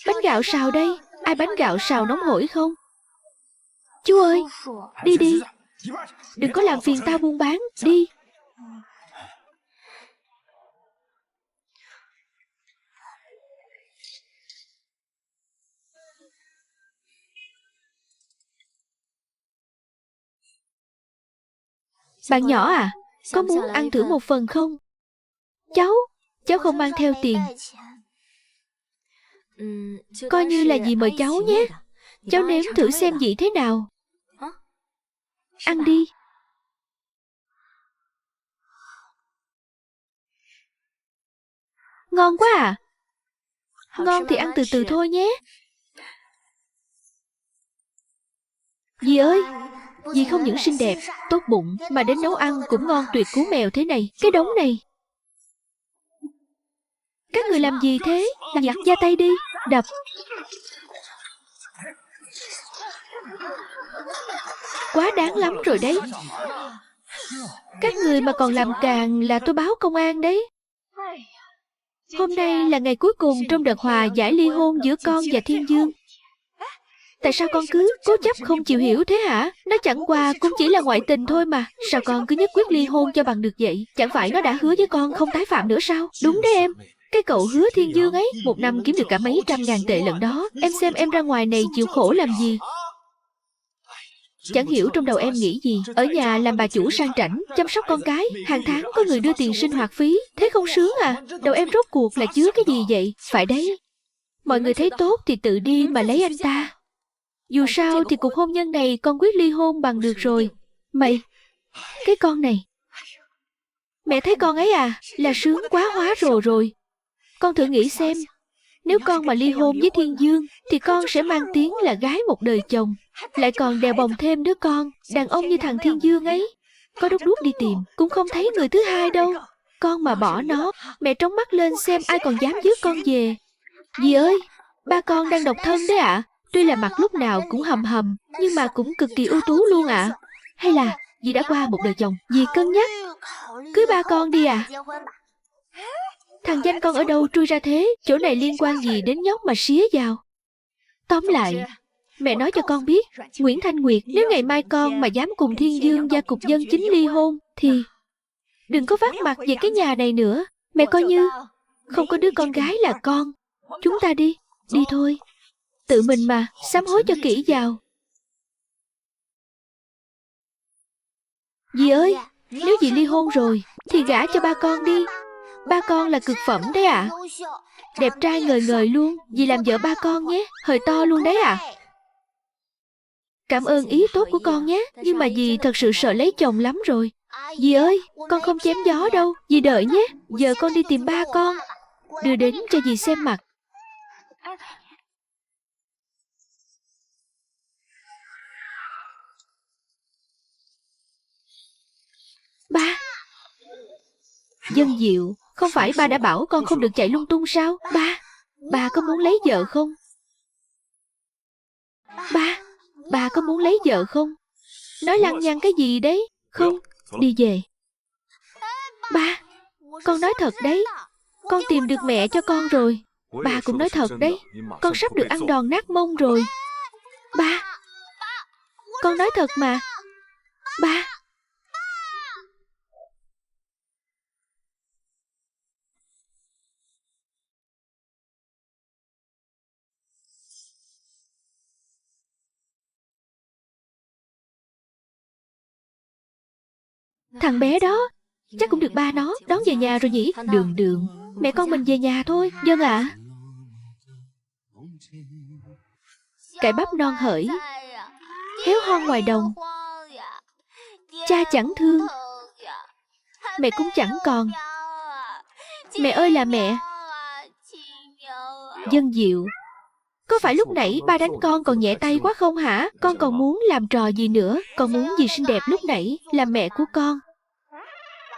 Bánh gạo xào đây. Ai bánh gạo xào nóng hổi không? Chú ơi, đi đi. Đừng có làm phiền tao buôn bán, đi. Bạn nhỏ à, có muốn ăn thử một phần không? Cháu không mang theo tiền. Coi như là dì mời cháu nhé. Cháu nếm thử xem vị thế nào. Ăn đi. Ngon quá à. Ngon thì ăn từ từ thôi nhé. Dì ơi, dì không những xinh đẹp, tốt bụng, mà đến nấu ăn cũng ngon tuyệt cú mèo thế này. Cái đống này. Các người làm gì thế? Ra tay đi, đập. Quá đáng lắm rồi đấy. Các người mà còn làm càng là tôi báo công an đấy. Hôm nay là ngày cuối cùng trong đợt hòa giải ly hôn giữa con và Thiên Dương. Tại sao con cứ cố chấp không chịu hiểu thế hả? Nó chẳng qua cũng chỉ là ngoại tình thôi mà. Sao con cứ nhất quyết ly hôn cho bằng được vậy? Chẳng phải nó đã hứa với con không tái phạm nữa sao? Đúng đấy em. Cái cậu Hứa Thiên Dương ấy, một năm kiếm được cả mấy trăm ngàn tệ lận đó. Em xem em ra ngoài này chịu khổ làm gì? Chẳng hiểu trong đầu em nghĩ gì. Ở nhà làm bà chủ sang chảnh, chăm sóc con cái, hàng tháng có người đưa tiền sinh hoạt phí. Thế không sướng à? Đầu em rốt cuộc là chứa cái gì vậy? Phải đấy. Mọi người thấy tốt thì tự đi mà lấy anh ta. Dù sao thì cuộc hôn nhân này con quyết ly hôn bằng được rồi. Mày, cái con này. Mẹ thấy con ấy à, là sướng quá hóa rồ rồi. Con thử nghĩ xem, nếu con mà ly hôn với Thiên Dương thì con sẽ mang tiếng là gái một đời chồng. Lại còn đèo bồng thêm đứa con. Đàn ông như thằng Thiên Dương ấy, có đút đút đi tìm cũng không thấy người thứ hai đâu. Con mà bỏ nó, mẹ trống mắt lên xem ai còn dám rước con về. Dì ơi, ba con đang độc thân đấy ạ. Tuy là mặt lúc nào cũng hầm hầm, nhưng mà cũng cực kỳ ưu tú luôn ạ. Hay là dì đã qua một đời chồng, dì cân nhắc cưới ba con đi à? Thằng danh con ở đâu trui ra thế? Chỗ này liên quan gì đến nhóc mà xía vào? Tóm lại, mẹ nói cho con biết, Nguyễn Thanh Nguyệt, nếu ngày mai con mà dám cùng Thiên Dương gia cục dân chính ly hôn, thì đừng có vác mặt về cái nhà này nữa. Mẹ coi như không có đứa con gái là con. Chúng ta đi, đi thôi. Tự mình mà, sám hối cho kỹ vào. Dì ơi, nếu dì ly hôn rồi, thì gả cho ba con đi. Ba con là cực phẩm đấy ạ. Đẹp trai ngời ngời luôn. Dì làm vợ ba con nhé, hời to luôn đấy ạ. Cảm ơn ý tốt của con nhé. Nhưng mà dì thật sự sợ lấy chồng lắm rồi. Dì ơi, con không chém gió đâu. Dì đợi nhé, giờ con đi tìm ba con, đưa đến cho dì xem mặt. Ba. Dân Diệu, không phải ba đã bảo con không được chạy lung tung sao? Ba có muốn lấy vợ không? Ba có muốn lấy vợ không? Nói lăng nhăng cái gì đấy? Không, đi về. Ba, con nói thật đấy. Con tìm được mẹ cho con rồi. Ba cũng nói thật đấy. Con sắp được ăn đòn nát mông rồi. Ba, con nói thật mà. Ba. Thằng bé đó chắc cũng được ba nó đón về nhà rồi nhỉ? Đường, mẹ con mình về nhà thôi. Vâng ạ. Cải bắp non hởi, héo hon ngoài đồng. Cha chẳng thương, mẹ cũng chẳng còn. Mẹ ơi là mẹ. Dân Diệu, có phải lúc nãy ba đánh con còn nhẹ tay quá không hả? Con còn muốn làm trò gì nữa? Con muốn gì xinh đẹp lúc nãy là mẹ của con.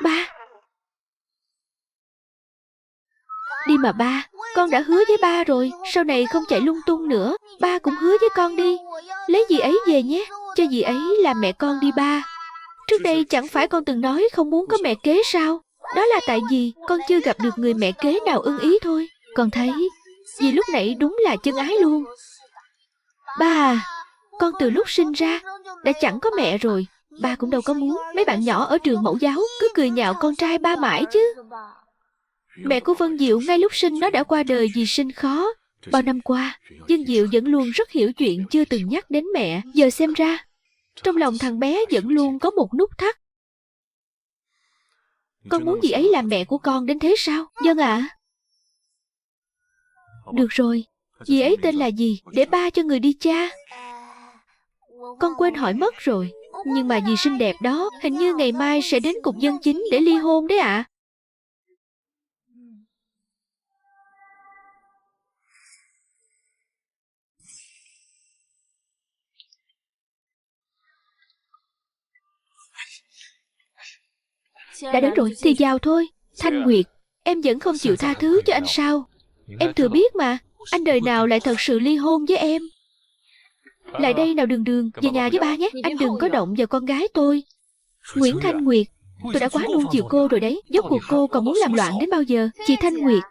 Ba. Đi mà ba, con đã hứa với ba rồi, sau này không chạy lung tung nữa. Ba cũng hứa với con đi. Lấy dì ấy về nhé, cho dì ấy làm mẹ con đi ba. Trước đây chẳng phải con từng nói không muốn có mẹ kế sao? Đó là tại vì con chưa gặp được người mẹ kế nào ưng ý thôi. Con thấy Dì lúc nãy đúng là chân ái luôn. Ba à, con từ lúc sinh ra đã chẳng có mẹ rồi. Ba cũng đâu có muốn mấy bạn nhỏ ở trường mẫu giáo cứ cười nhạo con trai ba mãi chứ. Mẹ của Vân Diệu ngay lúc sinh nó đã qua đời vì sinh khó. Bao năm qua, Vân Diệu vẫn luôn rất hiểu chuyện, chưa từng nhắc đến mẹ. Giờ xem ra, trong lòng thằng bé vẫn luôn có một nút thắt. Con muốn dì ấy làm mẹ của con đến thế sao? Vâng ạ. Được rồi, dì ấy tên là gì? Để ba cho người đi tra. Con quên hỏi mất rồi. Nhưng mà dì xinh đẹp đó, hình như ngày mai sẽ đến cục dân chính để ly hôn đấy ạ. Đã đến rồi thì vào thôi. Thanh Nguyệt, em vẫn không chịu tha thứ cho anh sao? Em thừa biết mà, anh đời nào lại thật sự ly hôn với em. Lại đây nào Đường Đường, về nhà với ba nhé. Anh đừng có động vào con gái tôi. Nguyễn Thanh Nguyệt, tôi đã quá nuông chiều cô rồi đấy. Rốt cuộc cô còn muốn làm loạn đến bao giờ? Chị Thanh Nguyệt,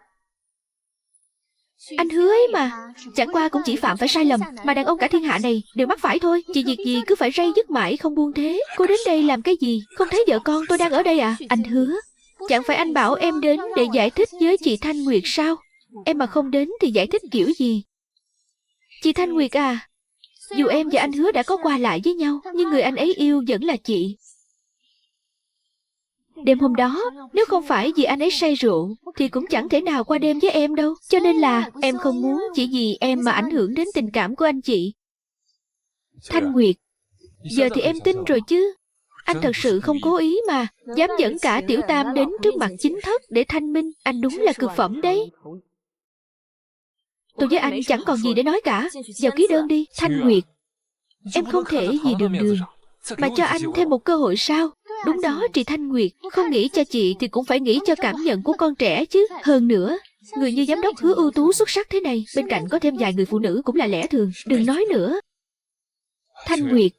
anh hứa ấy mà. Chẳng qua cũng chỉ phạm phải sai lầm mà đàn ông cả thiên hạ này đều mắc phải thôi. Chị việc gì cứ phải ray dứt mãi không buông thế. Cô đến đây làm cái gì? Không thấy vợ con tôi đang ở đây à? Anh hứa, chẳng phải anh bảo em đến để giải thích với chị Thanh Nguyệt sao? Em mà không đến thì giải thích kiểu gì? Chị Thanh Nguyệt à, dù em và anh hứa đã có qua lại với nhau, nhưng người anh ấy yêu vẫn là chị. Đêm hôm đó, nếu không phải vì anh ấy say rượu thì cũng chẳng thể nào qua đêm với em đâu. Cho nên là em không muốn chỉ vì em mà ảnh hưởng đến tình cảm của anh chị. Thanh Nguyệt, giờ thì em tin rồi chứ. Anh thật sự không cố ý mà. Dám dẫn cả Tiểu Tam đến trước mặt chính thất để thanh minh. Anh đúng là cực phẩm đấy. Tôi với anh chẳng còn gì để nói cả. Vào ký đơn đi. Thanh Nguyệt, em không thể vì Đường Đường mà cho anh thêm một cơ hội sao? Đúng đó chị Thanh Nguyệt, không nghĩ cho chị thì cũng phải nghĩ cho cảm nhận của con trẻ chứ. Hơn nữa, người như giám đốc Hứa ưu tú xuất sắc thế này, bên cạnh có thêm vài người phụ nữ cũng là lẽ thường. Đừng nói nữa. Thanh Nguyệt,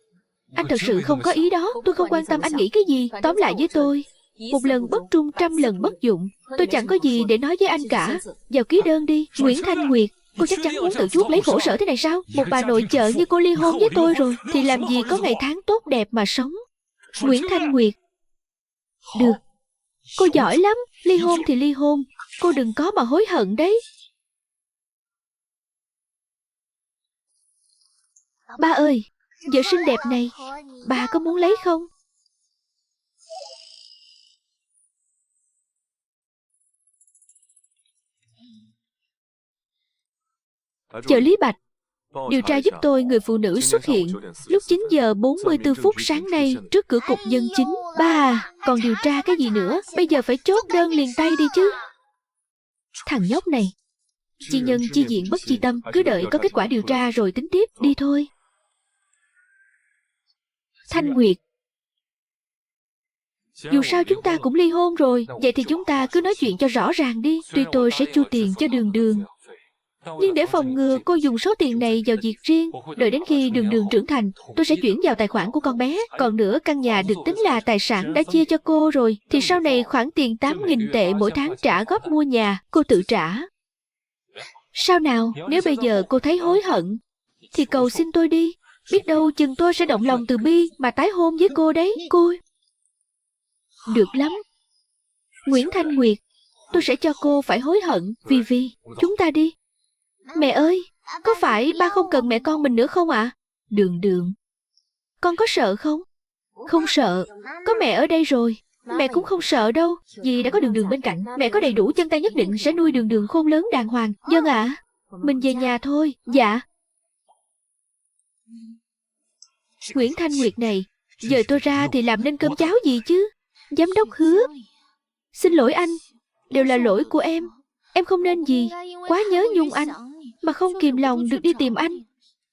anh thật sự không có ý đó. Tôi không quan tâm anh nghĩ cái gì. Tóm lại với tôi, một lần bất trung trăm lần bất dụng. Tôi chẳng có gì để nói với anh cả. Vào ký đơn đi. Nguyễn Thanh Nguyệt, cô chắc chắn muốn tự chuốc lấy khổ sở thế này sao? Một bà nội trợ như cô ly hôn với tôi rồi thì làm gì có ngày tháng tốt đẹp mà sống. Nguyễn Thanh Nguyệt, được, cô giỏi lắm. Ly hôn thì ly hôn, cô đừng có mà hối hận đấy. Ba ơi, vợ xinh đẹp này, bà có muốn lấy không? Chợ Lý Bạch, điều tra giúp tôi người phụ nữ xuất hiện lúc 9 giờ 44 phút sáng nay trước cửa cục dân chính. Ba à, còn điều tra cái gì nữa? Bây giờ phải chốt đơn liền tay đi chứ. Thằng nhóc này, chi nhân chi diện bất chi tâm, cứ đợi có kết quả điều tra rồi tính tiếp. Đi thôi. Thanh Nguyệt, dù sao chúng ta cũng ly hôn rồi, vậy thì chúng ta cứ nói chuyện cho rõ ràng đi. Tuy tôi sẽ chu tiền cho Đường Đường, nhưng để phòng ngừa cô dùng số tiền này vào việc riêng, đợi đến khi Đường Đường trưởng thành, tôi sẽ chuyển vào tài khoản của con bé. Còn nữa, căn nhà được tính là tài sản đã chia cho cô rồi, thì sau này khoản tiền 8.000 tệ mỗi tháng trả góp mua nhà, cô tự trả. Sao nào, nếu bây giờ cô thấy hối hận, thì cầu xin tôi đi. Biết đâu chừng tôi sẽ động lòng từ bi mà tái hôn với cô đấy. Cô... Được lắm. Nguyễn Thanh Nguyệt, tôi sẽ cho cô phải hối hận. Vì chúng ta đi. Mẹ ơi, có phải ba không cần mẹ con mình nữa không ạ? Đường Đường, con có sợ không? Không sợ, có mẹ ở đây rồi. Mẹ cũng không sợ đâu, vì đã có Đường Đường bên cạnh. Mẹ có đầy đủ chân tay nhất định sẽ nuôi Đường Đường khôn lớn đàng hoàng. Vâng ạ. Mình về nhà thôi. Dạ. Nguyễn Thanh Nguyệt này, giờ tôi ra thì làm nên cơm cháo gì chứ? Giám đốc Hứa, xin lỗi anh, đều là lỗi của em. Em không nên gì, quá nhớ nhung anh mà không kìm lòng được đi tìm anh.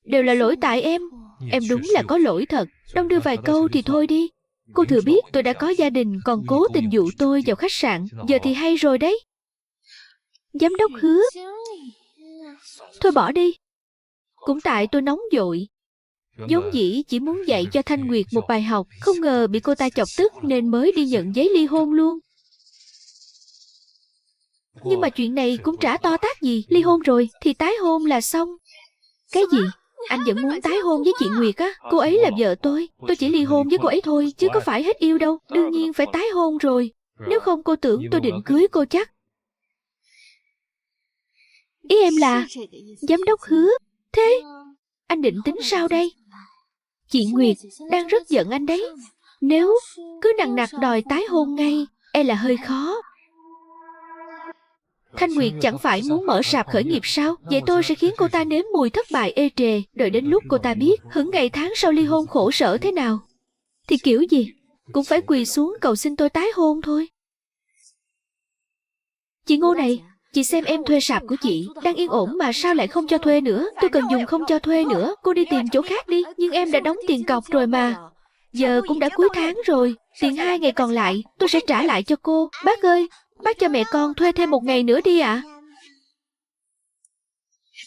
Đều là lỗi tại em. Em đúng là có lỗi thật. Đong đưa vài câu thì thôi đi. Cô thừa biết tôi đã có gia đình, còn cố tình dụ tôi vào khách sạn. Giờ thì hay rồi đấy. Giám đốc Hứa, thôi bỏ đi. Cũng tại tôi nóng vội, vốn dĩ chỉ muốn dạy cho Thanh Nguyệt một bài học, không ngờ bị cô ta chọc tức nên mới đi nhận giấy ly hôn luôn. Nhưng mà chuyện này cũng chả to tát gì. Ly hôn rồi thì tái hôn là xong. Cái gì? Anh vẫn muốn tái hôn với chị Nguyệt á? Cô ấy là vợ tôi chỉ ly hôn với cô ấy thôi, chứ có phải hết yêu đâu. Đương nhiên phải tái hôn rồi. Nếu không cô tưởng tôi định cưới cô chắc. Ý em là giám đốc Hứa. Thế anh định tính sao đây? Chị Nguyệt đang rất giận anh đấy. Nếu cứ nằng nặc đòi tái hôn ngay, e là hơi khó. Thanh Nguyệt chẳng phải muốn mở sạp khởi nghiệp sao? Vậy tôi sẽ khiến cô ta nếm mùi thất bại ê trề. Đợi đến lúc cô ta biết hững ngày tháng sau ly hôn khổ sở thế nào, thì kiểu gì cũng phải quỳ xuống cầu xin tôi tái hôn thôi. Chị Ngô này, chị xem em thuê sạp của chị đang yên ổn mà sao lại không cho thuê nữa? Tôi cần dùng không cho thuê nữa. Cô đi tìm chỗ khác đi. Nhưng em đã đóng tiền cọc rồi mà. Giờ cũng đã cuối tháng rồi. Tiền 2 ngày còn lại tôi sẽ trả lại cho cô. Bác ơi, bác cho mẹ con thuê thêm 1 ngày nữa đi ạ.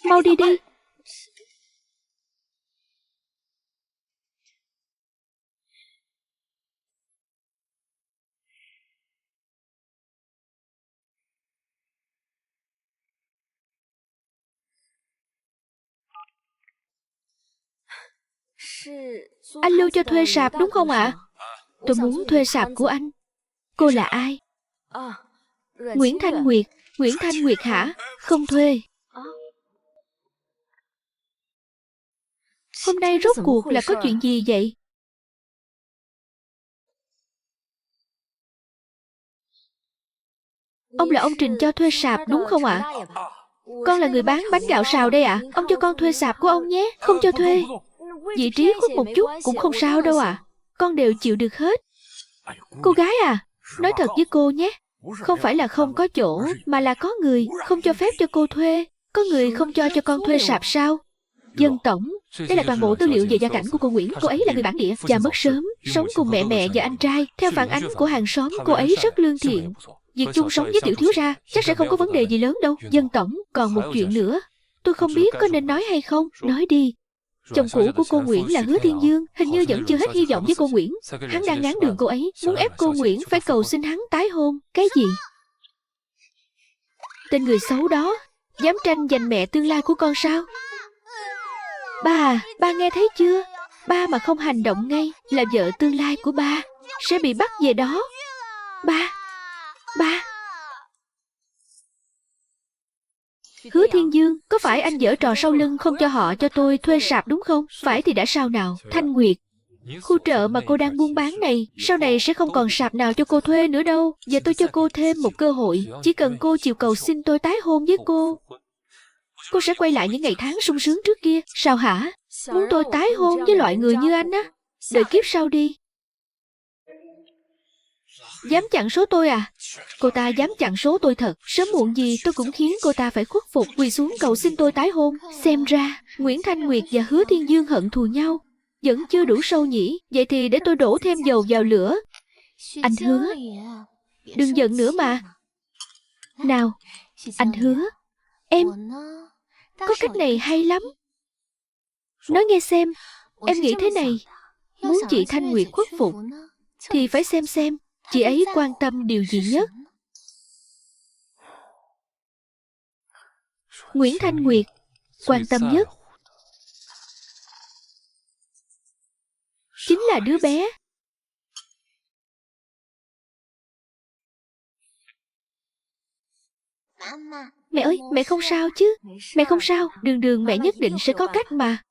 Mau đi đi. Anh Lưu cho thuê sạp đúng không ạ? Tôi muốn thuê sạp của anh. Cô là ai? Nguyễn Thanh Nguyệt. Nguyễn Thanh Nguyệt hả? Không thuê. Hôm nay rốt cuộc là có chuyện gì vậy? Ông là ông Trình cho thuê sạp đúng không ạ? Con là người bán bánh gạo xào đây ạ. Ông cho con thuê sạp của ông nhé. Không cho thuê. Vị trí khuất một chút cũng không sao đâu ạ. Con đều chịu được hết. Cô gái à, nói thật với cô nhé. Không phải là không có chỗ, mà là có người không cho phép cho cô thuê. Có người không cho con thuê sạp sao? Dân tổng, đây là toàn bộ tư liệu về gia cảnh của cô Nguyễn. Cô ấy là người bản địa, cha mất sớm, sống cùng mẹ và anh trai. Theo phản ánh của hàng xóm, cô ấy rất lương thiện. Việc chung sống với tiểu thiếu gia chắc sẽ không có vấn đề gì lớn đâu. Dân tổng, còn một chuyện nữa. Tôi không biết có nên nói hay không. Nói đi. Chồng cũ của cô Nguyễn là Hứa Thiên Dương, hình như vẫn chưa hết hy vọng với cô Nguyễn. Hắn đang ngáng đường cô ấy, muốn ép cô Nguyễn phải cầu xin hắn tái hôn. Cái gì? Tên người xấu đó dám tranh giành mẹ tương lai của con sao? Ba à, ba nghe thấy chưa? Ba mà không hành động ngay là vợ tương lai của ba sẽ bị bắt về đó. Ba. Hứa Thiên Dương, có phải anh giở trò sau lưng không cho họ cho tôi thuê sạp đúng không? Phải thì đã sao nào? Thanh Nguyệt, khu chợ mà cô đang buôn bán này sau này sẽ không còn sạp nào cho cô thuê nữa đâu. Giờ tôi cho cô thêm một cơ hội. Chỉ cần cô chịu cầu xin tôi tái hôn với cô sẽ quay lại những ngày tháng sung sướng trước kia. Sao hả? Muốn tôi tái hôn với loại người như anh á? Đợi kiếp sau đi. Dám chặn số tôi à? Cô ta dám chặn số tôi thật. Sớm muộn gì tôi cũng khiến cô ta phải khuất phục, quỳ xuống cầu xin tôi tái hôn. Xem ra Nguyễn Thanh Nguyệt và Hứa Thiên Dương hận thù nhau vẫn chưa đủ sâu nhỉ. Vậy thì để tôi đổ thêm dầu vào lửa. Anh Hứa, đừng giận nữa mà. Nào, anh Hứa, em có cách này hay lắm. Nói nghe xem. Em nghĩ thế này. Muốn chị Thanh Nguyệt khuất phục thì phải xem chị ấy quan tâm điều gì nhất. Nguyễn Thanh Nguyệt quan tâm nhất chính là đứa bé. Mẹ ơi, mẹ không sao chứ? Mẹ không sao, đường mẹ nhất định sẽ có cách mà.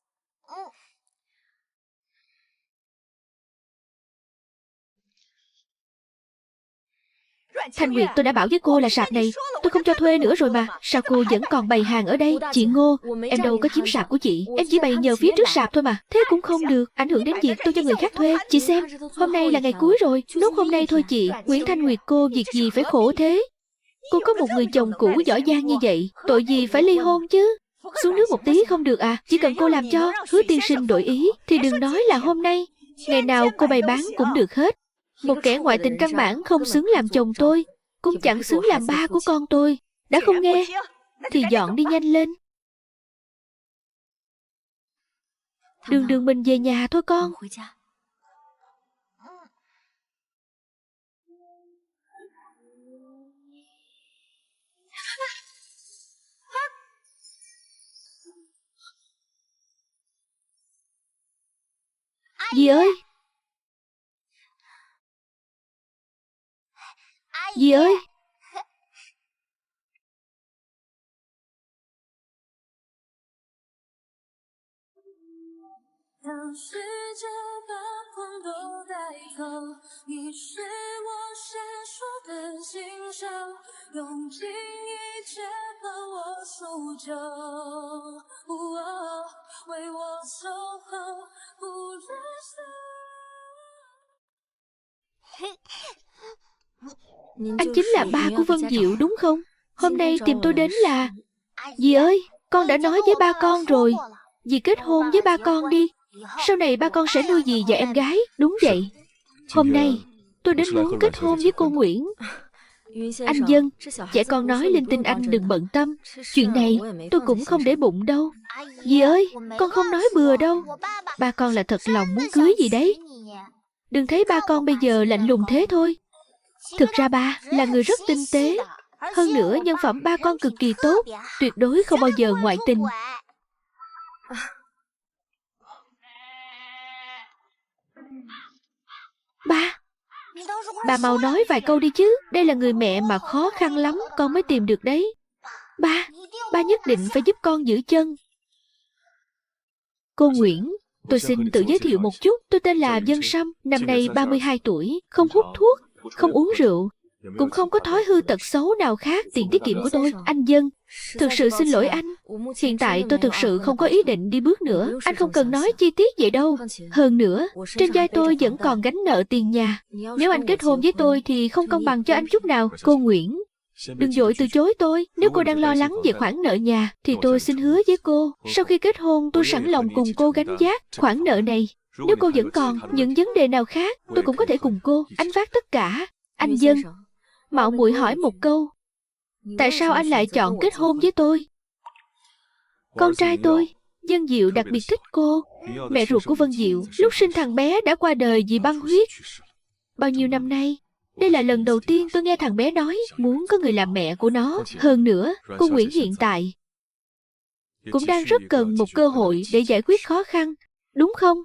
Thanh Nguyệt, tôi đã bảo với cô là sạp này tôi không cho thuê nữa rồi mà. Sao cô vẫn còn bày hàng ở đây? Chị Ngô, em đâu có chiếm sạp của chị. Em chỉ bày nhờ phía trước sạp thôi mà. Thế cũng không được, ảnh hưởng đến việc tôi cho người khác thuê. Chị xem, hôm nay là ngày cuối rồi. Nốt hôm nay thôi chị. Nguyễn Thanh Nguyệt cô việc gì phải khổ thế? Cô có một người chồng cũ giỏi giang như vậy, tội gì phải ly hôn chứ? Xuống nước một tí không được à? Chỉ cần cô làm cho Hứa tiên sinh đổi ý thì đừng nói là hôm nay. Ngày nào cô bày bán cũng được hết. Một kẻ ngoại tình căn bản không xứng làm chồng tôi, cũng chẳng xứng làm ba của con tôi. Đã không nghe thì dọn đi nhanh lên. Đường mình về nhà thôi con. Dì ơi! Dì ơi! Anh chính là ba của Vân Diệu đúng không? Hôm nay tìm tôi đến là... Dì ơi, con đã nói với ba con rồi. Dì kết hôn với ba con đi. Sau này ba con sẽ nuôi dì và em gái. Đúng vậy. Hôm nay tôi đến muốn kết hôn với cô Nguyễn. Anh Dân, trẻ con nói linh tinh anh đừng bận tâm. Chuyện này tôi cũng không để bụng đâu. Dì ơi, con không nói bừa đâu. Ba con là thật lòng muốn cưới dì đấy. Đừng thấy ba con bây giờ lạnh lùng thế thôi. Thực ra ba là người rất tinh tế. Hơn nữa nhân phẩm ba con cực kỳ tốt. Tuyệt đối không bao giờ ngoại tình. Bà mau nói vài câu đi chứ. Đây là người mẹ mà khó khăn lắm con mới tìm được đấy. Ba nhất định phải giúp con giữ chân. Cô Nguyễn, tôi xin tự giới thiệu một chút. Tôi tên là Dân Sâm, năm nay 32 tuổi, không hút thuốc, không uống rượu, cũng không có thói hư tật xấu nào khác. Tiền tiết kiệm của tôi, anh Dân. Thực sự xin lỗi anh. Hiện tại tôi thực sự không có ý định đi bước nữa. Anh không cần nói chi tiết vậy đâu. Hơn nữa, trên vai tôi vẫn còn gánh nợ tiền nhà. Nếu anh kết hôn với tôi thì không công bằng cho anh chút nào. Cô Nguyễn, đừng vội từ chối tôi. Nếu cô đang lo lắng về khoản nợ nhà thì tôi xin hứa với cô, sau khi kết hôn tôi sẵn lòng cùng cô gánh vác khoản nợ này. Nếu cô vẫn còn những vấn đề nào khác, tôi cũng có thể cùng cô anh vác tất cả. Anh Dân, mạo muội hỏi một câu, tại sao anh lại chọn kết hôn với tôi? Con trai tôi, Dân Diệu, đặc biệt thích cô. Mẹ ruột của Vân Diệu lúc sinh thằng bé đã qua đời vì băng huyết. Bao nhiêu năm nay, đây là lần đầu tiên tôi nghe thằng bé nói muốn có người làm mẹ của nó. Hơn nữa, cô Nguyễn hiện tại cũng đang rất cần một cơ hội để giải quyết khó khăn, đúng không?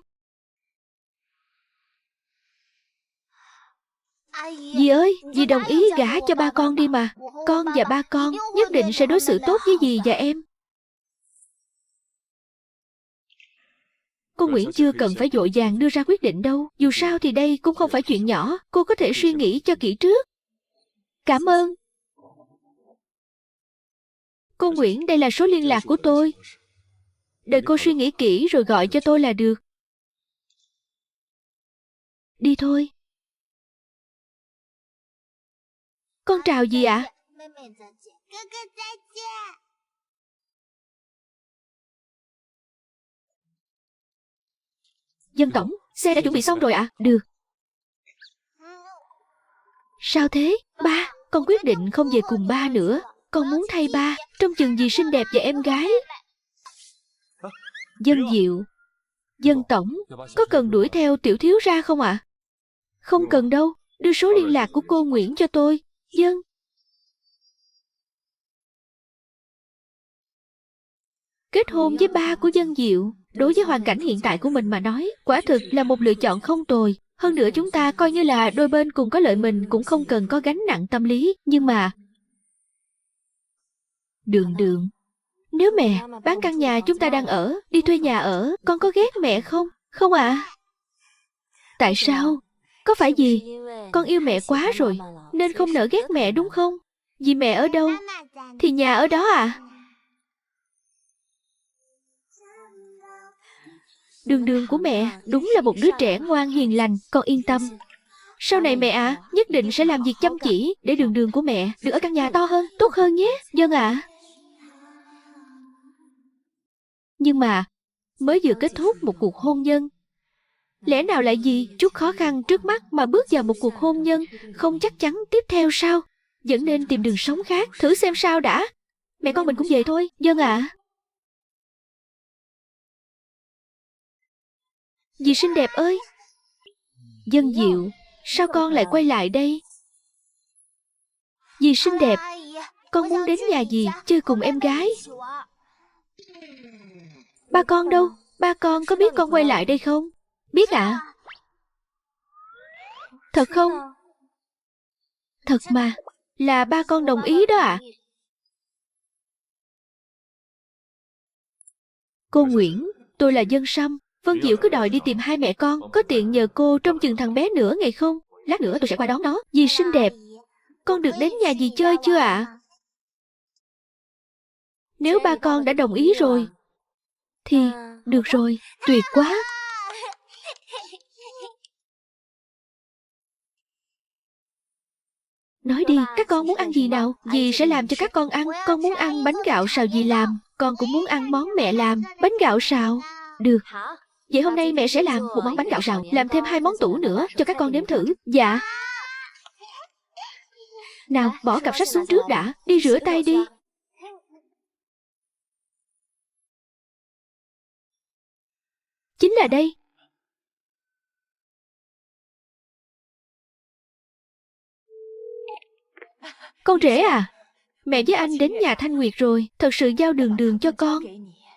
Dì ơi, dì đồng ý gả cho ba con đi mà. Con và ba con nhất định sẽ đối xử tốt với dì và em. Cô Nguyễn chưa cần phải vội vàng đưa ra quyết định đâu. Dù sao thì đây cũng không phải chuyện nhỏ. Cô có thể suy nghĩ cho kỹ trước. Cảm ơn. Cô Nguyễn, đây là số liên lạc của tôi. Đợi cô suy nghĩ kỹ rồi gọi cho tôi là được. Đi thôi. Con chào dì ạ. Dân tổng, xe đã chuẩn bị xong rồi ạ. Được. Sao thế? Ba, con quyết định không về cùng ba nữa. Con muốn thay ba, trông chừng dì xinh đẹp và em gái. Dân Diệu, Dân tổng, có cần đuổi theo tiểu thiếu ra không ạ? Không cần đâu, đưa số liên lạc của cô Nguyễn cho tôi. Dân. Kết hôn với ba của Dân Diệu, đối với hoàn cảnh hiện tại của mình mà nói, quả thực là một lựa chọn không tồi. Hơn nữa chúng ta coi như là đôi bên cùng có lợi, mình cũng không cần có gánh nặng tâm lý. Nhưng mà... Đường, nếu mẹ bán căn nhà chúng ta đang ở, đi thuê nhà ở, con có ghét mẹ không? Không ạ. Tại sao? Có phải gì? Con yêu mẹ quá rồi, nên không nỡ ghét mẹ đúng không? Vì mẹ ở đâu, thì nhà ở đó à? Đường của mẹ đúng là một đứa trẻ ngoan hiền lành, con yên tâm. Sau này mẹ ạ, nhất định sẽ làm việc chăm chỉ để đường của mẹ được ở căn nhà to hơn, tốt hơn nhé. Vâng ạ. Nhưng mà mới vừa kết thúc một cuộc hôn nhân, lẽ nào lại vì chút khó khăn trước mắt mà bước vào một cuộc hôn nhân không chắc chắn tiếp theo sao? Vẫn nên tìm đường sống khác, thử xem sao đã. Mẹ con mình cũng về thôi. Vâng ạ. Dì xinh đẹp ơi. Dân Diệu, sao con lại quay lại đây? Dì xinh đẹp, con muốn đến nhà dì chơi cùng em gái. Ba con đâu? Ba con có biết con quay lại đây không? Biết ạ. Thật không? Thật mà. Là ba con đồng ý đó ạ. Cô Nguyễn, tôi là Dân Sâm. Vân Diệu cứ đòi đi tìm hai mẹ con. Có tiện nhờ cô trông chừng thằng bé nửa ngày không? Lát nữa tôi sẽ qua đón nó. Dì xinh đẹp. Con được đến nhà dì chơi chưa ạ? Nếu ba con đã đồng ý rồi thì được rồi. Tuyệt quá. Nói đi, các con muốn ăn gì nào? Dì sẽ làm cho các con ăn. Con muốn ăn bánh gạo xào dì làm. Con cũng muốn ăn món mẹ làm. Bánh gạo xào. Được. Vậy hôm nay mẹ sẽ làm một món bánh gạo xào. Làm thêm 2 món tủ nữa cho các con nếm thử. Dạ. Nào, bỏ cặp sách xuống trước đã. Đi rửa tay đi. Chính là đây. Con rể à, mẹ với anh đến nhà Thanh Nguyệt rồi. Thật sự giao Đường cho con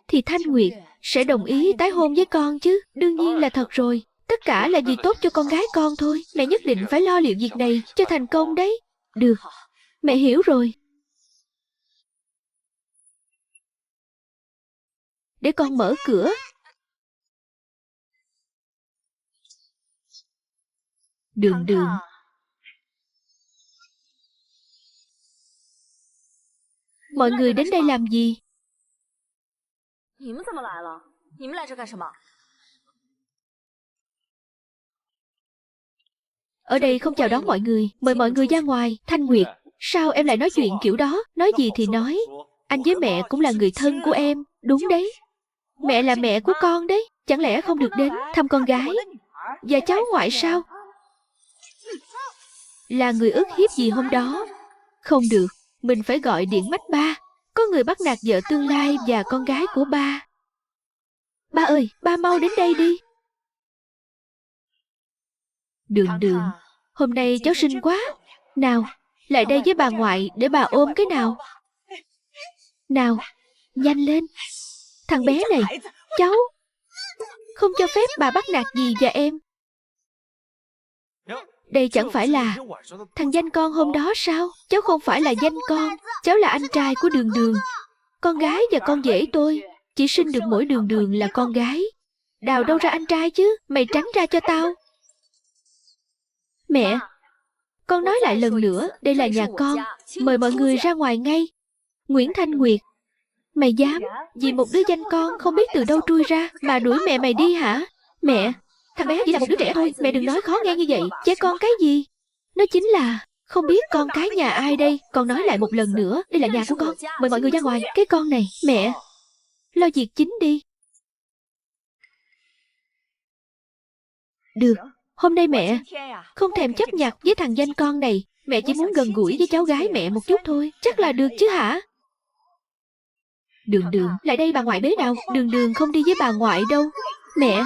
thì Thanh Nguyệt sẽ đồng ý tái hôn với con chứ. Đương nhiên là thật rồi. Tất cả là vì tốt cho con gái con thôi. Mẹ nhất định phải lo liệu việc này cho thành công đấy. Được, mẹ hiểu rồi. Để con mở cửa. Đường. Mọi người đến đây làm gì? Ở đây không chào đón mọi người. Mời mọi người ra ngoài. Thanh Nguyệt, sao em lại nói chuyện kiểu đó? Nói gì thì nói. Anh với mẹ cũng là người thân của em. Đúng đấy. Mẹ là mẹ của con đấy. Chẳng lẽ không được đến thăm con gái và cháu ngoại sao? Là người ức hiếp gì hôm đó? Không được. Mình phải gọi điện mách ba. Có người bắt nạt vợ tương lai và con gái của ba. Ba ơi, ba mau đến đây đi. Đường, hôm nay cháu xinh quá. Nào, lại đây với bà ngoại để bà ôm cái nào. Nào, nhanh lên. Thằng bé này, cháu không cho phép bà bắt nạt dì và em. Đây chẳng phải là thằng danh con hôm đó sao? Cháu không phải là danh con. Cháu là anh trai của Đường. Con gái và con rể tôi chỉ sinh được mỗi Đường là con gái. Đào đâu ra anh trai chứ? Mày tránh ra cho tao. Mẹ, con nói lại lần nữa, đây là nhà con. Mời mọi người ra ngoài ngay. Nguyễn Thanh Nguyệt, mày dám vì một đứa danh con không biết từ đâu trui ra mà đuổi mẹ mày đi hả? Mẹ, thằng bé chỉ là một đứa trẻ thôi. Mẹ đừng nói khó nghe như vậy. Trẻ con cái gì? Nó chính là không biết con cái nhà ai đây. Con nói lại một lần nữa, đây là nhà của con. Mời mọi người ra ngoài. Cái con này, mẹ, lo việc chính đi. Được, hôm nay mẹ không thèm chấp nhặt với thằng danh con này. Mẹ chỉ muốn gần gũi với cháu gái mẹ một chút thôi. Chắc là được chứ hả? Đường, lại đây bà ngoại bế nào. Đường không đi với bà ngoại đâu. Mẹ,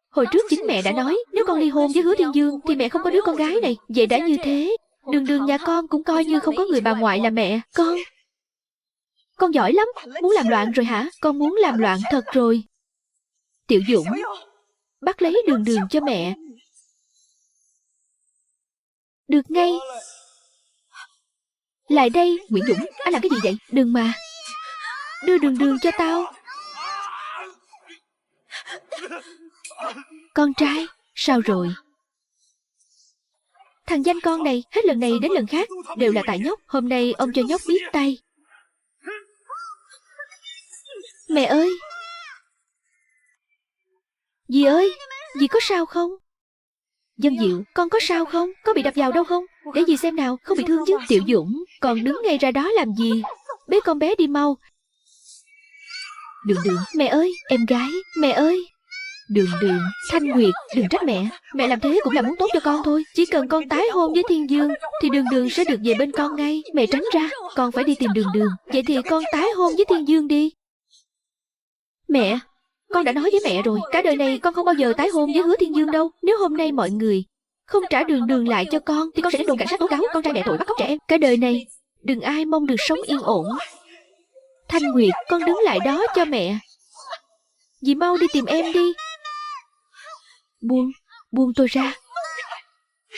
hồi trước chính mẹ đã nói nếu con ly hôn với Hứa Thiên Dương thì mẹ không có đứa con gái này. Vậy đã như thế, Đường nhà con cũng coi như không có người bà ngoại là mẹ. Con giỏi lắm. Muốn làm loạn rồi hả? Con muốn làm loạn thật rồi. Tiểu Dũng, bắt lấy Đường cho mẹ. Được ngay. Lại đây. Nguyễn Dũng, anh làm cái gì vậy? Đừng mà. Đưa Đường cho tao. Con trai, sao rồi? Thằng danh con này hết lần này đến lần khác đều là tại nhóc. Hôm nay ông cho nhóc biết tay. Mẹ ơi! Dì ơi! Dì có sao không? Dân Diệu, con có sao không? Có bị đập vào đâu không? Để dì xem nào, không bị thương chứ? Tiểu Dũng, còn đứng ngay ra đó làm gì? Bế con bé đi mau. Đường, mẹ ơi! Em gái, mẹ ơi! Đường, Thanh Nguyệt, đừng trách mẹ. Mẹ làm thế cũng là muốn tốt cho con thôi. Chỉ cần con tái hôn với Thiên Dương thì Đường sẽ được về bên con ngay. Mẹ tránh ra, con phải đi tìm Đường. Vậy thì con tái hôn với Thiên Dương đi. Mẹ, con đã nói với mẹ rồi, cả đời này con không bao giờ tái hôn với Hứa Thiên Dương đâu. Nếu hôm nay mọi người không trả Đường lại cho con thì con sẽ đến đồn cảnh sát tố cáo con trai mẹ tội bắt cóc trẻ em. Cả đời này đừng ai mong được sống yên ổn. Thanh Nguyệt, con đứng lại đó cho mẹ. Dì mau đi tìm em đi. Buông tôi ra.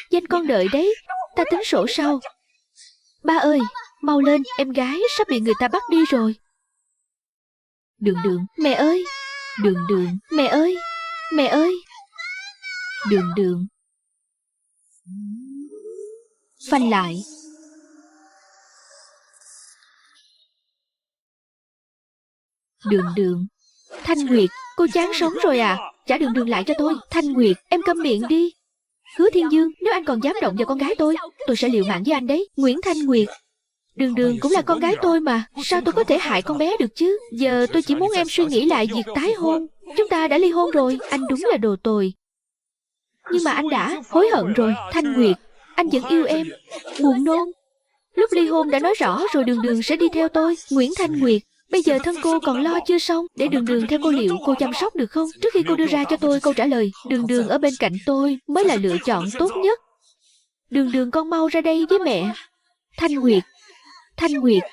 Danh con đợi đấy, ta tính sổ sau. Ba ơi, mau lên, em gái sắp bị người ta bắt đi rồi. Đường, mẹ ơi. Đường, mẹ ơi. Mẹ ơi. Đường. Phanh lại. Đường. Thanh Nguyệt, cô chán sống rồi à? Trả Đường lại cho tôi. Thanh Nguyệt, em câm miệng đi. Hứa Thiên Dương, nếu anh còn dám động vào con gái tôi sẽ liều mạng với anh đấy. Nguyễn Thanh Nguyệt. Đường cũng là con gái tôi mà, sao tôi có thể hại con bé được chứ? Giờ tôi chỉ muốn em suy nghĩ lại việc tái hôn. Chúng ta đã ly hôn rồi, anh đúng là đồ tồi. Nhưng mà anh đã hối hận rồi. Thanh Nguyệt, anh vẫn yêu em. Buồn nôn. Lúc ly hôn đã nói rõ rồi Đường sẽ đi theo tôi. Nguyễn Thanh Nguyệt, bây giờ thân cô còn lo chưa xong. Để Đường theo cô liệu cô chăm sóc được không? Trước khi cô đưa ra cho tôi câu trả lời, Đường ở bên cạnh tôi mới là lựa chọn tốt nhất. Đường con mau ra đây với mẹ. Thanh Nguyệt.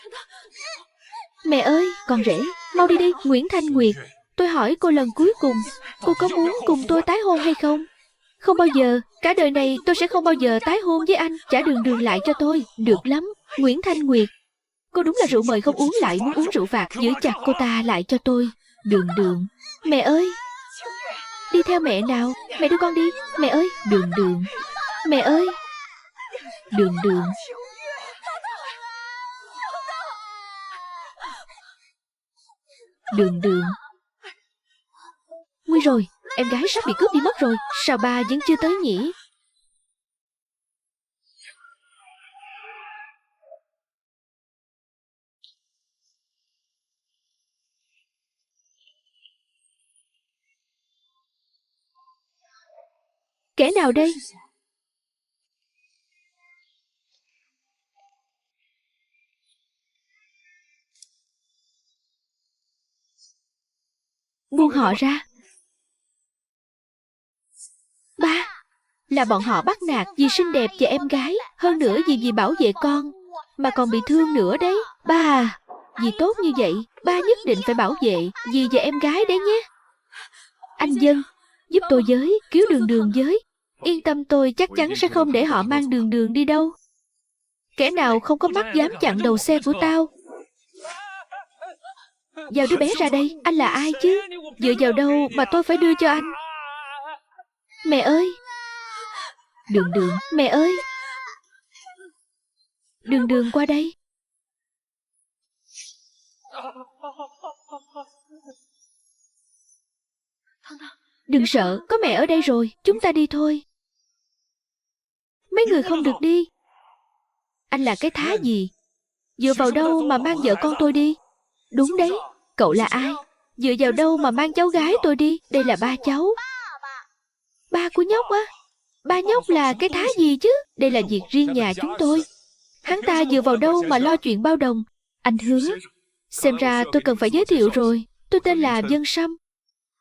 Mẹ ơi, con rể, mau đi đi. Nguyễn Thanh Nguyệt, tôi hỏi cô lần cuối cùng, cô có muốn cùng tôi tái hôn hay không? Không bao giờ, cả đời này tôi sẽ không bao giờ tái hôn với anh. Trả Đường lại cho tôi. Được lắm. Nguyễn Thanh Nguyệt, cô đúng là rượu mời không uống lại muốn uống rượu phạt. Giữ chặt cô ta lại cho tôi. Đường. Mẹ ơi. Đi theo mẹ nào. Mẹ đưa con đi. Mẹ ơi. Đường. Mẹ ơi. Đường. Nguy rồi, em gái sắp bị cướp đi mất rồi. Sao ba vẫn chưa tới nhỉ? Kẻ nào đây? Buông họ ra. Ba, là bọn họ bắt nạt vì xinh đẹp và em gái. Hơn nữa vì bảo vệ con mà còn bị thương nữa đấy. Ba à, vì tốt như vậy, ba nhất định phải bảo vệ dì và em gái đấy nhé. Anh Dân, giúp tôi với, cứu Đường với. Yên tâm, tôi chắc chắn sẽ không để họ mang Đường đi đâu. Kẻ nào không có mắt dám chặn đầu xe của tao. Giao đứa bé ra đây. Anh là ai chứ? Dựa vào đâu mà tôi phải đưa cho anh? Mẹ ơi. Đường, mẹ ơi. Đường qua đây. Đừng sợ, có mẹ ở đây rồi. Chúng ta đi thôi. Mấy người không được đi. Anh là cái thá gì? Dựa vào đâu mà mang vợ con tôi đi? Đúng đấy, cậu là ai? Dựa vào đâu mà mang cháu gái tôi đi? Đây là ba cháu. Ba của nhóc á? Ba nhóc là cái thá gì chứ? Đây là việc riêng nhà chúng tôi. Hắn ta dựa vào đâu mà lo chuyện bao đồng? Anh Hứa, xem ra tôi cần phải giới thiệu rồi. Tôi tên là Vân Sâm,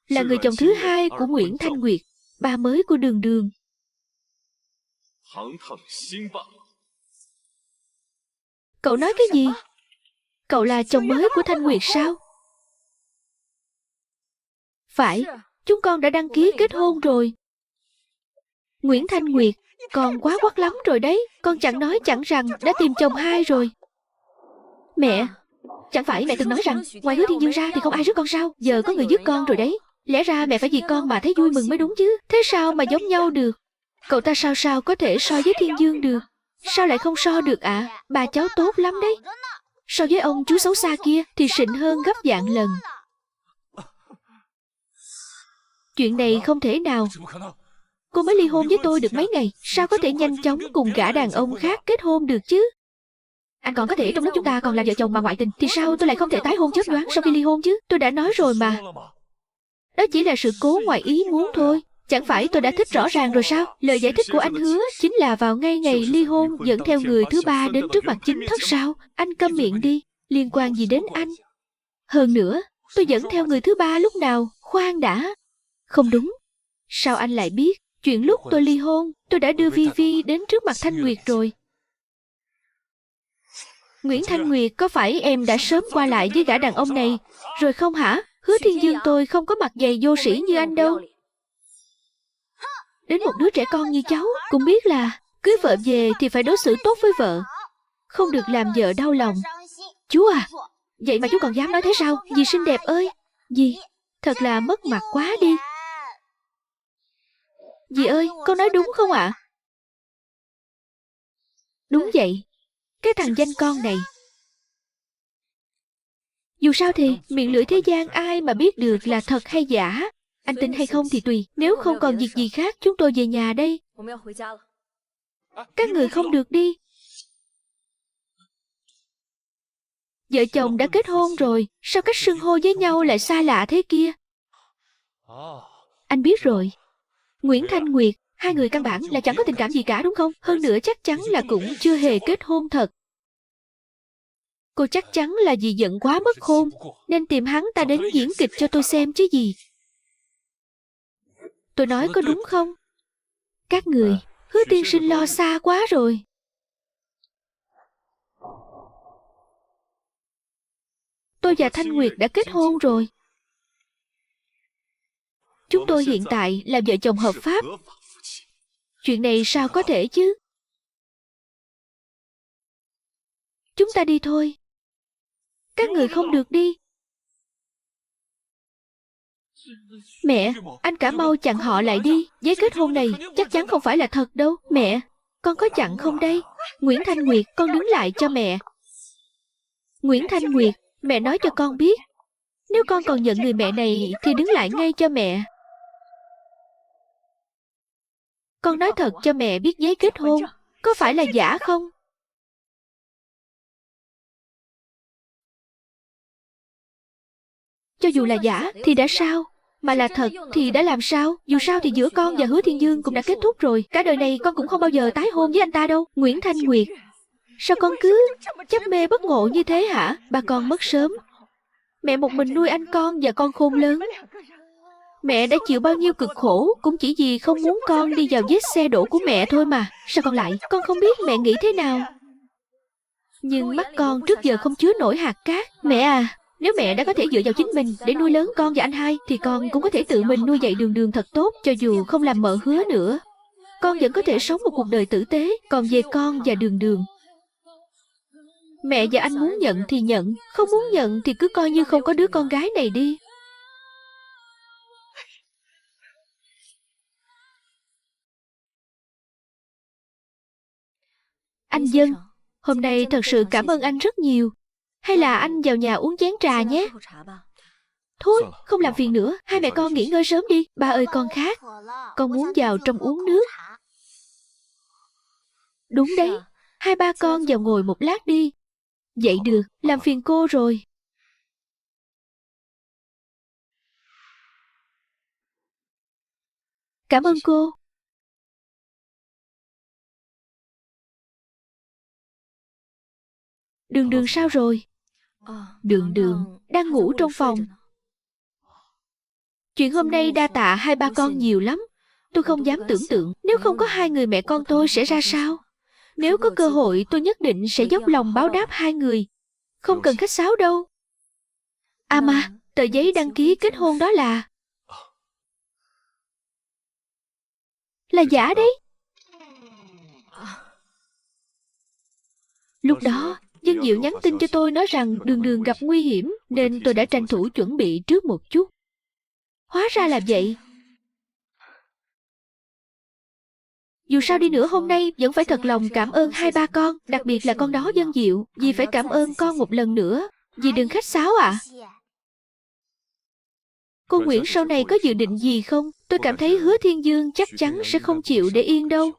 là người chồng thứ hai của Nguyễn Thanh Nguyệt, ba mới của Đường. Cậu nói cái gì? Cậu là chồng mới của Thanh Nguyệt sao? Phải, chúng con đã đăng ký kết hôn rồi. Nguyễn Thanh Nguyệt, con quá quắt lắm rồi đấy. Con chẳng nói chẳng rằng đã tìm chồng hai rồi. Mẹ, chẳng phải mẹ từng nói rằng ngoài Hứa Thiên Dương ra thì không ai rước con sao? Giờ có người rước con rồi đấy. Lẽ ra mẹ phải vì con mà thấy vui mừng mới đúng chứ. Thế sao mà giống nhau được? Cậu ta sao có thể so với Thiên Dương được? Sao lại không so được ạ? Bà cháu tốt lắm đấy. So với ông chú xấu xa kia thì xịn hơn gấp vạn lần. Chuyện này không thể nào. Cô mới ly hôn với tôi được mấy ngày, sao có thể nhanh chóng cùng gã đàn ông khác kết hôn được chứ? Anh còn có thể trong lúc chúng ta còn là vợ chồng mà ngoại tình, thì sao tôi lại không thể tái hôn chớp nhoáng sau khi ly hôn chứ? Tôi đã nói rồi mà. Đó chỉ là sự cố ngoài ý muốn thôi. Chẳng phải tôi đã thích rõ ràng rồi sao? Lời giải thích của anh Hứa chính là vào ngay ngày ly hôn dẫn theo người thứ ba đến trước mặt chính thất sao? Anh câm miệng đi, liên quan gì đến anh? Hơn nữa, tôi dẫn theo người thứ ba lúc nào? Khoan đã. Không đúng. Sao anh lại biết? Chuyện lúc tôi ly hôn, tôi đã đưa Vi Vi đến trước mặt Thanh Nguyệt rồi. Nguyễn Thanh Nguyệt, có phải em đã sớm qua lại với gã đàn ông này rồi không hả? Hứa Thiên Dương tôi không có mặt dày vô sĩ như anh đâu. đến một đứa trẻ con như cháu cũng biết là cưới vợ về thì phải đối xử tốt với vợ, không được làm vợ đau lòng. Chú à, vậy mà chú còn dám nói thế sao? Dì xinh đẹp ơi. Dì, thật là mất mặt quá đi. Dì ơi, con nói đúng không ạ? Đúng vậy. Cái thằng danh con này. Dù sao thì miệng lưỡi thế gian ai mà biết được là thật hay giả. Anh tin hay không thì tùy. Nếu không còn việc gì khác, chúng tôi về nhà đây. Các người không được đi. Vợ chồng đã kết hôn rồi, sao cách xưng hô với nhau lại xa lạ thế kia? Anh biết rồi. Nguyễn Thanh Nguyệt, hai người căn bản là chẳng có tình cảm gì cả đúng không? Hơn nữa chắc chắn là cũng chưa hề kết hôn thật. Cô chắc chắn là vì giận quá mất khôn, nên tìm hắn ta đến diễn kịch cho tôi xem chứ gì. Tôi nói có đúng không? Các người, Hứa tiên sinh lo xa quá rồi. Tôi và Thanh Nguyệt đã kết hôn rồi. Chúng tôi hiện tại là vợ chồng hợp pháp. Chuyện này sao có thể chứ? Chúng ta đi thôi. Các người không được đi. Mẹ, anh cả mau chặn họ lại đi. Giấy kết hôn này chắc chắn không phải là thật đâu. Mẹ, con có chặn không đây? Nguyễn Thanh Nguyệt, con đứng lại cho mẹ. Nguyễn Thanh Nguyệt, mẹ nói cho con biết, nếu con còn giận người mẹ này thì đứng lại ngay cho mẹ. Con nói thật cho mẹ biết giấy kết hôn có phải là giả không? Cho dù là giả thì đã sao? Mà là thật thì đã làm sao? Dù sao thì giữa con và Hứa Thiên Dương cũng đã kết thúc rồi. Cả đời này con cũng không bao giờ tái hôn với anh ta đâu. Nguyễn Thanh Nguyệt, sao con cứ chấp mê bất ngộ như thế hả? Ba con mất sớm, mẹ một mình nuôi anh con và con khôn lớn. Mẹ đã chịu bao nhiêu cực khổ cũng chỉ vì không muốn con đi vào vết xe đổ của mẹ thôi mà. Sao con lại? Con không biết mẹ nghĩ thế nào. Nhưng mắt con trước giờ không chứa nổi hạt cát. Mẹ à, nếu mẹ đã có thể dựa vào chính mình để nuôi lớn con và anh hai, thì con cũng có thể tự mình nuôi dạy Đường Đường thật tốt. Cho dù không làm mợ Hứa nữa, con vẫn có thể sống một cuộc đời tử tế. Còn về con và Đường Đường, mẹ và anh muốn nhận thì nhận, không muốn nhận thì cứ coi như không có đứa con gái này đi. Anh Dân, hôm nay thật sự cảm ơn anh rất nhiều. Hay là anh vào nhà uống chén trà nhé. Thôi, không làm phiền nữa, hai mẹ con nghỉ ngơi sớm đi. Ba ơi con khát, con muốn vào trong uống nước. Đúng đấy, hai ba con vào ngồi một lát đi. Vậy được, làm phiền cô rồi. Cảm ơn cô. Đường Đường sao rồi? Đường Đường đang ngủ trong phòng. Chuyện hôm nay đa tạ hai ba con nhiều lắm. Tôi không dám tưởng tượng nếu không có hai người mẹ con tôi sẽ ra sao. Nếu có cơ hội tôi nhất định sẽ dốc lòng báo đáp hai người. Không cần khách sáo đâu. À mà, tờ giấy đăng ký kết hôn đó là giả đấy. Lúc đó Dân Diệu nhắn tin cho tôi nói rằng Đường Đường gặp nguy hiểm, nên tôi đã tranh thủ chuẩn bị trước một chút. Hóa ra là vậy. Dù sao đi nữa hôm nay vẫn phải thật lòng cảm ơn hai ba con, đặc biệt là con đó Dân Diệu. Dì phải cảm ơn con một lần nữa. Dì đừng khách sáo ạ. Cô Nguyễn sau này có dự định gì không? Tôi cảm thấy Hứa Thiên Dương chắc chắn sẽ không chịu để yên đâu.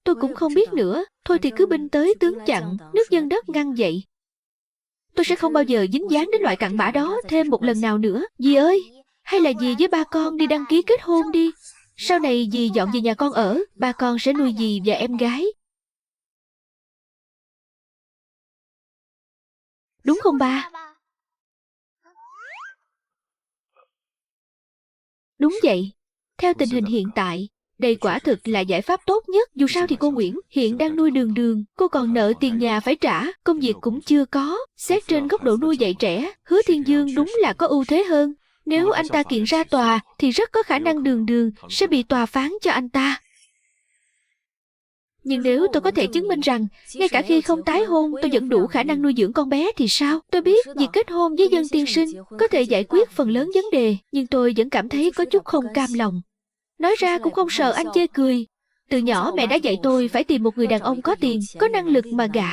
Tôi cũng không biết nữa. Thôi thì cứ binh tới tướng chặn, nước dân đất ngăn vậy. Tôi sẽ không bao giờ dính dáng đến loại cặn bã đó thêm một lần nào nữa. Dì ơi, hay là dì với ba con đi đăng ký kết hôn đi. Sau này dì dọn về nhà con ở, ba con sẽ nuôi dì và em gái. Đúng không ba? Đúng vậy. Theo tình hình hiện tại, đây quả thực là giải pháp tốt nhất. Dù sao thì cô Nguyễn hiện đang nuôi Đường Đường, cô còn nợ tiền nhà phải trả, công việc cũng chưa có. Xét trên góc độ nuôi dạy trẻ, Hứa Thiên Dương đúng là có ưu thế hơn. Nếu anh ta kiện ra tòa thì rất có khả năng Đường Đường sẽ bị tòa phán cho anh ta. Nhưng nếu tôi có thể chứng minh rằng ngay cả khi không tái hôn tôi vẫn đủ khả năng nuôi dưỡng con bé thì sao? Tôi biết việc kết hôn với Dân tiên sinh có thể giải quyết phần lớn vấn đề, nhưng tôi vẫn cảm thấy có chút không cam lòng. Nói ra cũng không sợ anh chê cười. Từ nhỏ mẹ đã dạy tôi phải tìm một người đàn ông có tiền, có năng lực mà gả.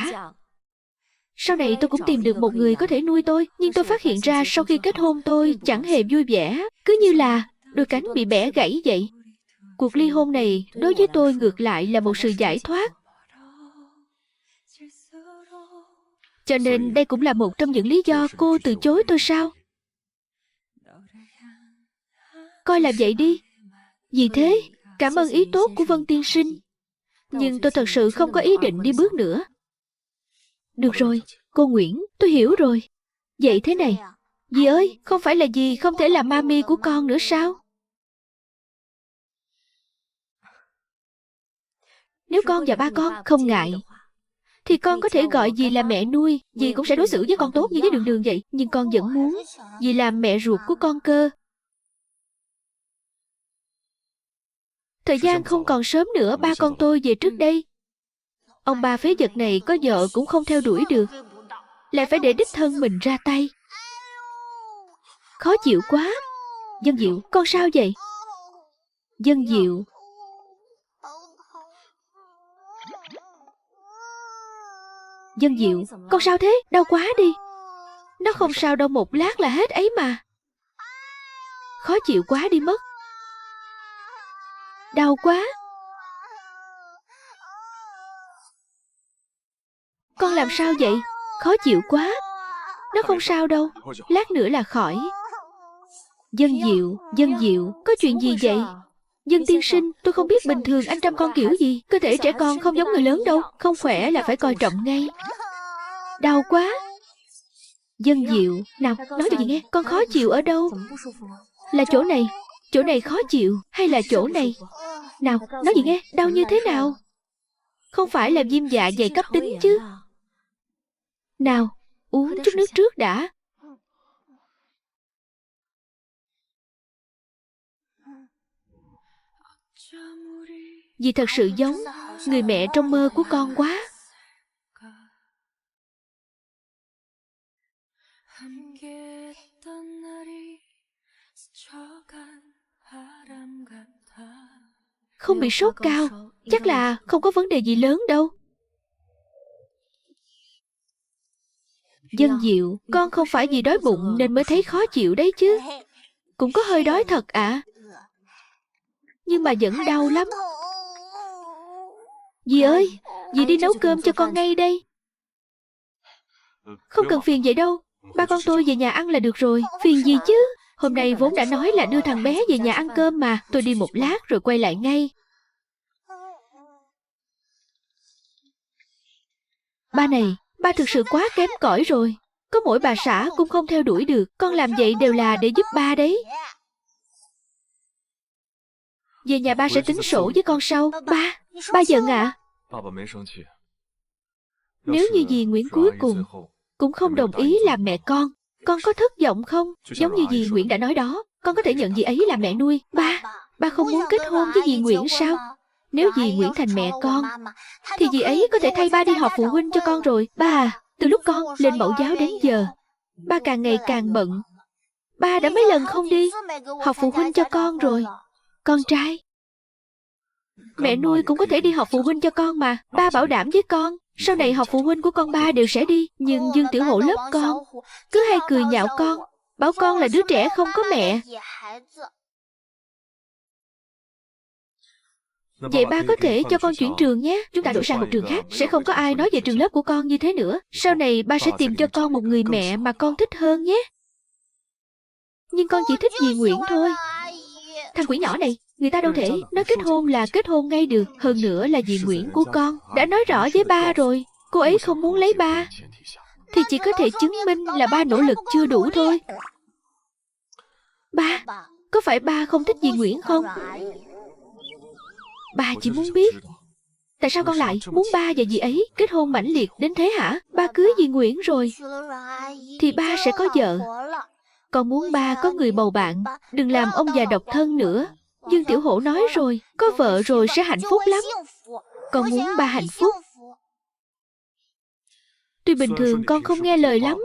Sau này tôi cũng tìm được một người có thể nuôi tôi, nhưng tôi phát hiện ra sau khi kết hôn tôi chẳng hề vui vẻ, cứ như là đôi cánh bị bẻ gãy vậy. Cuộc ly hôn này đối với tôi ngược lại là một sự giải thoát. Cho nên đây cũng là một trong những lý do cô từ chối tôi sao? Coi là vậy đi. Vì thế, cảm ơn ý tốt của Vân tiên sinh. Nhưng tôi thật sự không có ý định đi bước nữa. Được rồi, cô Nguyễn, tôi hiểu rồi. Vậy thế này, dì ơi, không phải là dì không thể làm mami của con nữa sao? Nếu con và ba con không ngại, thì con có thể gọi dì là mẹ nuôi. Dì cũng sẽ đối xử với con tốt như với Đường Đường vậy. Nhưng con vẫn muốn dì làm mẹ ruột của con cơ. Thời gian không còn sớm nữa, ba con tôi về trước đây. Ông ba phế vật này có vợ cũng không theo đuổi được, lại phải để đích thân mình ra tay. Khó chịu quá. Dân Diệu, con sao vậy? Dân Diệu. Dân Diệu, con sao thế? Đau quá đi. Nó không sao đâu, một lát là hết ấy mà. Khó chịu quá đi mất. Đau quá. Con làm sao vậy? Khó chịu quá. Nó không sao đâu, lát nữa là khỏi. Dân Diệu, có chuyện gì vậy? Dân tiên sinh, tôi không biết bình thường anh chăm con kiểu gì. Cơ thể trẻ con không giống người lớn đâu. Không khỏe là phải coi trọng ngay. Đau quá. Dân Diệu, nào, nói cho dì nghe, con khó chịu ở đâu? Là chỗ này khó chịu, hay là chỗ này? Nào, nói gì nghe, đau như thế nào? Không phải là viêm dạ dày cấp tính chứ? Nào, uống chút nước trước đã. Dì thật sự giống người mẹ trong mơ của con quá. Không bị sốt cao, chắc là không có vấn đề gì lớn đâu. Dân Diệu, con không phải vì đói bụng nên mới thấy khó chịu đấy chứ? Cũng có hơi đói thật ạ. Nhưng mà vẫn đau lắm. Dì ơi, dì đi nấu cơm cho con ngay đây. Không cần phiền vậy đâu, ba con tôi về nhà ăn là được rồi. Phiền gì chứ? Hôm nay vốn đã nói là đưa thằng bé về nhà ăn cơm mà. Tôi đi một lát rồi quay lại ngay. Ba này, ba thực sự quá kém cỏi rồi. Có mỗi bà xã cũng không theo đuổi được. Con làm vậy đều là để giúp ba đấy. Về nhà ba sẽ tính sổ với con sau. Ba giận ạ? Nếu như dì Nguyễn cuối cùng cũng không đồng ý làm mẹ con có thất vọng không? Giống như dì Nguyễn đã nói đó, con có thể nhận dì ấy làm mẹ nuôi. Ba không muốn kết hôn với dì Nguyễn sao? Nếu dì Nguyễn thành mẹ con thì dì ấy có thể thay ba đi họp phụ huynh cho con rồi. Ba à, từ lúc con lên mẫu giáo đến giờ, ba càng ngày càng bận. Ba đã mấy lần không đi họp phụ huynh cho con rồi. Con trai, mẹ nuôi cũng có thể đi họp phụ huynh cho con mà. Ba bảo đảm với con, sau này họp phụ huynh của con ba đều sẽ đi. Nhưng Dương Tiểu Hổ lớp con cứ hay cười nhạo con, bảo con là đứa trẻ không có mẹ. Vậy ba có thể cho con chuyển trường nhé. Chúng ta đổi sang một trường khác, sẽ không có ai nói về trường lớp của con như thế nữa. Sau này ba sẽ tìm cho con một người mẹ mà con thích hơn nhé. Nhưng con chỉ thích dì Nguyễn thôi. Thằng quỷ nhỏ này, người ta đâu thể nói kết hôn là kết hôn ngay được. Hơn nữa là dì Nguyễn của con đã nói rõ với ba rồi. Cô ấy không muốn lấy ba thì chỉ có thể chứng minh là ba nỗ lực chưa đủ thôi. Ba, có phải ba không thích dì Nguyễn không? Ba chỉ muốn biết tại sao con lại muốn ba và dì ấy kết hôn mãnh liệt đến thế hả? Ba cưới dì Nguyễn rồi thì ba sẽ có vợ, Con muốn ba có người bầu bạn, đừng làm ông già độc thân nữa. Dương Tiểu Hổ nói rồi, có vợ rồi sẽ hạnh phúc lắm. Con muốn ba hạnh phúc. Tuy bình thường con không nghe lời lắm,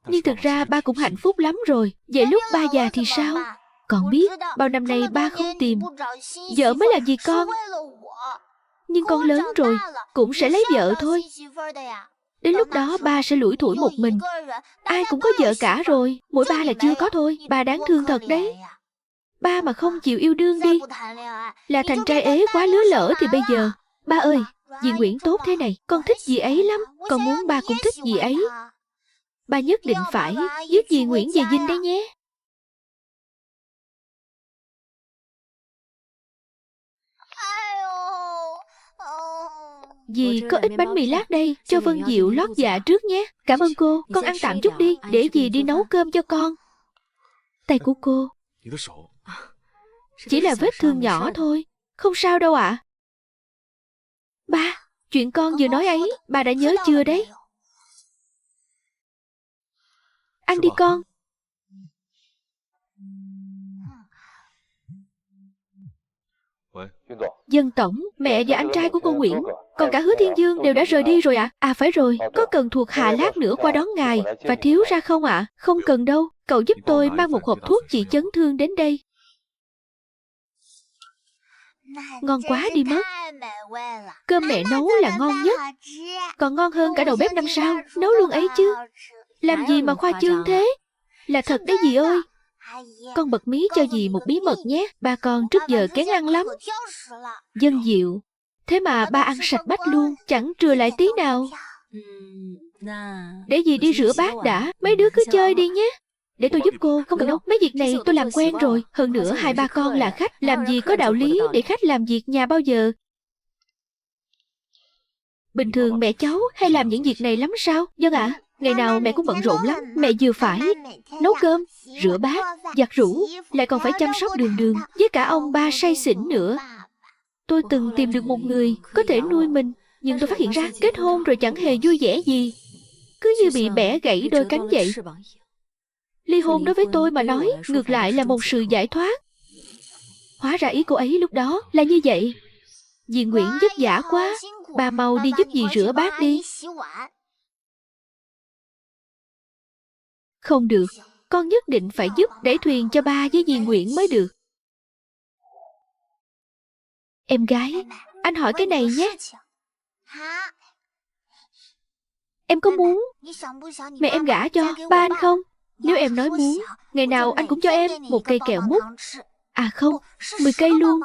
nhưng thực ra ba cũng hạnh phúc lắm rồi. Vậy lúc ba già thì sao? Con biết, bao năm nay ba không tìm vợ mới làm gì con. Nhưng con lớn rồi, cũng sẽ lấy vợ thôi. Đến lúc đó ba sẽ lủi thủi một mình. Ai cũng có vợ cả rồi, mỗi ba là chưa có thôi. Ba đáng thương thật đấy. Ba mà không chịu yêu đương đi, là thành trai ế quá lứa lỡ thì bây giờ. Ba ơi, dì Nguyễn tốt thế này, con thích dì ấy lắm. Con muốn ba cũng thích dì ấy. Ba nhất định phải giúp dì Nguyễn về dinh đấy nhé. Dì có ít bánh mì lát đây, cho Vân Diệu lót dạ trước nhé. Cảm ơn cô, con ăn tạm chút đi, để dì đi nấu cơm cho con. Tay của cô chỉ là vết thương nhỏ thôi, không sao đâu ạ. Ba, chuyện con vừa nói ấy, ba đã nhớ chưa đấy? Ăn đi con. Dân tổng, mẹ và anh trai của cô Nguyễn, còn cả Hứa Thiên Dương đều đã rời đi rồi ạ. À phải rồi, có cần thuộc hạ lát nữa qua đón ngài và thiếu ra không ạ? Không cần đâu, cậu giúp tôi mang một hộp thuốc trị chấn thương đến đây. Ngon quá đi mất. Cơm mẹ nấu là ngon nhất, còn ngon hơn cả đầu bếp 5 sao nấu luôn ấy chứ. Làm gì mà khoa trương thế? Là thật đấy dì ơi. Con bật mí cho dì một bí mật nhé. Ba con trước giờ kén ăn lắm. Dân Diệu, thế mà ba ăn sạch bách luôn, chẳng trừ lại tí nào. Để dì đi rửa bát đã, mấy đứa cứ chơi đi nhé. Để tôi giúp cô, không cần đâu, mấy việc này tôi làm quen rồi. Hơn nữa hai ba con là khách, làm gì có đạo lý để khách làm việc nhà bao giờ. Bình thường mẹ cháu hay làm những việc này lắm sao? Vâng ạ. Ngày nào mẹ cũng bận rộn lắm. Mẹ vừa phải nấu cơm, rửa bát, giặt rũ, lại còn phải chăm sóc Đường Đường với cả ông ba say xỉn nữa. Tôi từng tìm được một người có thể nuôi mình, nhưng tôi phát hiện ra kết hôn rồi chẳng hề vui vẻ gì, cứ như bị bẻ gãy đôi cánh vậy. Ly hôn đối với tôi mà nói ngược lại là một sự giải thoát. Hóa ra ý cô ấy lúc đó là như vậy. Dì Nguyễn vất vả quá, bà mau đi giúp dì rửa bát đi. Không được, con nhất định phải giúp đẩy thuyền cho ba với dì Nguyễn mới được. Em gái, anh hỏi cái này nhé. Em có muốn mẹ em gả cho ba anh không? Nếu em nói muốn, ngày nào anh cũng cho em một cây kẹo mút. À không, 10 cây luôn.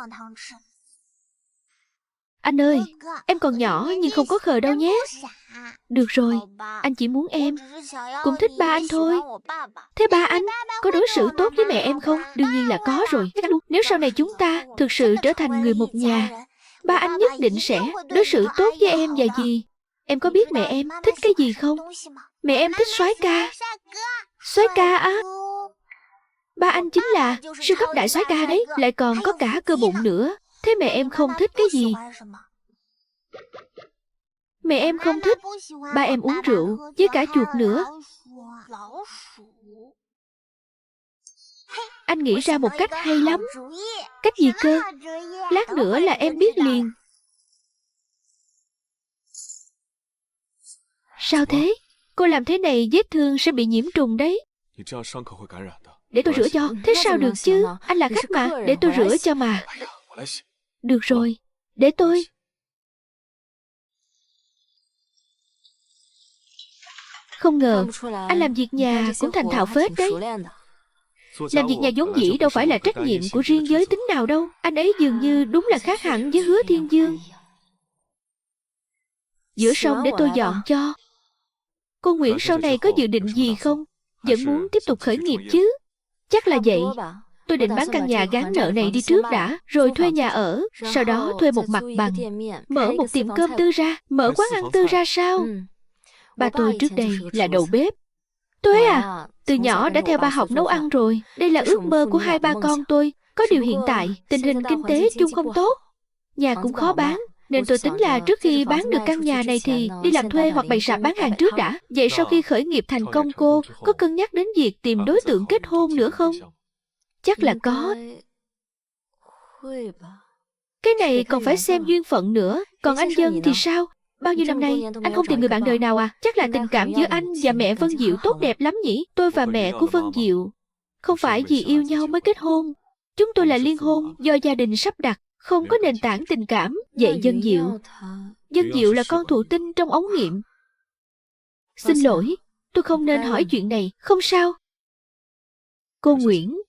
Anh ơi, em còn nhỏ nhưng không có khờ đâu nhé. Được rồi, anh chỉ muốn em cũng thích ba anh thôi. Thế ba anh có đối xử tốt với mẹ em không? Đương nhiên là có rồi. Nếu sau này chúng ta thực sự trở thành người một nhà, ba anh nhất định sẽ đối xử tốt với em và dì. Em có biết mẹ em thích cái gì không? Mẹ em thích soái ca. Soái ca á? Ba anh chính là siêu cấp đại soái ca đấy, lại còn có cả cơ bụng nữa. Thế mẹ em không thích cái gì? Mẹ em không thích ba em uống rượu với cả chuột nữa. Anh nghĩ ra một cách hay lắm. Cách gì cơ? Lát nữa là em biết liền. Sao thế? Cô làm thế này vết thương sẽ bị nhiễm trùng đấy. Để tôi rửa cho. Thế sao được chứ? Anh là khách mà. Để tôi rửa cho mà. Được rồi, để tôi. Không ngờ anh làm việc nhà cũng thành thạo phết đấy. Làm việc nhà vốn dĩ đâu phải là trách nhiệm của riêng giới tính nào đâu. Anh ấy dường như đúng là khác hẳn với Hứa Thiên Dương. Rửa xong để tôi dọn cho. Cô Nguyễn sau này có dự định gì không? Vẫn muốn tiếp tục khởi nghiệp chứ? Chắc là vậy. Tôi định bán căn nhà gán nợ này đi trước đã, rồi thuê nhà ở, sau đó thuê một mặt bằng, mở một tiệm cơm tư ra, mở quán ăn tư ra sao? Ba tôi trước đây là đầu bếp. Tôi từ nhỏ đã theo ba học nấu ăn rồi. Đây là ước mơ của hai ba con tôi. Có điều hiện tại tình hình kinh tế chung không tốt, nhà cũng khó bán, Nên tôi tính là trước khi bán được căn nhà này thì đi làm thuê hoặc bày sạp bán hàng trước đã. Vậy sau khi khởi nghiệp thành công cô có cân nhắc đến việc tìm đối tượng kết hôn nữa không? Chắc là có. Cái này còn phải xem duyên phận nữa. Còn anh Dân thì sao? Bao nhiêu năm nay anh không tìm người bạn đời nào à? Chắc là tình cảm giữa anh và mẹ Vân Diệu tốt đẹp lắm nhỉ? Tôi và mẹ của Vân Diệu không phải vì yêu nhau mới kết hôn. Chúng tôi là liên hôn do gia đình sắp đặt, không có nền tảng tình cảm. Vậy Dân Diệu là con thụ tinh trong ống nghiệm. Xin lỗi, tôi không nên hỏi chuyện này. Không sao. Cô Nguyễn.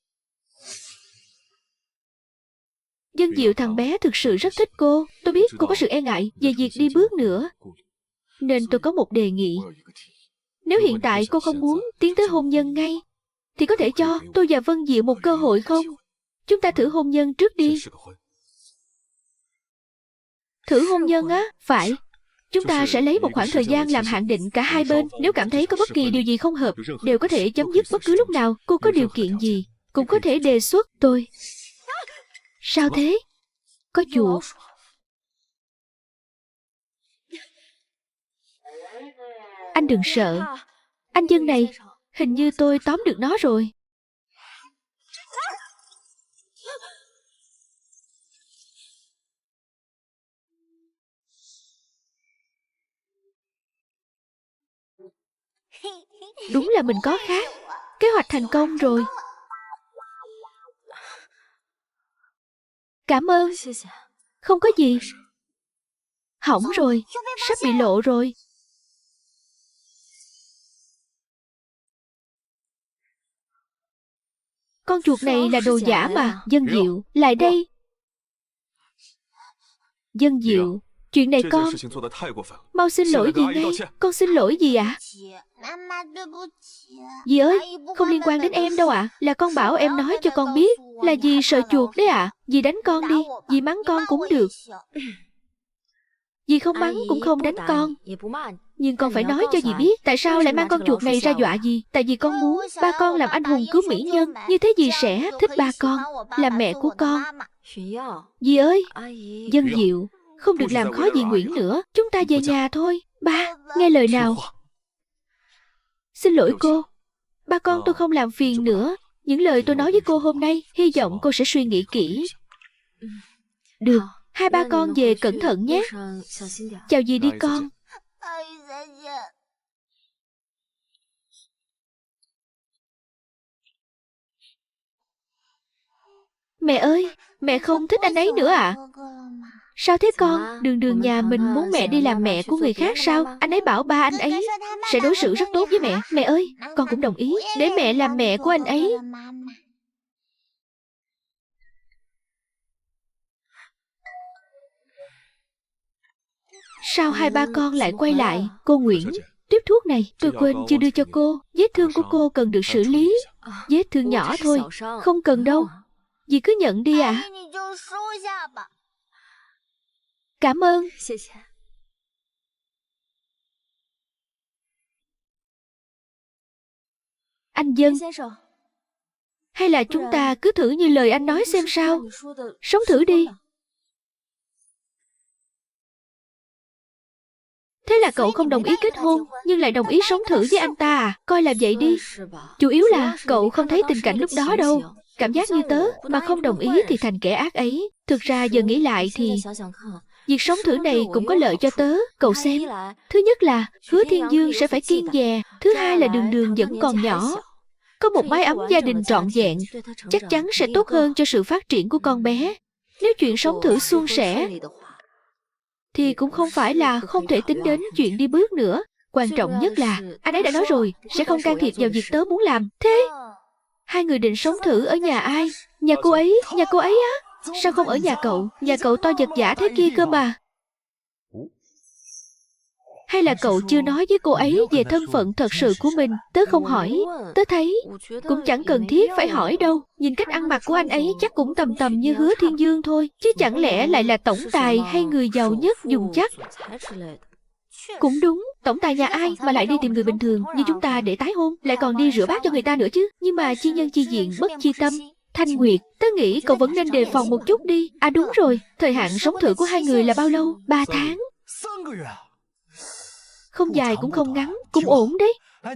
Dân Diệu thằng bé thực sự rất thích cô. Tôi biết cô có sự e ngại về việc đi bước nữa. Nên tôi có một đề nghị. Nếu hiện tại cô không muốn tiến tới hôn nhân ngay, thì có thể cho tôi và Vân Diệu một cơ hội không? Chúng ta thử hôn nhân trước đi. Thử hôn nhân á? Phải. Chúng ta sẽ lấy một khoảng thời gian làm hạn định cả hai bên. Nếu cảm thấy có bất kỳ điều gì không hợp, đều có thể chấm dứt bất cứ lúc nào. Cô có điều kiện gì cũng có thể đề xuất tôi. Sao thế? Có chuột. Anh đừng sợ. Anh Dân này, hình như tôi tóm được nó rồi. Đúng là mình có khác. Kế hoạch thành công rồi. Cảm ơn. Không có gì. Hỏng rồi. Sắp bị lộ rồi. Con chuột này là đồ giả mà. Dân Diệu, lại đây. Dân Diệu, chuyện này con... Mau xin lỗi dì ngay. Con xin lỗi dì ạ. Dì ơi, không liên quan đến em đâu ạ. Là con bảo em nói cho con biết. Là dì sợ chuột đấy ạ. Dì đánh con đi. Dì mắng con cũng được. Dì không mắng cũng không đánh con. Nhưng con phải nói cho dì biết tại sao lại mang con chuột này ra dọa dì. Tại vì con muốn ba con làm anh hùng cứu mỹ nhân. Như thế dì sẽ thích ba con, làm mẹ của con. Dì ơi, Dân Diệu, không được làm khó dì Nguyễn nữa. Chúng ta về nhà thôi. Ba, nghe lời nào. Xin lỗi cô. Ba con tôi không làm phiền nữa. Những lời tôi nói với cô hôm nay, hy vọng cô sẽ suy nghĩ kỹ. Được, hai ba con về cẩn thận nhé. Chào dì đi con. Mẹ ơi, mẹ không thích anh ấy nữa ạ. Sao thế con? Đường nhà mình muốn mẹ đi làm mẹ của người khác sao? Anh ấy bảo ba anh ấy sẽ đối xử rất tốt với mẹ. Mẹ ơi, con cũng đồng ý để mẹ làm mẹ của anh ấy. Sao hai ba con lại quay lại? Cô Nguyễn, tiếp thuốc này tôi quên chưa đưa cho cô. Vết thương của cô cần được xử lý. Vết thương nhỏ thôi, không cần đâu. Dì cứ nhận đi ạ. Cảm ơn. Anh Dân, hay là chúng ta cứ thử như lời anh nói xem sao. Sống thử đi. Thế là cậu không đồng ý kết hôn, nhưng lại đồng ý sống thử với anh ta à? Coi là vậy đi. Chủ yếu là cậu không thấy tình cảnh lúc đó đâu. Cảm giác như tớ, mà không đồng ý thì thành kẻ ác ấy. Thực ra giờ nghĩ lại thì việc sống thử này cũng có lợi cho tớ. Cậu xem. Thứ nhất là Hứa Thiên Dương sẽ phải kiêng dè. Thứ hai là Đường vẫn còn nhỏ. Có một mái ấm gia đình trọn vẹn chắc chắn sẽ tốt hơn cho sự phát triển của con bé. Nếu chuyện sống thử suôn sẻ thì cũng không phải là không thể tính đến chuyện đi bước nữa. Quan trọng nhất là anh ấy đã nói rồi sẽ không can thiệp vào việc tớ muốn làm. Thế hai người định sống thử ở nhà ai? Nhà cô ấy á? Sao không ở nhà cậu? Nhà cậu to vật vã thế kia cơ mà. Hay là cậu chưa nói với cô ấy về thân phận thật sự của mình? Tớ không hỏi. Tớ thấy cũng chẳng cần thiết phải hỏi đâu. Nhìn cách ăn mặc của anh ấy chắc cũng tầm tầm như Hứa Thiên Dương thôi. Chứ chẳng lẽ lại là tổng tài hay người giàu nhất dùng chắc? Cũng đúng, tổng tài nhà ai mà lại đi tìm người bình thường như chúng ta để tái hôn, lại còn đi rửa bát cho người ta nữa chứ. Nhưng mà chi nhân chi diện bất chi tâm. Thanh Nguyệt, tớ nghĩ cậu vẫn nên đề phòng một chút đi. À đúng rồi, thời hạn sống thử của hai người là bao lâu? 3 tháng. Không dài cũng không ngắn, cũng ổn đấy.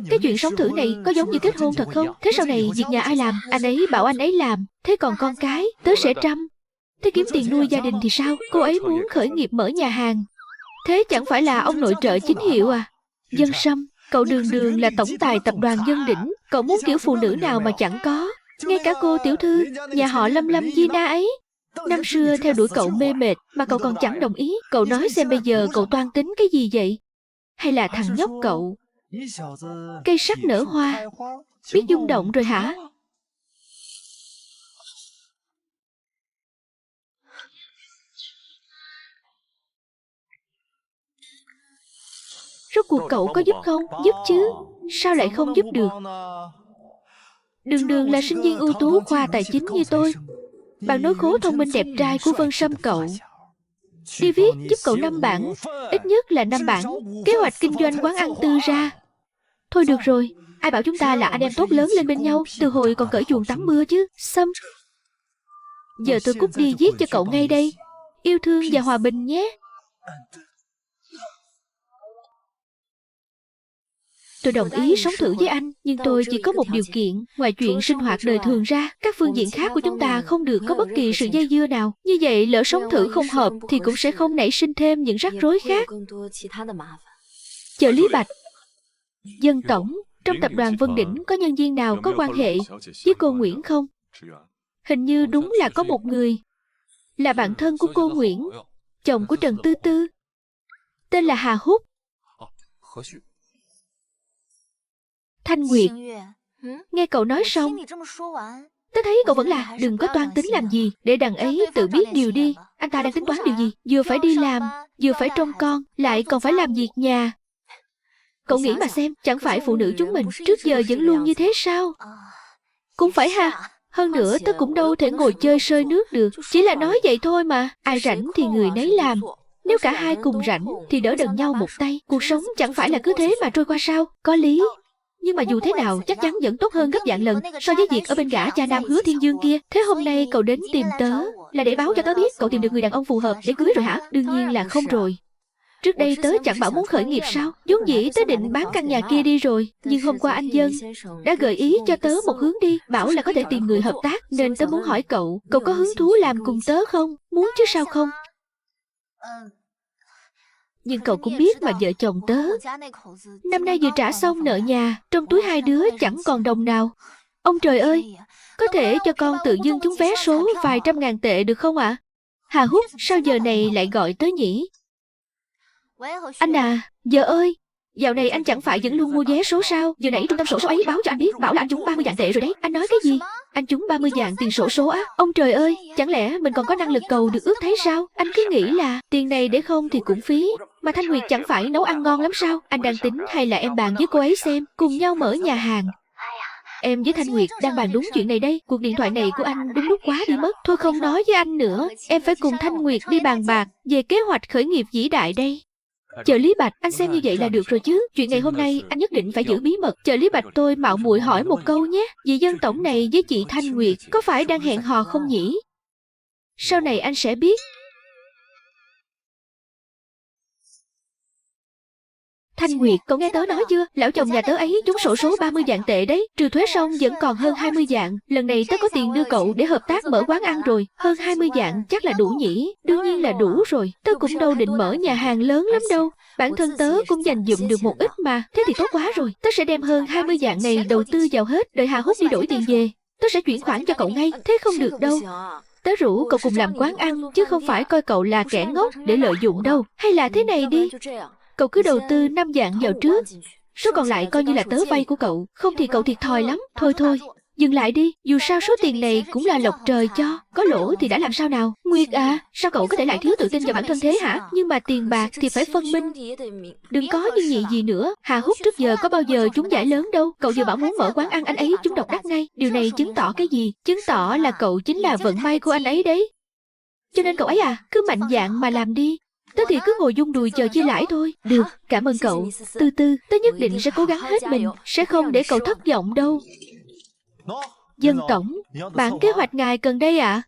Cái chuyện sống thử này có giống như kết hôn thật không? Thế sau này việc nhà ai làm? Anh ấy bảo anh ấy làm. Thế còn con cái, tớ sẽ chăm. Thế kiếm tiền nuôi gia đình thì sao? Cô ấy muốn khởi nghiệp mở nhà hàng. Thế chẳng phải là ông nội trợ chính hiệu à? Dân Sâm, cậu đường đường là tổng tài tập đoàn Dân Đỉnh. Cậu muốn kiểu phụ nữ nào mà chẳng có. Ngay cả cô tiểu thư, nhà họ Lâm Lâm Di Na ấy. Năm xưa theo đuổi cậu mê mệt mà cậu còn chẳng đồng ý. Cậu nói xem bây giờ cậu toan tính cái gì vậy? Hay là thằng nhóc cậu cây sắc nở hoa, biết rung động rồi hả? Rốt cuộc cậu có giúp không? Giúp chứ. Sao lại không giúp được? Đường đường là sinh viên ưu tú khoa tài chính như tôi. Bạn nối khố thông minh đẹp trai của Vân Sâm cậu. Đi viết giúp cậu 5 bản, ít nhất là 5 bản kế hoạch kinh doanh quán ăn tư ra. Thôi được rồi, ai bảo chúng ta là anh em tốt lớn lên bên nhau, từ hồi còn cởi chuồng tắm mưa chứ. Sâm, giờ tôi cút đi viết cho cậu ngay đây. Yêu thương và hòa bình nhé. Tôi đồng ý sống thử với anh, nhưng tôi chỉ có một điều kiện. Ngoài chuyện sinh hoạt đời thường ra, các phương diện khác của chúng ta không được có bất kỳ sự dây dưa nào. Như vậy lỡ sống thử không hợp thì cũng sẽ không nảy sinh thêm những rắc rối khác. Chợ Lý Bạch, Dân Tổng, trong tập đoàn Vân Đỉnh có nhân viên nào có quan hệ với cô Nguyễn không? Hình như đúng là có một người. Là bạn thân của cô Nguyễn, chồng của Trần Tư Tư. Tên là Hà Húc. Thanh Nguyệt, nghe cậu nói xong, tớ thấy cậu vẫn là đừng có toan tính làm gì, để đằng ấy tự biết điều đi. Anh ta đang tính toán điều gì? Vừa phải đi làm, vừa phải trông con, lại còn phải làm việc nhà. Cậu nghĩ mà xem, chẳng phải phụ nữ chúng mình trước giờ vẫn luôn như thế sao? Cũng phải ha. Hơn nữa tớ cũng đâu thể ngồi chơi sơi nước được. Chỉ là nói vậy thôi mà. Ai rảnh thì người nấy làm. Nếu cả hai cùng rảnh thì đỡ đần nhau một tay. Cuộc sống chẳng phải là cứ thế mà trôi qua sao? Có lý. Nhưng mà dù thế nào chắc chắn vẫn tốt hơn gấp vạn lần so với việc ở bên gã cha nam Hứa Thiên Dương kia. Thế hôm nay cậu đến tìm tớ là để báo cho tớ biết cậu tìm được người đàn ông phù hợp để cưới rồi hả? Đương nhiên là không rồi. Trước đây tớ chẳng bảo muốn khởi nghiệp sao? Vốn dĩ tớ định bán căn nhà kia đi rồi. Nhưng hôm qua anh Dân đã gợi ý cho tớ một hướng đi, bảo là có thể tìm người hợp tác. Nên tớ muốn hỏi cậu, cậu có hứng thú làm cùng tớ không? Muốn chứ sao không? Nhưng cậu cũng biết mà vợ chồng tớ năm nay vừa trả xong nợ nhà, trong túi hai đứa chẳng còn đồng nào. Ông trời ơi, có thể cho con tự dưng trúng vé số vài trăm ngàn tệ được không ạ? Hà Húc sao giờ này lại gọi tớ nhỉ? Anh à, vợ ơi, dạo này anh chẳng phải vẫn luôn mua vé số sao? Giờ nãy trung tâm xổ số ấy báo cho anh biết, bảo là anh trúng 30 vạn tệ rồi đấy. Anh nói cái gì? Anh trúng 30 vạn tiền xổ số á? Ông trời ơi, chẳng lẽ mình còn có năng lực cầu được ước thấy sao? Anh cứ nghĩ là tiền này để không thì cũng phí. Mà Thanh Nguyệt chẳng phải nấu ăn ngon lắm sao? Anh đang tính hay là em bàn với cô ấy xem, cùng nhau mở nhà hàng. Em với Thanh Nguyệt đang bàn đúng chuyện này đây. Cuộc điện thoại này của anh đúng lúc quá đi mất. Thôi không nói với anh nữa. Em phải cùng Thanh Nguyệt đi bàn bạc về kế hoạch khởi nghiệp vĩ đại đây. Chợ Lý Bạch, anh xem như vậy là được rồi chứ. Chuyện ngày hôm nay anh nhất định phải giữ bí mật. Chợ Lý Bạch, tôi mạo muội hỏi một câu nhé. Vị Dân Tổng này với chị Thanh Nguyệt có phải đang hẹn hò không nhỉ? Sau này anh sẽ biết. Thanh Nguyệt, cậu nghe tớ nói chưa? Lão chồng nhà tớ ấy trúng xổ số 30 vạn tệ đấy. Trừ thuế xong vẫn còn hơn 20 vạn. Lần này tớ có tiền đưa cậu để hợp tác mở quán ăn rồi. Hơn 20 vạn chắc là đủ nhỉ? Đương nhiên là đủ rồi. Tớ cũng đâu định mở nhà hàng lớn lắm đâu. Bản thân tớ cũng dành dụm được một ít mà. Thế thì tốt quá rồi. Tớ sẽ đem hơn 20 vạn này đầu tư vào hết. Đợi Hà Húc đi đổi tiền về, tớ sẽ chuyển khoản cho cậu ngay. Thế không được đâu. Tớ rủ cậu cùng làm quán ăn, chứ không phải coi cậu là kẻ ngốc để lợi dụng đâu. Hay là thế này đi, cậu cứ đầu tư 5 vạn vào trước, số còn lại coi như là tớ vay của cậu. Không thì cậu thiệt thòi lắm. Thôi, dừng lại đi. Dù sao số tiền này cũng là lộc trời cho. Có lỗ thì đã làm sao nào? Nguyệt à, sao cậu có thể lại thiếu tự tin vào bản thân thế hả? Nhưng mà tiền bạc thì phải phân minh. Đừng có nhưng nhị gì nữa. Hà Húc trước giờ có bao giờ trúng giải lớn đâu. Cậu vừa bảo muốn mở quán ăn, anh ấy trúng độc đắc ngay. Điều này chứng tỏ cái gì? Chứng tỏ là cậu chính là vận may của anh ấy đấy. Cho nên cậu ấy à, cứ mạnh dạn mà làm đi. Tớ thì cứ ngồi dung đùi chờ chia lãi thôi. Được, cảm ơn cậu. Từ từ, tớ nhất định sẽ cố gắng hết mình, sẽ không để cậu thất vọng đâu. Dân tổng, bản kế hoạch ngài cần đây ạ.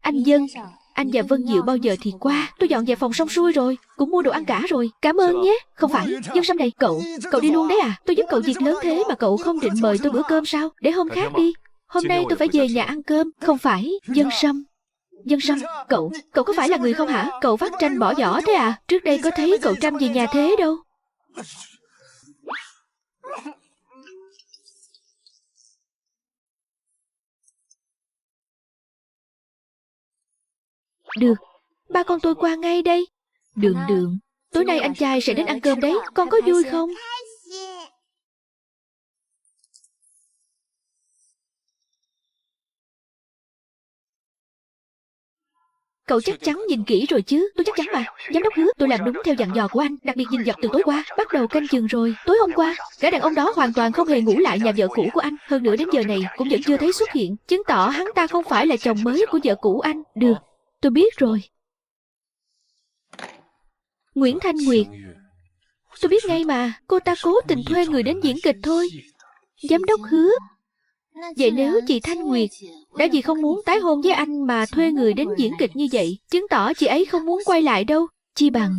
Anh Dân, anh và Vân Diệu bao giờ thì qua. Tôi dọn dẹp phòng xong xuôi rồi, cũng mua đồ ăn cả rồi. Cảm ơn nhé. Không phải, Dân Sâm này, cậu đi luôn đấy à? Tôi giúp cậu việc lớn thế mà cậu không định mời tôi bữa cơm sao? Để hôm khác đi. Hôm nay tôi phải về nhà ăn cơm. Không phải, Dân Sâm. Dân Sâm, cậu có phải là người không hả? Cậu vắt tranh bỏ giỏ thế à? Trước đây có thấy cậu Trăm về nhà thế đâu. Được, ba con tôi qua ngay đây. Đường, tối nay anh trai sẽ đến ăn cơm đấy. Con có vui không? Cậu chắc chắn nhìn kỹ rồi chứ? Tôi chắc chắn mà. Giám đốc Hứa, tôi làm đúng theo dặn dò của anh, đặc biệt nhìn dập từ tối qua. Bắt đầu canh chừng rồi. Tối hôm qua, gã đàn ông đó hoàn toàn không hề ngủ lại nhà vợ cũ của anh. Hơn nữa đến giờ này cũng vẫn chưa thấy xuất hiện, chứng tỏ hắn ta không phải là chồng mới của vợ cũ anh. Được, tôi biết rồi. Nguyễn Thanh Nguyệt. Tôi biết ngay mà, cô ta cố tình thuê người đến diễn kịch thôi. Giám đốc Hứa, vậy nếu chị Thanh Nguyệt đã vì không muốn tái hôn với anh mà thuê người đến diễn kịch như vậy, chứng tỏ chị ấy không muốn quay lại đâu. Chi bằng,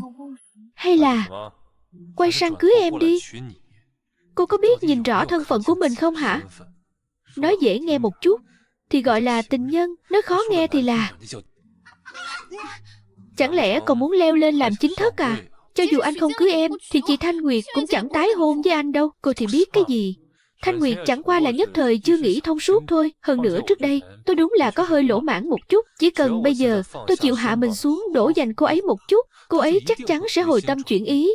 hay là quay sang cưới em đi. Cô có biết nhìn rõ thân phận của mình không hả? Nói dễ nghe một chút thì gọi là tình nhân, nói khó nghe thì là... Chẳng lẽ còn muốn leo lên làm chính thất à? Cho dù anh không cưới em thì chị Thanh Nguyệt cũng chẳng tái hôn với anh đâu. Cô thì biết cái gì. Thanh Nguyệt chẳng qua là nhất thời chưa nghĩ thông suốt thôi. Hơn nữa trước đây tôi đúng là có hơi lỗ mãn một chút. Chỉ cần bây giờ tôi chịu hạ mình xuống, đổ dành cô ấy một chút, cô ấy chắc chắn sẽ hồi tâm chuyển ý.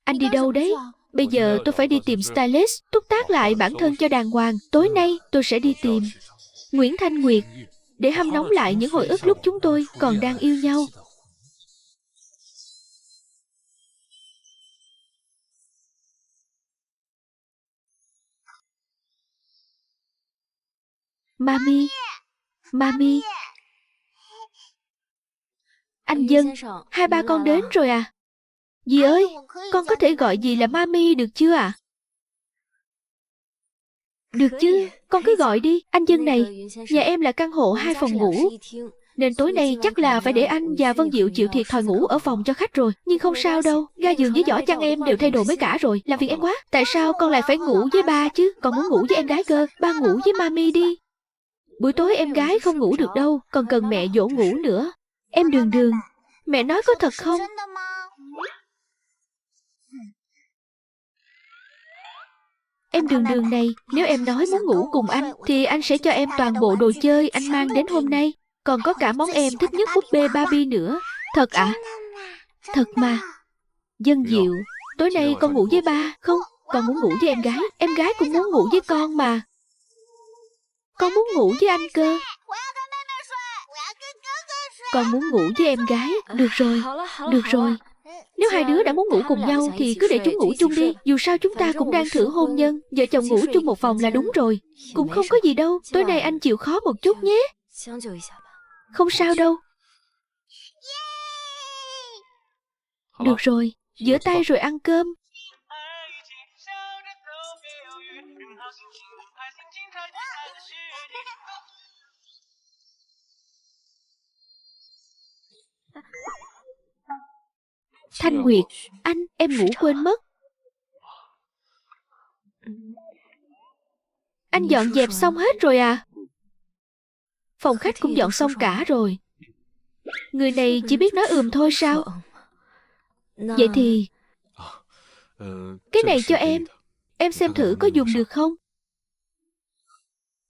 Anh đi đâu đấy? Bây giờ tôi phải đi tìm stylist, túc tác lại bản thân cho đàng hoàng. Tối nay tôi sẽ đi tìm Nguyễn Thanh Nguyệt để hâm nóng lại những hồi ức lúc chúng tôi còn đang yêu nhau. Mami, Mami. Anh Dân, hai ba con đến rồi à? Dì ơi, con có thể gọi dì là Mami được chưa ạ? Được chứ, con cứ gọi đi. Anh Dân này, nhà em là căn hộ 2 phòng ngủ, nên tối nay chắc là phải để anh và Vân Diệu chịu thiệt thòi ngủ ở phòng cho khách rồi. Nhưng không sao đâu, ga giường với giỏ chăn em đều thay đồ mới cả rồi. Làm phiền em quá. Tại sao con lại phải ngủ với ba chứ? Con muốn ngủ với em gái cơ. Ba ngủ với Mami đi. Buổi tối em gái không ngủ được đâu, còn cần mẹ dỗ ngủ nữa. Em Đường, mẹ nói có thật không? Em Đường này, nếu em nói muốn ngủ cùng anh thì anh sẽ cho em toàn bộ đồ chơi anh mang đến hôm nay. Còn có cả món em thích nhất búp bê Barbie nữa. Thật ạ? Thật mà. Dân Diệu, tối nay con ngủ với ba. Không, con muốn ngủ với em gái cũng muốn ngủ với con mà. Con muốn ngủ với anh cơ. Con muốn ngủ với em gái. Được rồi. Nếu hai đứa đã muốn ngủ cùng nhau thì cứ để chúng ngủ chung đi. Dù sao chúng ta cũng đang thử hôn nhân. Vợ chồng ngủ chung một phòng là đúng rồi. Cũng không có gì đâu. Tối nay anh chịu khó một chút nhé. Không sao đâu. Được rồi, giở tay rồi ăn cơm. Thanh Nguyệt, anh, em ngủ quên mất. Anh dọn dẹp xong hết rồi à? Phòng khách cũng dọn xong cả rồi. Người này chỉ biết nói thôi sao? Vậy thì cái này cho em xem thử có dùng được không?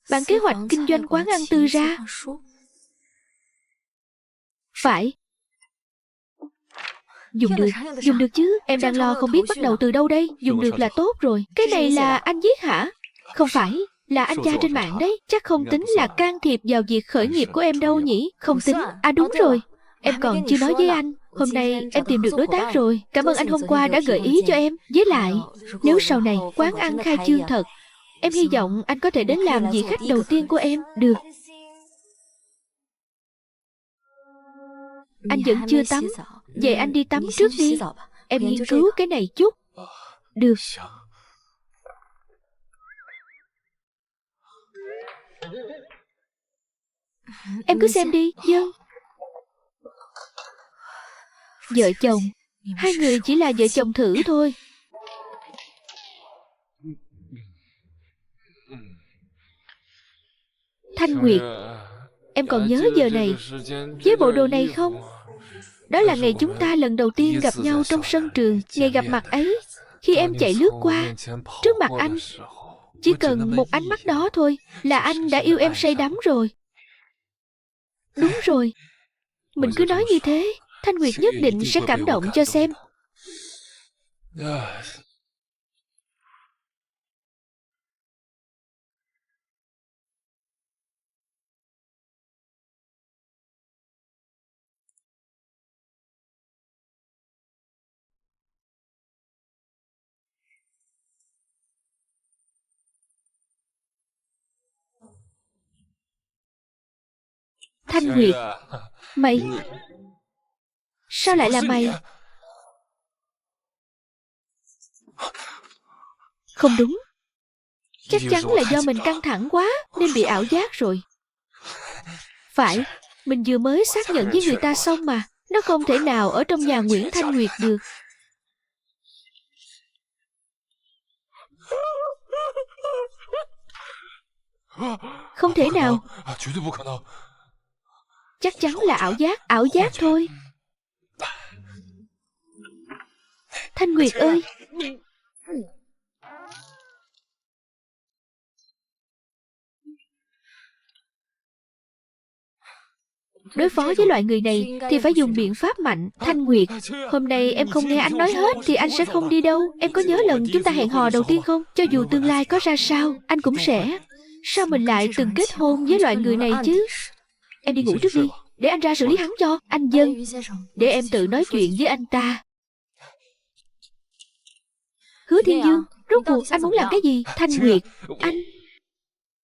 Bản kế hoạch kinh doanh quán ăn Tư Ra. Phải. Dùng được chứ. Em đang lo không biết bắt đầu từ đâu đây. Dùng được là tốt rồi. Cái này là anh viết hả? Không phải, là anh tra trên mạng đấy. Chắc không tính là can thiệp vào việc khởi nghiệp của em đâu nhỉ? Không tính. À đúng rồi, em còn chưa nói với anh. Hôm nay em tìm được đối tác rồi. Cảm ơn anh hôm qua đã gợi ý cho em. Với lại, nếu sau này quán ăn khai trương thật, em hy vọng anh có thể đến làm vị khách đầu tiên của em. Được. Anh vẫn chưa tắm. Vậy anh đi tắm trước đi. Em nghiên cứu cái này chút. Được. Em cứ xem đi. Vâng. Vợ chồng. Hai người chỉ là vợ chồng thử thôi. Thanh Nguyệt, em còn nhớ giờ này với bộ đồ này không? Đó là ngày chúng ta lần đầu tiên gặp nhau trong sân trường. Ngày gặp mặt ấy, khi em chạy lướt qua trước mặt anh, chỉ cần một ánh mắt đó thôi là anh đã yêu em say đắm rồi. Đúng rồi. Mình cứ nói như thế, Thanh Nguyệt nhất định sẽ cảm động cho xem. Thanh Nguyệt, mày... Sao lại là mày? Không đúng. Chắc chắn là do mình căng thẳng quá nên bị ảo giác rồi. Phải, mình vừa mới xác nhận với người ta xong mà. Nó không thể nào ở trong nhà Nguyễn Thanh Nguyệt được. Không thể nào. Chắc chắn là ảo giác thôi. Thanh Nguyệt ơi! Đối phó với loại người này thì phải dùng biện pháp mạnh. Thanh Nguyệt, hôm nay em không nghe anh nói hết thì anh sẽ không đi đâu. Em có nhớ lần chúng ta hẹn hò đầu tiên không? Cho dù tương lai có ra sao, anh cũng sẽ... Sao mình lại từng kết hôn với loại người này chứ? Em đi ngủ trước đi, để anh ra xử lý hắn cho. Anh Dân, để em tự nói chuyện với anh ta. Hứa Thiên Dương, rốt cuộc anh muốn làm cái gì? Thanh Nguyệt, anh...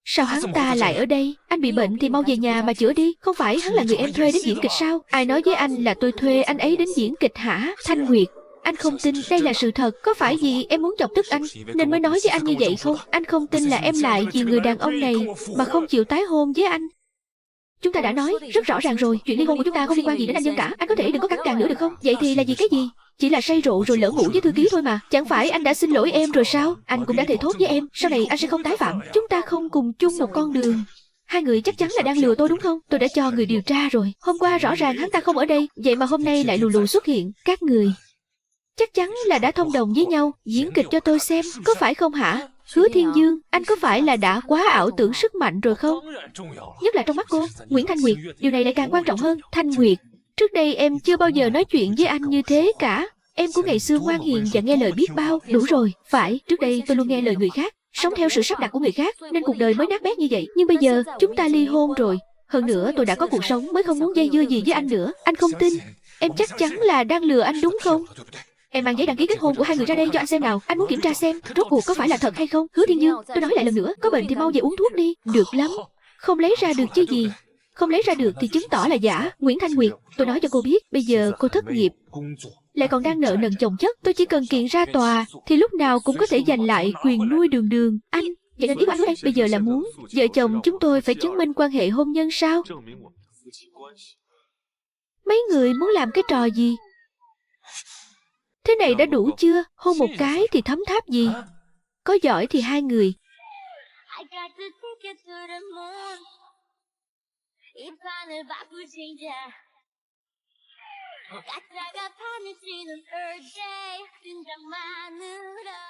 Sao hắn ta lại ở đây? Anh bị bệnh thì mau về nhà mà chữa đi. Không phải hắn là người em thuê đến diễn kịch sao? Ai nói với anh là tôi thuê anh ấy đến diễn kịch hả? Thanh Nguyệt, anh không tin đây là sự thật. Có phải vì em muốn chọc tức anh nên mới nói với anh như vậy không? Anh không tin là em lại vì người đàn ông này mà không chịu tái hôn với anh. Chúng ta đã nói rất rõ ràng rồi, chuyện ly hôn của chúng ta không liên quan gì đến anh Dân cả. Anh có thể đừng có cản càng nữa được không? Vậy thì là vì cái gì? Chỉ là say rượu rồi lỡ ngủ với thư ký thôi mà. Chẳng phải anh đã xin lỗi em rồi sao? Anh cũng đã thề thốt với em, sau này anh sẽ không tái phạm. Chúng ta không cùng chung một con đường. Hai người chắc chắn là đang lừa tôi đúng không? Tôi đã cho người điều tra rồi. Hôm qua rõ ràng hắn ta không ở đây, vậy mà hôm nay lại lù lù xuất hiện. Các người chắc chắn là đã thông đồng với nhau diễn kịch cho tôi xem, có phải không hả? Hứa Thiên Dương, anh có phải là đã quá ảo tưởng sức mạnh rồi không? Nhất là trong mắt cô, Nguyễn Thanh Nguyệt, điều này lại càng quan trọng hơn. Thanh Nguyệt, trước đây em chưa bao giờ nói chuyện với anh như thế cả. Em của ngày xưa ngoan hiền và nghe lời biết bao. Đủ rồi, phải, trước đây tôi luôn nghe lời người khác, sống theo sự sắp đặt của người khác, nên cuộc đời mới nát bét như vậy. Nhưng bây giờ, chúng ta ly hôn rồi. Hơn nữa, tôi đã có cuộc sống mới không muốn dây dưa gì với anh nữa. Anh không tin. Em chắc chắn là đang lừa anh đúng không? Em mang giấy đăng ký kết hôn của hai người ra đây cho anh xem nào. Anh muốn kiểm tra xem rốt cuộc có phải là thật hay không. Hứa Thiên Dương, tôi nói lại lần nữa, có bệnh thì mau về uống thuốc đi. Được lắm. Không lấy ra được chứ gì. Không lấy ra được thì chứng tỏ là giả. Nguyễn Thanh Nguyệt, tôi nói cho cô biết, bây giờ cô thất nghiệp, lại còn đang nợ nần chồng chất. Tôi chỉ cần kiện ra tòa thì lúc nào cũng có thể giành lại quyền nuôi Đường Đường. Anh, vậy nên ý của anh đây bây giờ là muốn vợ chồng chúng tôi phải chứng minh quan hệ hôn nhân sao? Mấy người muốn làm cái trò gì? Thế này đã đủ chưa? Hôn một cái thì thấm tháp gì? Có giỏi thì hai người.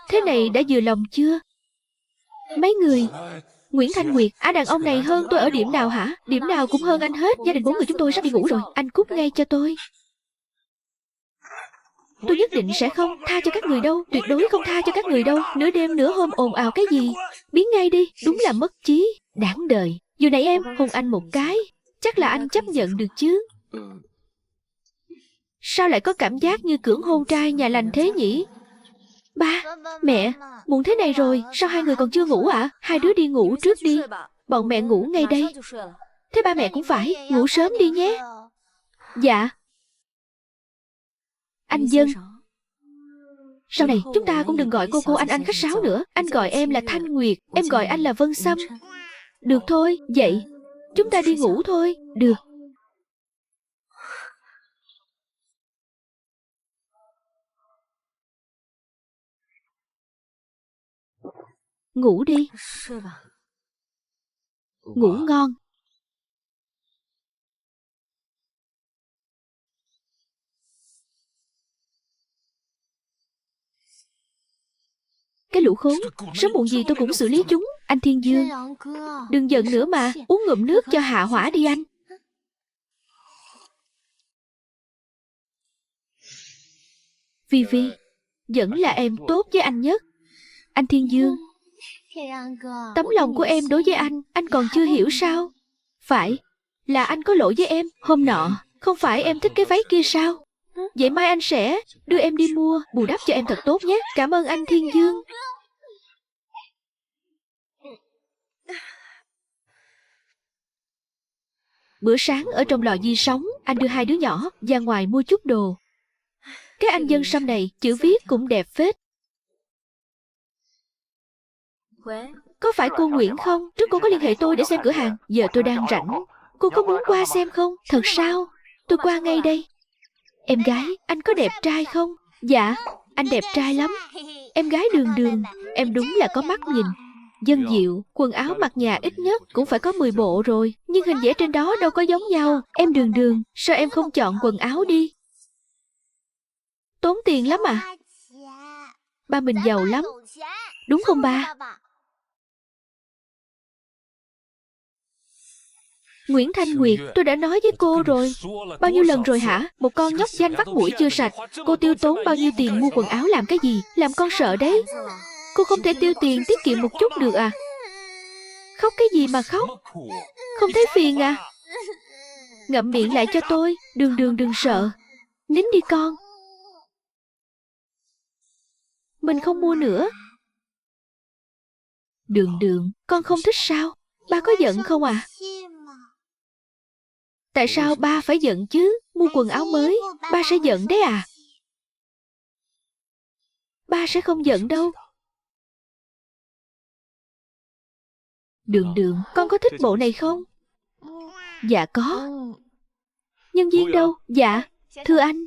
Thế này đã vừa lòng chưa? Mấy người. Nguyễn Thanh Nguyệt, đàn ông này hơn tôi ở điểm nào hả? Điểm nào cũng hơn anh hết. Gia đình bốn người chúng tôi sắp đi ngủ rồi. Anh cút ngay cho tôi. Tôi nhất định sẽ không tha cho các người đâu. Tuyệt đối không tha cho các người đâu. Nửa đêm nửa hôm ồn ào cái gì? Biến ngay đi. Đúng là mất chí. Đáng đời. Vừa nãy em hôn anh một cái, chắc là anh chấp nhận được chứ? Sao lại có cảm giác như cưỡng hôn trai nhà lành thế nhỉ? Ba, mẹ, muộn thế này rồi, sao hai người còn chưa ngủ ạ? Hai đứa đi ngủ trước đi. Bọn mẹ ngủ ngay đây. Thế ba mẹ cũng phải ngủ sớm đi nhé. Dạ. Anh Dân. Sau này chúng ta cũng đừng gọi cô anh khách sáo nữa. Anh gọi em là Thanh Nguyệt, em gọi anh là Vân Sâm. Được thôi, vậy chúng ta đi ngủ thôi. Được. Ngủ đi. Ngủ ngon. Cái lũ khốn, sớm muộn gì tôi cũng xử lý chúng. Anh Thiên Dương, đừng giận nữa mà, uống ngụm nước cho hạ hỏa đi anh. Vi Vi, vẫn là em tốt với anh nhất. Anh Thiên Dương, tấm lòng của em đối với anh còn chưa hiểu sao? Phải, là anh có lỗi với em. Hôm nọ, không phải em thích cái váy kia sao? Vậy mai anh sẽ đưa em đi mua, bù đắp cho em thật tốt nhé. Cảm ơn anh Thiên Dương. Bữa sáng ở trong lò vi sóng, anh đưa hai đứa nhỏ ra ngoài mua chút đồ. Cái anh Dân Sâm này, chữ viết cũng đẹp phết. Có phải cô Nguyễn không? Trước cô có liên hệ tôi để xem cửa hàng. Giờ tôi đang rảnh. Cô có muốn qua xem không? Thật sao? Tôi qua ngay đây. Em gái, anh có đẹp trai không? Dạ, anh đẹp trai lắm. Em gái Đường Đường, em đúng là có mắt nhìn. Dân Diệu, quần áo mặc nhà ít nhất cũng phải có 10 bộ rồi. Nhưng hình vẽ trên đó đâu có giống nhau. Em Đường Đường, sao em không chọn quần áo đi? Tốn tiền lắm à? Ba mình giàu lắm. Đúng không ba? Nguyễn Thanh Nguyệt, tôi đã nói với cô rồi. Bao nhiêu lần rồi hả? Một con nhóc danh vắt mũi chưa sạch. Cô tiêu tốn bao nhiêu tiền mua quần áo làm cái gì? Làm con sợ đấy. Cô không thể tiêu tiền tiết kiệm một chút được à? Khóc cái gì mà khóc? Không thấy phiền à? Ngậm miệng lại cho tôi. Đường Đường đừng sợ. Nín đi con. Mình không mua nữa. Đường Đường, con không thích sao? Ba có giận không à? Tại sao ba phải giận chứ? Mua quần áo mới, ba sẽ giận đấy à? Ba sẽ không giận đâu. Đường Đường, con có thích bộ này không? Dạ có. Nhân viên đâu? Dạ, thưa anh.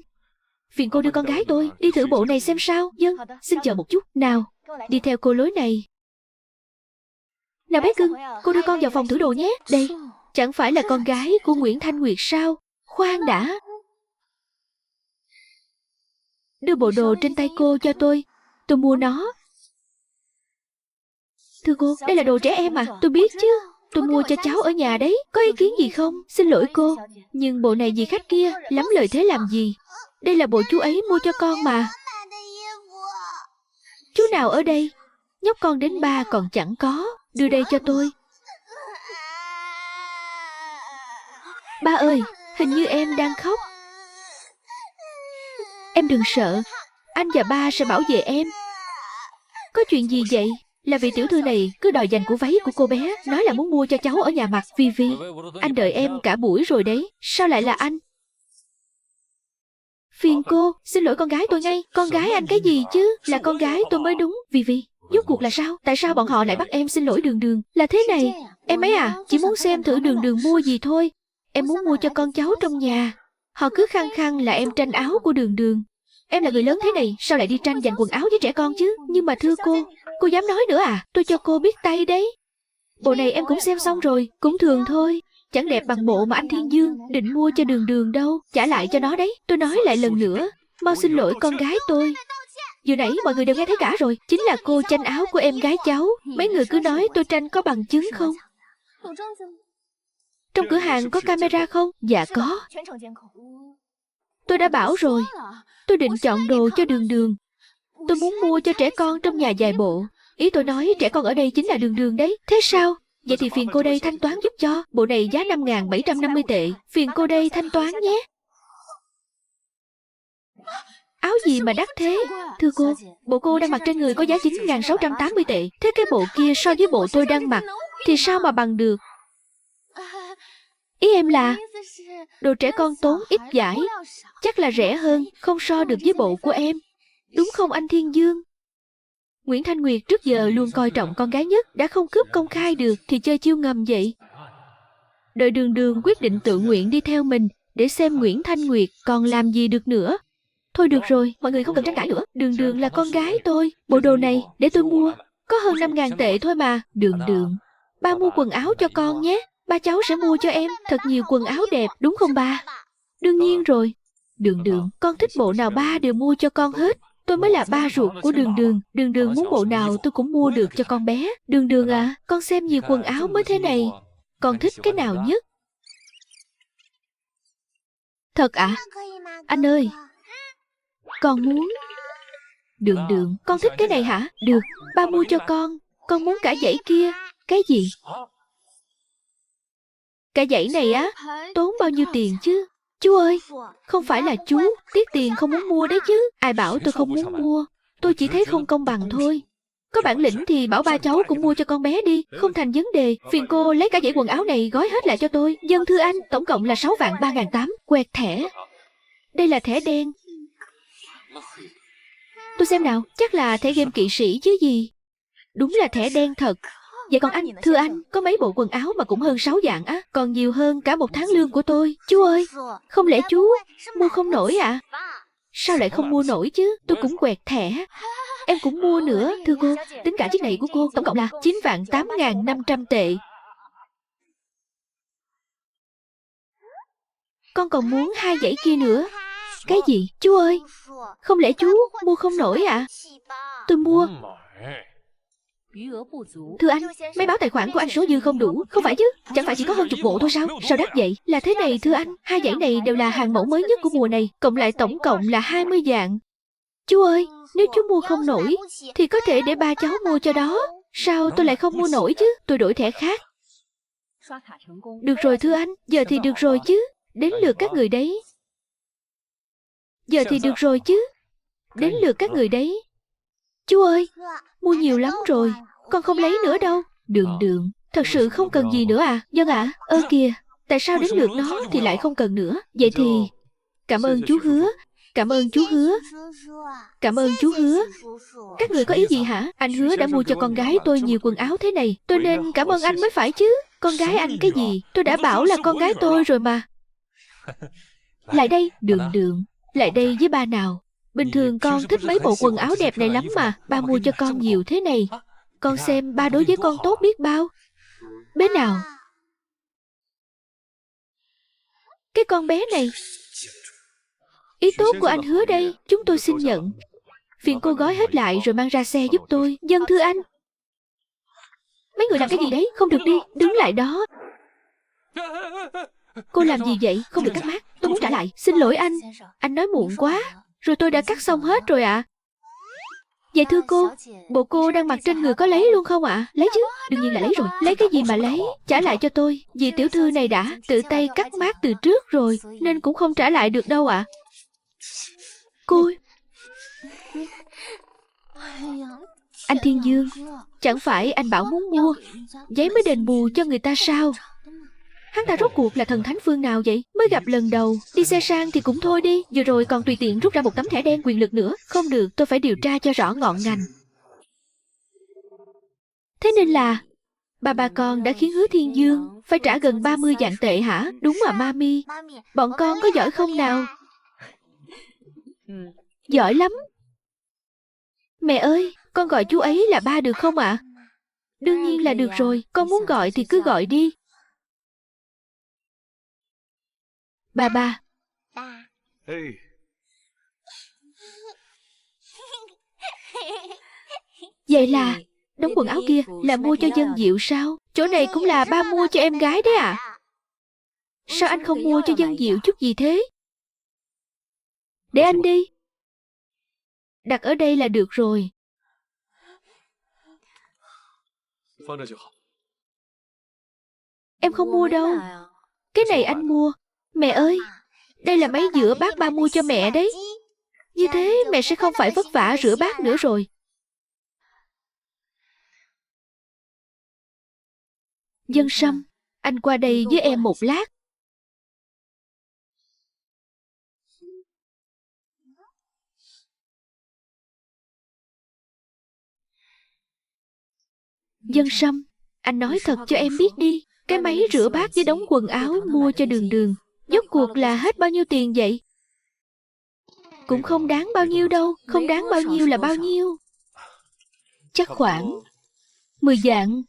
Phiền cô đưa con gái tôi đi thử bộ này xem sao. Dân, xin chờ một chút. Nào, đi theo cô lối này. Nào bé cưng, cô đưa con vào phòng thử đồ nhé. Đây, chẳng phải là con gái của Nguyễn Thanh Nguyệt sao? Khoan đã. Đưa bộ đồ trên tay cô cho tôi mua nó. Thưa cô, đây là đồ trẻ em à? Tôi biết chứ. Tôi mua cho cháu ở nhà đấy. Có ý kiến gì không? Xin lỗi cô, nhưng bộ này vị khách kia lắm lời thế làm gì? Đây là bộ chú ấy mua cho con mà. Chú nào ở đây? Nhóc con đến ba còn chẳng có. Đưa đây cho tôi. Ba ơi, hình như em đang khóc. Em đừng sợ, anh và ba sẽ bảo vệ em. Có chuyện gì vậy? Là vị tiểu thư này cứ đòi giành của váy của cô bé, nói là muốn mua cho cháu ở nhà mặc. Vi Vi, anh đợi em cả buổi rồi đấy. Sao lại là anh? Phiền cô, xin lỗi con gái tôi ngay. Con gái anh cái gì chứ? Là con gái tôi mới đúng. Vi Vi, rốt cuộc là sao? Tại sao bọn họ lại bắt em xin lỗi Đường Đường? Là thế này, em ấy à, chỉ muốn xem thử Đường Đường mua gì thôi. Em muốn mua cho con cháu trong nhà. Họ cứ khăng khăng là em tranh áo của Đường Đường. Em là người lớn thế này, sao lại đi tranh giành quần áo với trẻ con chứ? Nhưng mà thưa cô dám nói nữa à? Tôi cho cô biết tay đấy. Bộ này em cũng xem xong rồi, cũng thường thôi. Chẳng đẹp bằng bộ mà anh Thiên Dương định mua cho Đường Đường đâu. Trả lại cho nó đấy. Tôi nói lại lần nữa, mau xin lỗi con gái tôi. Vừa nãy mọi người đều nghe thấy cả rồi. Chính là cô tranh áo của em gái cháu. Mấy người cứ nói tôi tranh có bằng chứng không? Trong cửa hàng có camera không? Dạ có. Tôi đã bảo rồi, tôi định chọn đồ cho Đường Đường. Tôi muốn mua cho trẻ con trong nhà vài bộ. Ý tôi nói trẻ con ở đây chính là Đường Đường đấy. Thế sao? Vậy thì phiền cô đây thanh toán giúp cho. Bộ này giá 5.750 tệ. Phiền cô đây thanh toán nhé. Áo gì mà đắt thế? Thưa cô, bộ cô đang mặc trên người có giá 9.680 tệ. Thế cái bộ kia so với bộ tôi đang mặc thì sao mà bằng được? Ý em là đồ trẻ con tốn ít vải, chắc là rẻ hơn, không so được với bộ của em. Đúng không anh Thiên Dương? Nguyễn Thanh Nguyệt trước giờ luôn coi trọng con gái nhất, đã không cướp công khai được thì chơi chiêu ngầm vậy. Đợi Đường Đường quyết định tự nguyện đi theo mình, để xem Nguyễn Thanh Nguyệt còn làm gì được nữa. Thôi được rồi, mọi người không cần tranh cãi nữa. Đường Đường là con gái tôi. Bộ đồ này để tôi mua, có hơn 5.000 tệ thôi mà. Đường Đường, ba mua quần áo cho con nhé. Ba cháu sẽ mua cho em thật nhiều quần áo đẹp, đúng không ba? Đương nhiên rồi. Đường Đường, con thích bộ nào ba đều mua cho con hết. Tôi mới là ba ruột của Đường Đường. Đường Đường muốn bộ nào tôi cũng mua được cho con bé. Đường Đường à, con xem nhiều quần áo mới thế này. Con thích cái nào nhất? Thật ạ? Anh ơi, con muốn... Đường Đường, con thích cái này hả? Được, ba mua cho con. Con muốn cả dãy kia. Cái gì? Cả dãy này á, tốn bao nhiêu tiền chứ? Chú ơi, không phải là chú tiếc tiền không muốn mua đấy chứ. Ai bảo tôi không muốn mua. Tôi chỉ thấy không công bằng thôi. Có bản lĩnh thì bảo ba cháu cũng mua cho con bé đi. Không thành vấn đề. Phiền cô lấy cả dãy quần áo này gói hết lại cho tôi. Dân thưa anh, tổng cộng là 6.300.800. Quẹt thẻ. Đây là thẻ đen. Tôi xem nào, chắc là thẻ game kỵ sĩ chứ gì. Đúng là thẻ đen thật. Vậy còn anh, thưa anh, có mấy bộ quần áo mà cũng hơn 6 vạn á, còn nhiều hơn cả một tháng lương của tôi. Chú ơi, không lẽ chú mua không nổi à? Sao lại không mua nổi chứ? Tôi cũng quẹt thẻ. Em cũng mua nữa, thưa cô. Tính cả chiếc này của cô, tổng cộng là 9.8.500 tệ. Con còn muốn 2 dãy kia nữa. Cái gì? Chú ơi, không lẽ chú mua không nổi à? Tôi mua. Thưa anh, mấy báo tài khoản của anh số dư không đủ. Không phải chứ, chẳng phải chỉ có hơn chục bộ thôi sao? Sao đắt vậy? Là thế này thưa anh, 2 dãy này đều là hàng mẫu mới nhất của mùa này, cộng lại tổng cộng là 20 vạn. Chú ơi, nếu chú mua không nổi thì có thể để ba cháu mua cho đó. Sao tôi lại không mua nổi chứ? Tôi đổi thẻ khác. Được rồi thưa anh, giờ thì được rồi chứ. Đến lượt các người đấy. Giờ thì được rồi chứ. Đến lượt các người đấy. Chú ơi, mua nhiều lắm rồi, con không lấy nữa đâu. Đường Đường, thật sự không cần gì nữa à? Vâng ạ. Ơ kìa, tại sao đến lượt nó thì lại không cần nữa? Vậy thì... Cảm ơn chú Hứa. Cảm ơn chú Hứa. Cảm ơn chú Hứa. Các người có ý gì hả? Anh Hứa đã mua cho con gái tôi nhiều quần áo thế này, tôi nên cảm ơn anh mới phải chứ. Con gái anh cái gì? Tôi đã bảo là con gái tôi rồi mà. Lại đây, Đường Đường. Lại đây với ba nào. Bình thường con thích mấy bộ quần áo đẹp này lắm mà. Ba mua cho con nhiều thế này. Con xem ba đối với con tốt biết bao. Bé nào. Cái con bé này. Ý tốt của anh Hứa đây, chúng tôi xin nhận. Phiền cô gói hết lại rồi mang ra xe giúp tôi. Dân thưa anh. Mấy người làm cái gì đấy? Không được đi, đứng lại đó. Cô làm gì vậy? Không được cắt mát. Tôi muốn trả lại. Xin lỗi anh. Anh nói muộn quá. Rồi tôi đã cắt xong hết rồi ạ. Vậy thưa cô, bộ cô đang mặc trên người có lấy luôn không ạ? Lấy chứ. Đương nhiên là lấy rồi. Lấy cái gì mà lấy? Trả lại cho tôi. Vì tiểu thư này đã tự tay cắt mát từ trước rồi, nên cũng không trả lại được đâu ạ. Cô... Anh Thiên Dương, chẳng phải anh bảo muốn mua giấy mới đền bù cho người ta sao? Hắn ta rốt cuộc là thần thánh phương nào vậy? Mới gặp lần đầu, đi xe sang thì cũng thôi đi. Vừa rồi còn tùy tiện rút ra một tấm thẻ đen quyền lực nữa. Không được, tôi phải điều tra cho rõ ngọn ngành. Thế nên là bà con đã khiến Hứa Thiên Dương phải trả gần 30 vạn tệ hả? Đúng mà Mami. Bọn con có giỏi không nào? Giỏi lắm. Mẹ ơi, con gọi chú ấy là ba được không ạ? Đương nhiên là được rồi, con muốn gọi thì cứ gọi đi. Ba. Vậy là đống quần áo kia là mua cho Dân Diệu sao? Chỗ này cũng là ba mua cho em gái đấy à? Sao anh không mua cho Dân Diệu chút gì thế? Để anh đi. Đặt ở đây là được rồi. Em không mua đâu. Cái này anh mua. Mẹ ơi, đây là máy rửa bát ba mua cho mẹ đấy. Như thế mẹ sẽ không phải vất vả rửa bát nữa rồi. Dân Sâm, anh qua đây với em một lát. Dân Sâm, anh nói thật cho em biết đi, cái máy rửa bát với đống quần áo mua cho Đường Đường, rốt cuộc là hết bao nhiêu tiền vậy? Cũng không đáng bao nhiêu đâu, không đáng bao nhiêu là bao nhiêu? Chắc khoảng 10 vạn.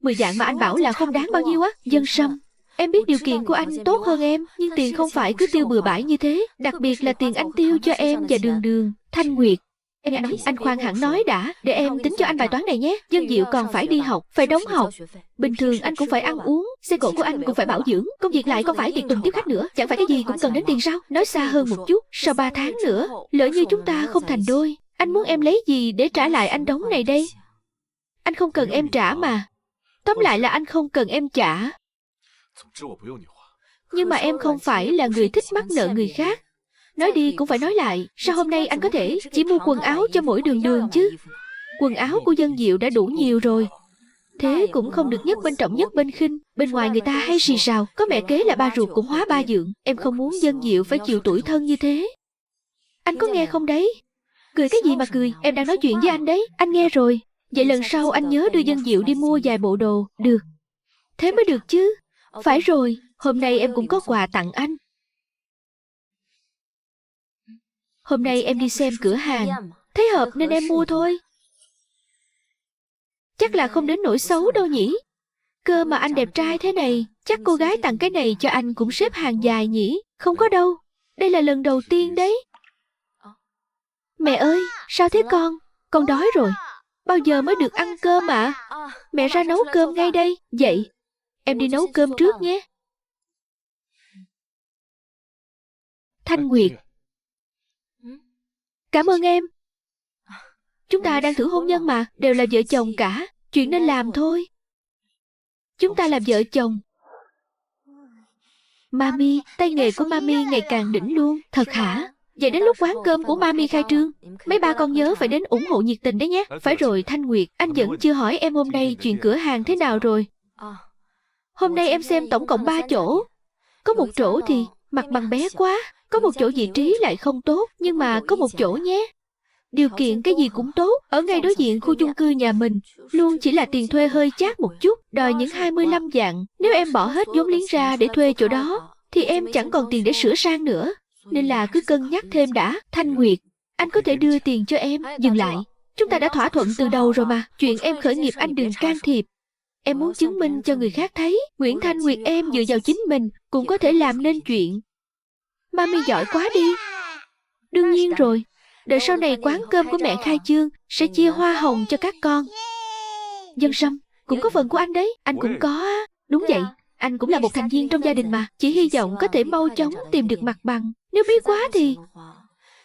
10 vạn mà anh bảo là không đáng bao nhiêu á. Dân Sâm, em biết điều kiện của anh tốt hơn em, nhưng tiền không phải cứ tiêu bừa bãi như thế, đặc biệt là tiền anh tiêu cho em và Đường Đường. Thanh Nguyệt, em nói, anh khoan hẳn nói đã, để em tính cho anh bài toán này nhé. Dân Diệu còn phải đi học, phải đóng học. Bình thường anh cũng phải ăn uống, xe cộ của anh cũng phải bảo dưỡng, công việc lại còn phải tiệc tùng tiếp khách nữa, chẳng phải cái gì cũng cần đến tiền sao? Nói xa hơn một chút, sau 3 tháng nữa, lỡ như chúng ta không thành đôi, anh muốn em lấy gì để trả lại anh đống này đây? Anh không cần em trả mà. Tóm lại là anh không cần em trả. Nhưng mà em không phải là người thích mắc nợ người khác. Nói đi cũng phải nói lại, sao hôm nay anh có thể chỉ mua quần áo cho mỗi Đường Đường chứ? Quần áo của Dân Diệu đã đủ nhiều rồi. Thế cũng không được nhất bên trọng nhất bên khinh. Bên ngoài người ta hay xì xào, có mẹ kế là ba ruột cũng hóa ba dượng. Em không muốn Dân Diệu phải chịu tủi thân như thế. Anh có nghe không đấy? Cười cái gì mà cười, em đang nói chuyện với anh đấy. Anh nghe rồi. Vậy lần sau anh nhớ đưa Dân Diệu đi mua vài bộ đồ. Được. Thế mới được chứ. Phải rồi, hôm nay em cũng có quà tặng anh. Hôm nay em đi xem cửa hàng, thấy hợp nên em mua thôi. Chắc là không đến nỗi xấu đâu nhỉ? Cơ mà anh đẹp trai thế này, chắc cô gái tặng cái này cho anh cũng xếp hàng dài nhỉ? Không có đâu, đây là lần đầu tiên đấy. Mẹ ơi, sao thế con? Con đói rồi. Bao giờ mới được ăn cơm ạ? Mẹ ra nấu cơm ngay đây. Vậy, em đi nấu cơm trước nhé. Thanh Nguyệt, cảm ơn em. Chúng ta đang thử hôn nhân mà, đều là vợ chồng cả. Chuyện nên làm thôi. Chúng ta làm vợ chồng. Mami, tay nghề của Mami ngày càng đỉnh luôn. Thật hả? Vậy đến lúc quán cơm của Mami khai trương, mấy ba con nhớ phải đến ủng hộ nhiệt tình đấy nhé. Phải rồi Thanh Nguyệt, anh vẫn chưa hỏi em hôm nay chuyện cửa hàng thế nào rồi. Hôm nay em xem tổng cộng 3 chỗ. Có một chỗ thì mặt bằng bé quá, có một chỗ vị trí lại không tốt, nhưng mà có một chỗ nhé. Điều kiện cái gì cũng tốt, ở ngay đối diện khu chung cư nhà mình. Luôn chỉ là tiền thuê hơi chát một chút, đòi những 25 vạn. Nếu em bỏ hết vốn liếng ra để thuê chỗ đó, thì em chẳng còn tiền để sửa sang nữa. Nên là cứ cân nhắc thêm đã. Thanh Nguyệt, anh có thể đưa tiền cho em. Dừng lại, chúng ta đã thỏa thuận từ đầu rồi mà. Chuyện em khởi nghiệp anh đừng can thiệp. Em muốn chứng minh cho người khác thấy Nguyễn Thanh Nguyệt em dựa vào chính mình cũng có thể làm nên chuyện. Mami giỏi quá đi. Đương nhiên rồi, đợi sau này quán cơm của mẹ khai trương sẽ chia hoa hồng cho các con. Dân Sâm, cũng có phần của anh đấy. Anh cũng có á. Đúng vậy, anh cũng là một thành viên trong gia đình mà. Chỉ hy vọng có thể mau chóng tìm được mặt bằng. Nếu bí quá thì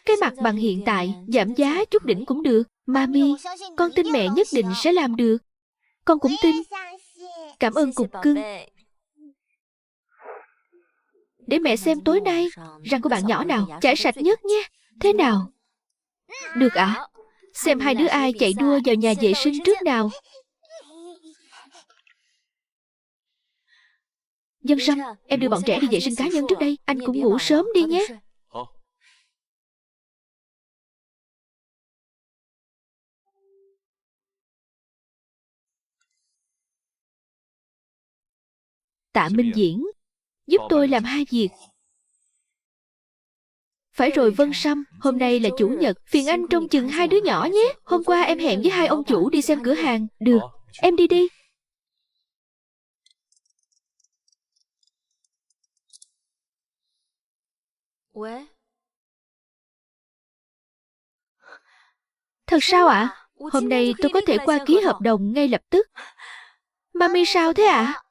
cái mặt bằng hiện tại giảm giá chút đỉnh cũng được. Mami, con tin mẹ nhất định sẽ làm được. Con cũng tin. Cảm ơn cục cưng. Để mẹ xem tối nay răng của bạn nhỏ nào chải sạch nhất nhé. Thế nào? Được ạ. Xem hai đứa ai chạy đua vào nhà vệ sinh trước nào. Dân Sâm, em đưa bọn trẻ đi vệ sinh cá nhân trước đây. Anh cũng ngủ sớm đi nhé. Tạ Minh Diễn, giúp tôi làm 2 việc. Phải rồi Vân Sâm, hôm nay là chủ nhật, phiền anh trông chừng 2 đứa nhỏ nhé. Hôm qua em hẹn với 2 ông chủ đi xem cửa hàng. Được, em đi đi. Thật sao ạ? Hôm nay tôi có thể qua ký hợp đồng ngay lập tức. Mami sao thế ạ?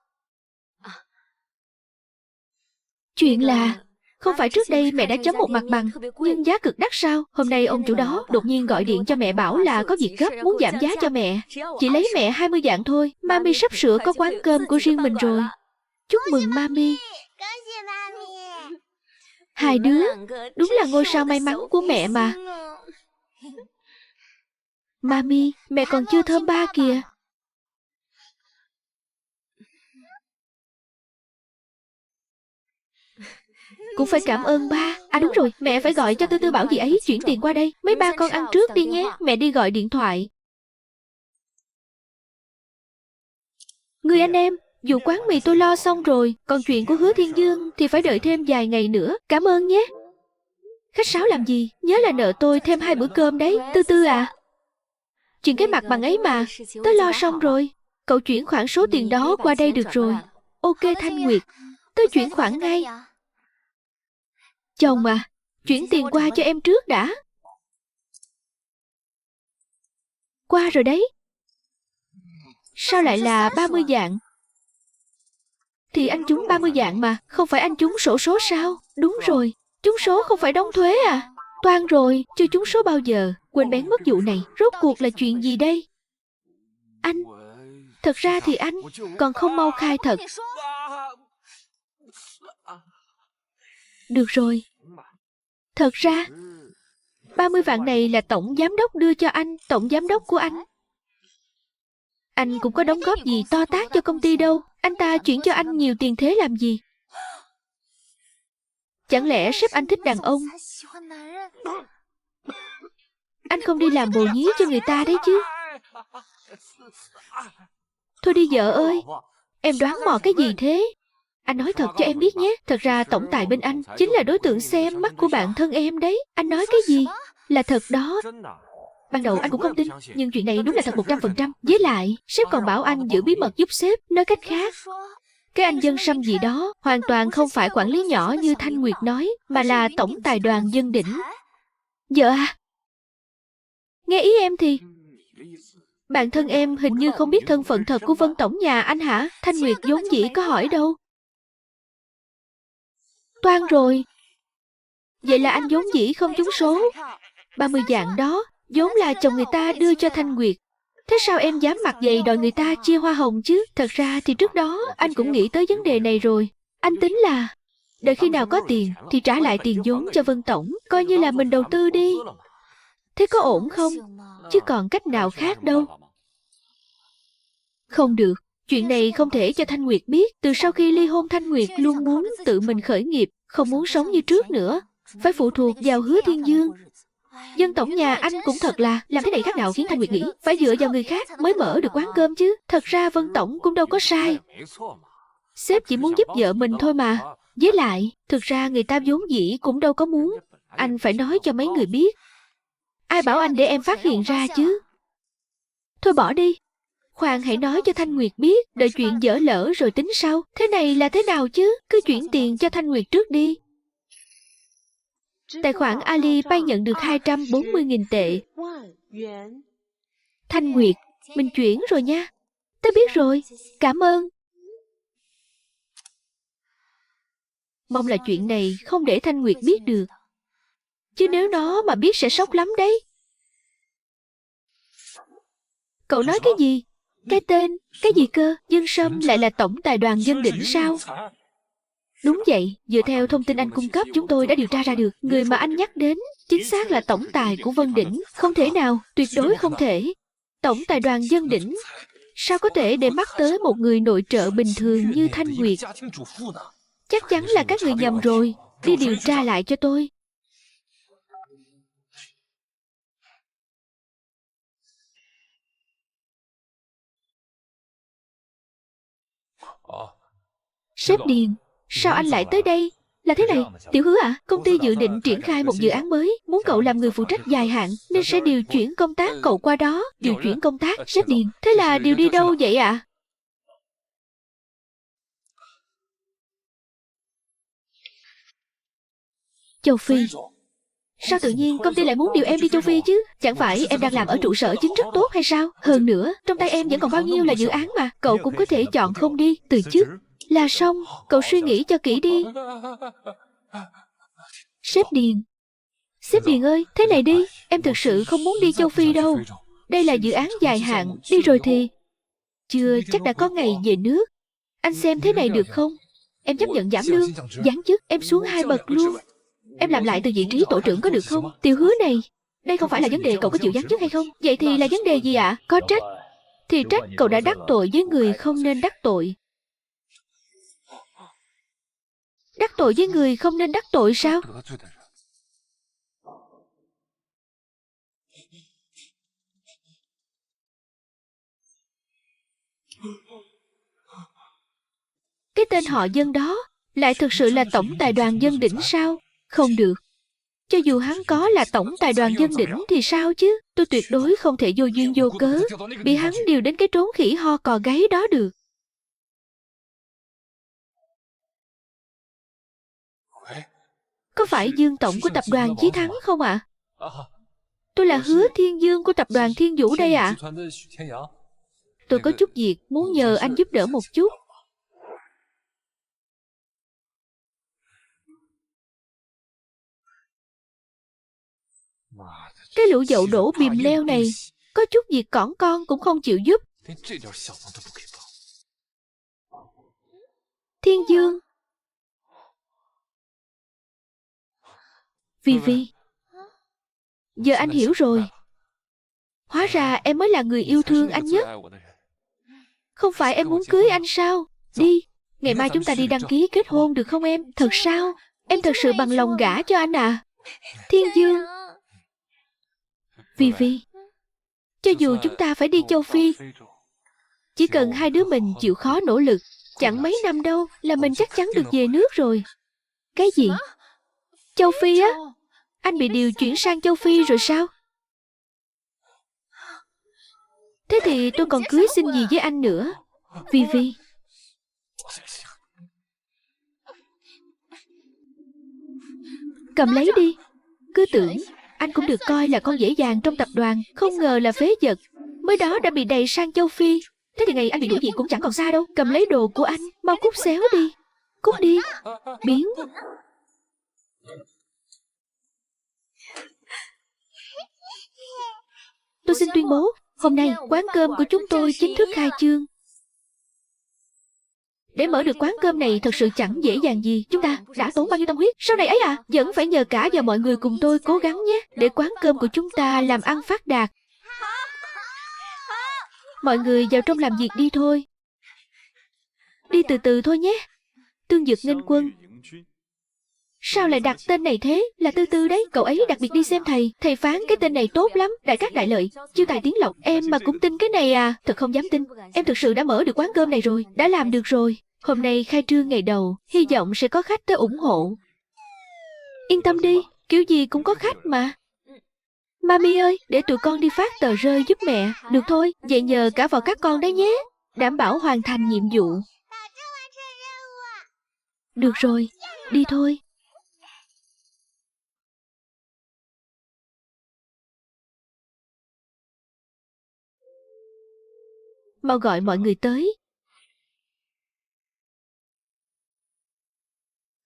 Chuyện là không phải trước đây mẹ đã chấm một mặt bằng, nhưng giá cực đắt sao? Hôm nay ông chủ đó đột nhiên gọi điện cho mẹ bảo là có việc gấp muốn giảm giá cho mẹ. Chỉ lấy mẹ 20 vạn thôi. Mami sắp sửa có quán cơm của riêng mình rồi. Chúc mừng Mami. Hai đứa, đúng là ngôi sao may mắn của mẹ mà. Mami, mẹ còn chưa thơm ba kìa. Cũng phải cảm ơn ba. À đúng rồi, mẹ phải gọi cho Tư Tư bảo dì ấy chuyển tiền qua đây. Mấy ba con ăn trước đi nhé, mẹ đi gọi điện thoại. Người anh em, vụ quán mì tôi lo xong rồi, còn chuyện của Hứa Thiên Dương thì phải đợi thêm vài ngày nữa. Cảm ơn nhé. Khách sáo làm gì? Nhớ là nợ tôi thêm 2 bữa cơm đấy. Tư Tư à. Chuyện cái mặt bằng ấy mà. Tớ lo xong rồi. Cậu chuyển khoản số tiền đó qua đây được rồi. Ok Thanh Nguyệt. Tớ chuyển khoản ngay. Chồng à, chuyển tiền qua cho em trước đã. Qua rồi đấy. Sao lại là 30 vạn? Thì anh trúng 30 vạn mà, không phải anh trúng xổ số sao? Đúng rồi, trúng số không phải đóng thuế à? Toan rồi, chưa trúng số bao giờ. Quên bén mất vụ này, rốt cuộc là chuyện gì đây? Anh, thật ra thì anh còn không mau khai thật. Được rồi. Thật ra 30 vạn này là tổng giám đốc đưa cho anh, tổng giám đốc của anh. Anh cũng có đóng góp gì to tát cho công ty đâu. Anh ta chuyển cho anh nhiều tiền thế làm gì? Chẳng lẽ sếp anh thích đàn ông? Anh không đi làm bồ nhí cho người ta đấy chứ. Thôi đi vợ ơi. Em đoán mò cái gì thế? Anh nói thật cho em biết nhé. Thật ra tổng tài bên anh chính là đối tượng xem mắt của bạn thân em đấy. Anh nói cái gì? Là thật đó. Ban đầu anh cũng không tin, nhưng chuyện này đúng là thật 100%. Với lại, sếp còn bảo anh giữ bí mật giúp sếp. Nói cách khác, cái anh Dân Sâm gì đó hoàn toàn không phải quản lý nhỏ như Thanh Nguyệt nói, mà là tổng tài đoàn Dân Đỉnh. Vợ à? Nghe ý em thì bạn thân em hình như không biết thân phận thật của Vân tổng nhà anh hả? Thanh Nguyệt vốn dĩ có hỏi đâu. Toan rồi. Vậy là anh vốn dĩ không trúng số. 30 vạn đó vốn là chồng người ta đưa cho Thanh Nguyệt. Thế sao em dám mặt dày đòi người ta chia hoa hồng chứ? Thật ra thì trước đó anh cũng nghĩ tới vấn đề này rồi. Anh tính là đợi khi nào có tiền thì trả lại tiền vốn cho Vân tổng, coi như là mình đầu tư đi. Thế có ổn không? Chứ còn cách nào khác đâu. Không được, chuyện này không thể cho Thanh Nguyệt biết. Từ sau khi ly hôn Thanh Nguyệt luôn muốn tự mình khởi nghiệp, không muốn sống như trước nữa. Phải phụ thuộc vào Hứa Thiên Dương. Dân tổng nhà anh cũng thật là làm thế này khác nào khiến Thanh Nguyệt nghĩ phải dựa vào người khác mới mở được quán cơm chứ. Thật ra Vân tổng cũng đâu có sai. Sếp chỉ muốn giúp vợ mình thôi mà. Với lại, thực ra người ta vốn dĩ cũng đâu có muốn. Anh phải nói cho mấy người biết. Ai bảo anh để em phát hiện ra chứ? Thôi bỏ đi. Khoan hãy nói cho Thanh Nguyệt biết, đợi chuyện dở lỡ rồi tính sau. Thế này là thế nào chứ? Cứ chuyển tiền cho Thanh Nguyệt trước đi. Tài khoản Alipay nhận được 240.000 tệ. Thanh Nguyệt, mình chuyển rồi nha. Tớ biết rồi, cảm ơn. Mong là chuyện này không để Thanh Nguyệt biết được. Chứ nếu nó mà biết sẽ sốc lắm đấy. Cậu nói cái gì? Cái tên, cái gì cơ? Dân Sâm lại là tổng tài đoàn Dân Đỉnh sao? Đúng vậy, dựa theo thông tin anh cung cấp chúng tôi đã điều tra ra được. Người mà anh nhắc đến chính xác là tổng tài của Vân Đỉnh. Không thể nào, tuyệt đối không thể. Tổng tài đoàn Dân Đỉnh sao có thể để mắt tới một người nội trợ bình thường như Thanh Nguyệt? Chắc chắn là các người nhầm rồi. Đi điều tra lại cho tôi. Sếp Điền, sao anh lại tới đây? Là thế này, Tiểu Hứa à, công ty dự định triển khai một dự án mới, muốn cậu làm người phụ trách dài hạn, nên sẽ điều chuyển công tác cậu qua đó. Điều chuyển công tác, sếp Điền, thế là điều đi đâu vậy ạ? Châu Phi. Sao tự nhiên công ty lại muốn điều em đi châu Phi chứ? Chẳng phải em đang làm ở trụ sở chính rất tốt hay sao? Hơn nữa, trong tay em vẫn còn bao nhiêu là dự án mà. Cậu cũng có thể chọn không đi, từ chức là xong. Cậu suy nghĩ cho kỹ đi. Sếp Điền. Sếp Điền ơi, thế này đi, em thực sự không muốn đi châu Phi đâu. Đây là dự án dài hạn, đi rồi thì chưa chắc đã có ngày về nước. Anh xem thế này được không? Em chấp nhận giảm lương, giáng chức em xuống 2 bậc luôn. Em làm lại từ vị trí tổ trưởng có được không? Tiểu Hứa này, đây không phải là vấn đề cậu có chịu giáng chức hay không. Vậy thì là vấn đề gì ạ? Có trách thì trách cậu đã đắc tội với người không nên đắc tội. Đắc tội với người không nên đắc tội sao? Cái tên họ Dân đó lại thực sự là tổng tài đoàn Dân Đỉnh sao? Không được. Cho dù hắn có là tổng tài đoàn Dân Đỉnh thì sao chứ? Tôi tuyệt đối không thể vô duyên vô cớ bị hắn điều đến cái trốn khỉ ho cò gáy đó được. Có phải Dương tổng của tập đoàn Chí Thắng không ạ? Tôi là Hứa Thiên Dương của tập đoàn Thiên Vũ đây ạ. Tôi có chút việc muốn nhờ anh giúp đỡ một chút. Cái lũ dậu đổ bìm leo này có chút việc cỏn con cũng không chịu giúp. Thiên Dương. Vi, giờ anh hiểu rồi. Hóa ra em mới là người yêu thương anh nhất. Không phải em muốn cưới anh sao? Đi, ngày mai chúng ta đi đăng ký kết hôn được không em? Thật sao? Em thật sự bằng lòng gả cho anh à? Thiên Dương. Vi, cho dù chúng ta phải đi châu Phi, chỉ cần hai đứa mình chịu khó nỗ lực, chẳng mấy năm đâu là mình chắc chắn được về nước rồi. Cái gì? Châu Phi á? Anh bị điều chuyển sang châu Phi rồi sao? Thế thì tôi còn cưới xin gì với anh nữa? Vi, cầm lấy đi. Cứ tưởng anh cũng được coi là con dễ dàng trong tập đoàn, không ngờ là phế vật. Mới đó đã bị đày sang châu Phi. Thế thì ngày anh bị đuổi việc cũng chẳng còn xa đâu. Cầm lấy đồ của anh, mau cút xéo đi. Cút đi. Biến. Tôi xin tuyên bố, hôm nay quán cơm của chúng tôi chính thức khai trương. Để mở được quán cơm này thật sự chẳng dễ dàng gì. Chúng ta đã tốn bao nhiêu tâm huyết. Sau này ấy à, vẫn phải nhờ cả vào mọi người cùng tôi cố gắng nhé. Để quán cơm của chúng ta làm ăn phát đạt. Mọi người vào trong làm việc đi thôi. Đi từ từ thôi nhé. Tương Dực Nghênh Quân. Sao lại đặt tên này thế? Là Tư Tư đấy. Cậu ấy đặc biệt đi xem thầy. Thầy phán cái tên này tốt lắm. Đại Cát Đại Lợi, Chiêu Tài Tiến Lộc. Em mà cũng tin cái này à? Thật không dám tin. Em thực sự đã mở được quán cơm này rồi. Đã làm được rồi. Hôm nay khai trương ngày đầu, hy vọng sẽ có khách tới ủng hộ. Yên tâm đi, kiểu gì cũng có khách mà. Mami ơi, để tụi con đi phát tờ rơi giúp mẹ. Được thôi, vậy nhờ cả vào các con đấy nhé. Đảm bảo hoàn thành nhiệm vụ. Được rồi, đi thôi. Mau gọi mọi người tới.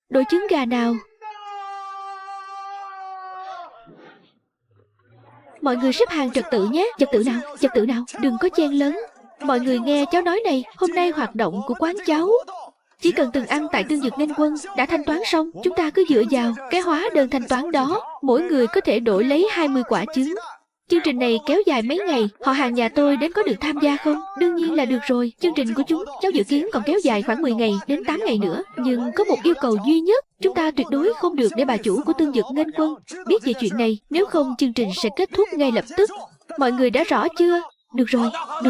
Đôi trứng gà nào? Mọi người xếp hàng trật tự nhé. Trật tự nào, đừng có chen lấn. Mọi người nghe cháu nói này, hôm nay hoạt động của quán cháu chỉ cần từng ăn tại Tương Dực Nghênh Quân đã thanh toán xong, chúng ta cứ dựa vào cái hóa đơn thanh toán đó, mỗi người có thể đổi lấy 20 quả trứng. Chương trình này kéo dài mấy ngày, họ hàng nhà tôi đến có được tham gia không? Đương nhiên là được rồi. Chương trình của chúng cháu dự kiến còn kéo dài khoảng 10 ngày đến 8 ngày nữa. Nhưng có một yêu cầu duy nhất, chúng ta tuyệt đối không được để bà chủ của Tương Dực Nghênh Quân biết về chuyện này, nếu không chương trình sẽ kết thúc ngay lập tức. Mọi người đã rõ chưa? Được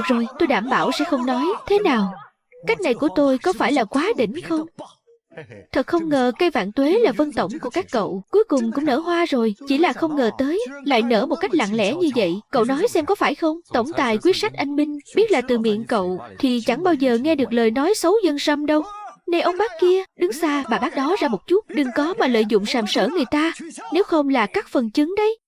rồi, tôi đảm bảo sẽ không nói. Thế nào? Cách này của tôi có phải là quá đỉnh không? Thật không ngờ cây vạn tuế là Vân tổng của các cậu cuối cùng cũng nở hoa rồi. Chỉ là không ngờ tới lại nở một cách lặng lẽ như vậy. Cậu nói xem có phải không? Tổng tài quyết sách anh Minh biết là từ miệng cậu thì chẳng bao giờ nghe được lời nói xấu Dân Sâm đâu. Này ông bác kia, đứng xa bà bác đó ra một chút. Đừng có mà lợi dụng sàm sỡ người ta, nếu không là cắt phần trứng đấy.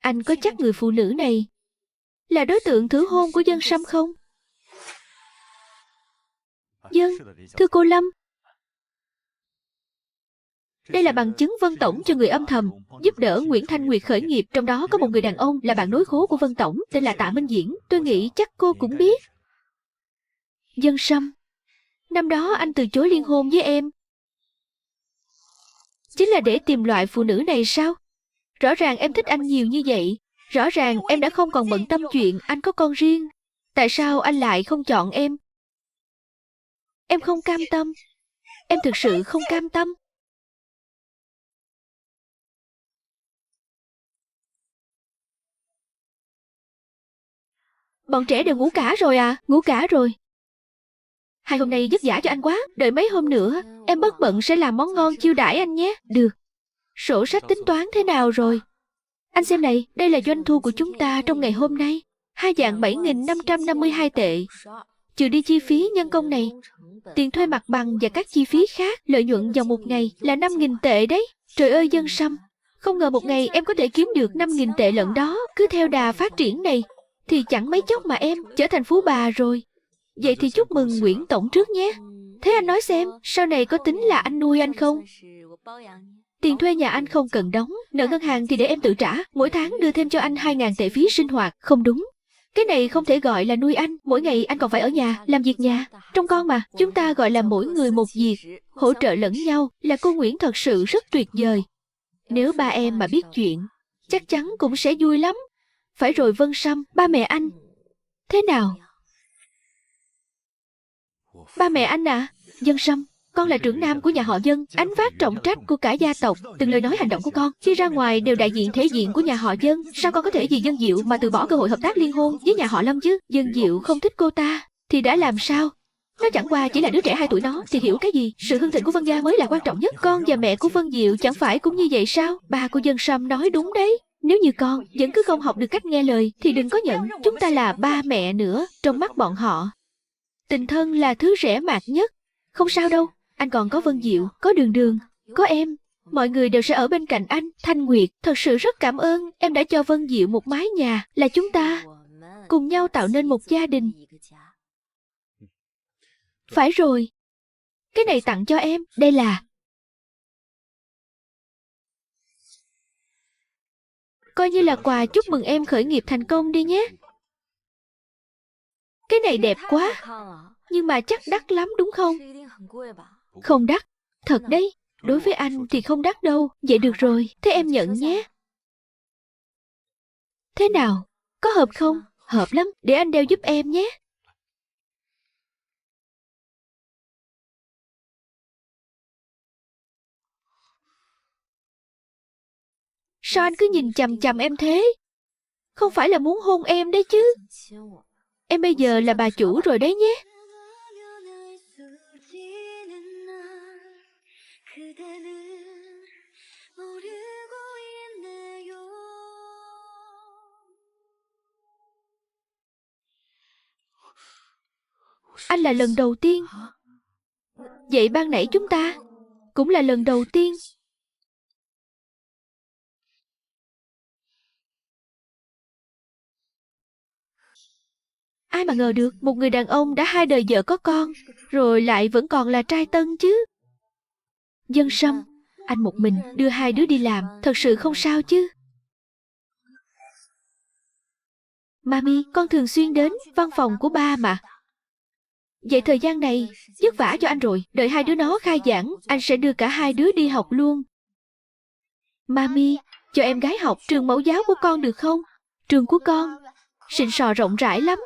Anh có chắc người phụ nữ này là đối tượng thử hôn của Dân Sâm không? Dân, thưa cô Lâm. Đây là bằng chứng Vân tổng cho người âm thầm giúp đỡ Nguyễn Thanh Nguyệt khởi nghiệp, trong đó có một người đàn ông là bạn nối khố của Vân tổng, tên là Tạ Minh Diễn. Tôi nghĩ chắc cô cũng biết. Dân Sâm, năm đó anh từ chối liên hôn với em chính là để tìm loại phụ nữ này sao? Rõ ràng em thích anh nhiều như vậy. Rõ ràng em đã không còn bận tâm chuyện anh có con riêng. Tại sao anh lại không chọn em? Em không cam tâm. Em thực sự không cam tâm. Bọn trẻ đều ngủ cả rồi à? Ngủ cả rồi. Hai hôm nay vất vả cho anh quá. Đợi mấy hôm nữa, em bất bận sẽ làm món ngon chiêu đãi anh nhé. Được. Sổ sách tính toán thế nào rồi? Anh xem này, đây là doanh thu của chúng ta trong ngày hôm nay. 2.7552 tệ. Trừ đi chi phí nhân công này, tiền thuê mặt bằng và các chi phí khác, lợi nhuận vào một ngày là 5.000 tệ đấy. Trời ơi Dân Sâm, không ngờ một ngày em có thể kiếm được 5.000 tệ lận đó. Cứ theo đà phát triển này, thì chẳng mấy chốc mà em trở thành phú bà rồi. Vậy thì chúc mừng Nguyễn Tổng trước nhé. Thế anh nói xem, sau này có tính là anh nuôi anh không? Tiền thuê nhà anh không cần đóng, nợ ngân hàng thì để em tự trả. Mỗi tháng đưa thêm cho anh 2.000 tệ phí sinh hoạt. Không đúng. Cái này không thể gọi là nuôi anh. Mỗi ngày anh còn phải ở nhà, làm việc nhà, trông con mà. Chúng ta gọi là mỗi người một việc, hỗ trợ lẫn nhau. Là cô Nguyễn thật sự rất tuyệt vời. Nếu ba em mà biết chuyện, chắc chắn cũng sẽ vui lắm. Phải rồi Vân Sâm, ba mẹ anh thế nào? Ba mẹ anh à? Dân Sâm, con là trưởng nam của nhà họ Dân, ánh vác trọng trách của cả gia tộc. Từng lời nói hành động của con khi ra ngoài đều đại diện thể diện của nhà họ Dân. Sao con có thể vì Dân Diệu mà từ bỏ cơ hội hợp tác liên hôn với nhà họ Lâm chứ? Dân Diệu không thích cô ta thì đã làm sao? Nó chẳng qua chỉ là đứa trẻ 2 tuổi, nó thì hiểu cái gì? Sự hưng thịnh của Vân gia mới là quan trọng nhất. Con và mẹ của Vân Diệu chẳng phải cũng như vậy sao? Ba của Dân Sâm nói đúng đấy. Nếu như con vẫn cứ không học được cách nghe lời thì đừng có nhận chúng ta là ba mẹ nữa. Trong mắt bọn họ, tình thân là thứ rẻ mạt nhất. Không sao đâu, anh còn có Vân Diệu, có Đường Đường, có em. Mọi người đều sẽ ở bên cạnh anh. Thanh Nguyệt, thật sự rất cảm ơn em đã cho Vân Diệu một mái nhà. Là chúng ta cùng nhau tạo nên một gia đình. Phải rồi, cái này tặng cho em. Đây là... coi như là quà chúc mừng em khởi nghiệp thành công đi nhé. Cái này đẹp quá, nhưng mà chắc đắt lắm đúng không? Không đắt, thật đấy. Đối với anh thì không đắt đâu. Vậy được rồi, thế em nhận nhé. Thế nào? Có hợp không? Hợp lắm, để anh đeo giúp em nhé. Sao anh cứ nhìn chằm chằm em thế? Không phải là muốn hôn em đấy chứ? Em bây giờ là bà chủ rồi đấy nhé. Anh là lần đầu tiên. Vậy ban nãy chúng ta cũng là lần đầu tiên. Ai mà ngờ được một người đàn ông đã 2 đời vợ có con, rồi lại vẫn còn là trai tân chứ. Dân Sâm, anh một mình đưa 2 đứa đi làm, thật sự không sao chứ? Mami, con thường xuyên đến văn phòng của ba mà. Vậy thời gian này vất vả cho anh rồi. Đợi 2 đứa nó khai giảng, anh sẽ đưa cả 2 đứa đi học luôn. Mami, cho em gái học trường mẫu giáo của con được không? Trường của con xịn sò rộng rãi lắm.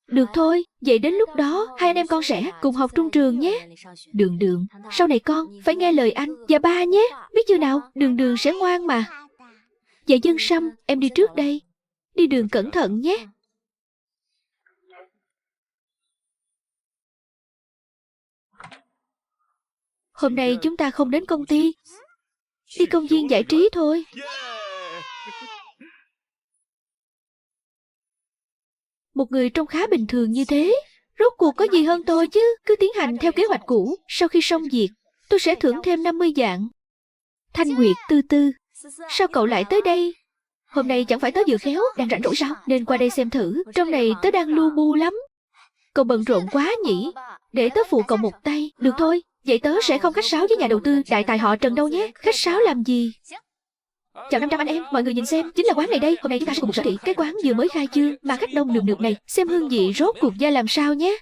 Được thôi, vậy đến lúc đó 2 anh em con sẽ cùng học trung trường nhé. Đường Đường, sau này con phải nghe lời anh và ba nhé. Biết chưa nào, Đường Đường sẽ ngoan mà. Dạ Dân Sâm, em đi trước đây. Đi đường cẩn thận nhé. Hôm nay chúng ta không đến công ty, đi công viên giải trí thôi. Một người trông khá bình thường như thế, rốt cuộc có gì hơn tôi chứ? Cứ tiến hành theo kế hoạch cũ. Sau khi xong việc, tôi sẽ thưởng thêm 50 vạn. Thanh Nguyệt, Tư Tư, sao cậu lại tới đây? Hôm nay chẳng phải tớ vừa khéo đang rảnh rỗi sao, nên qua đây xem thử. Trong này tớ đang lu bu lắm. Cậu bận rộn quá nhỉ? Để tớ phụ cậu một tay. Được thôi, vậy tớ sẽ không khách sáo với nhà đầu tư đại tài họ Trần đâu nhé. Khách sáo làm gì? Chào 500 anh em, mọi người nhìn xem, chính là quán này đây. Hôm nay chúng ta sẽ cùng một sở thị. Cái quán vừa mới khai trương mà khách đông nườm nượp này. Xem hương vị rốt cuộc ra làm sao nhé.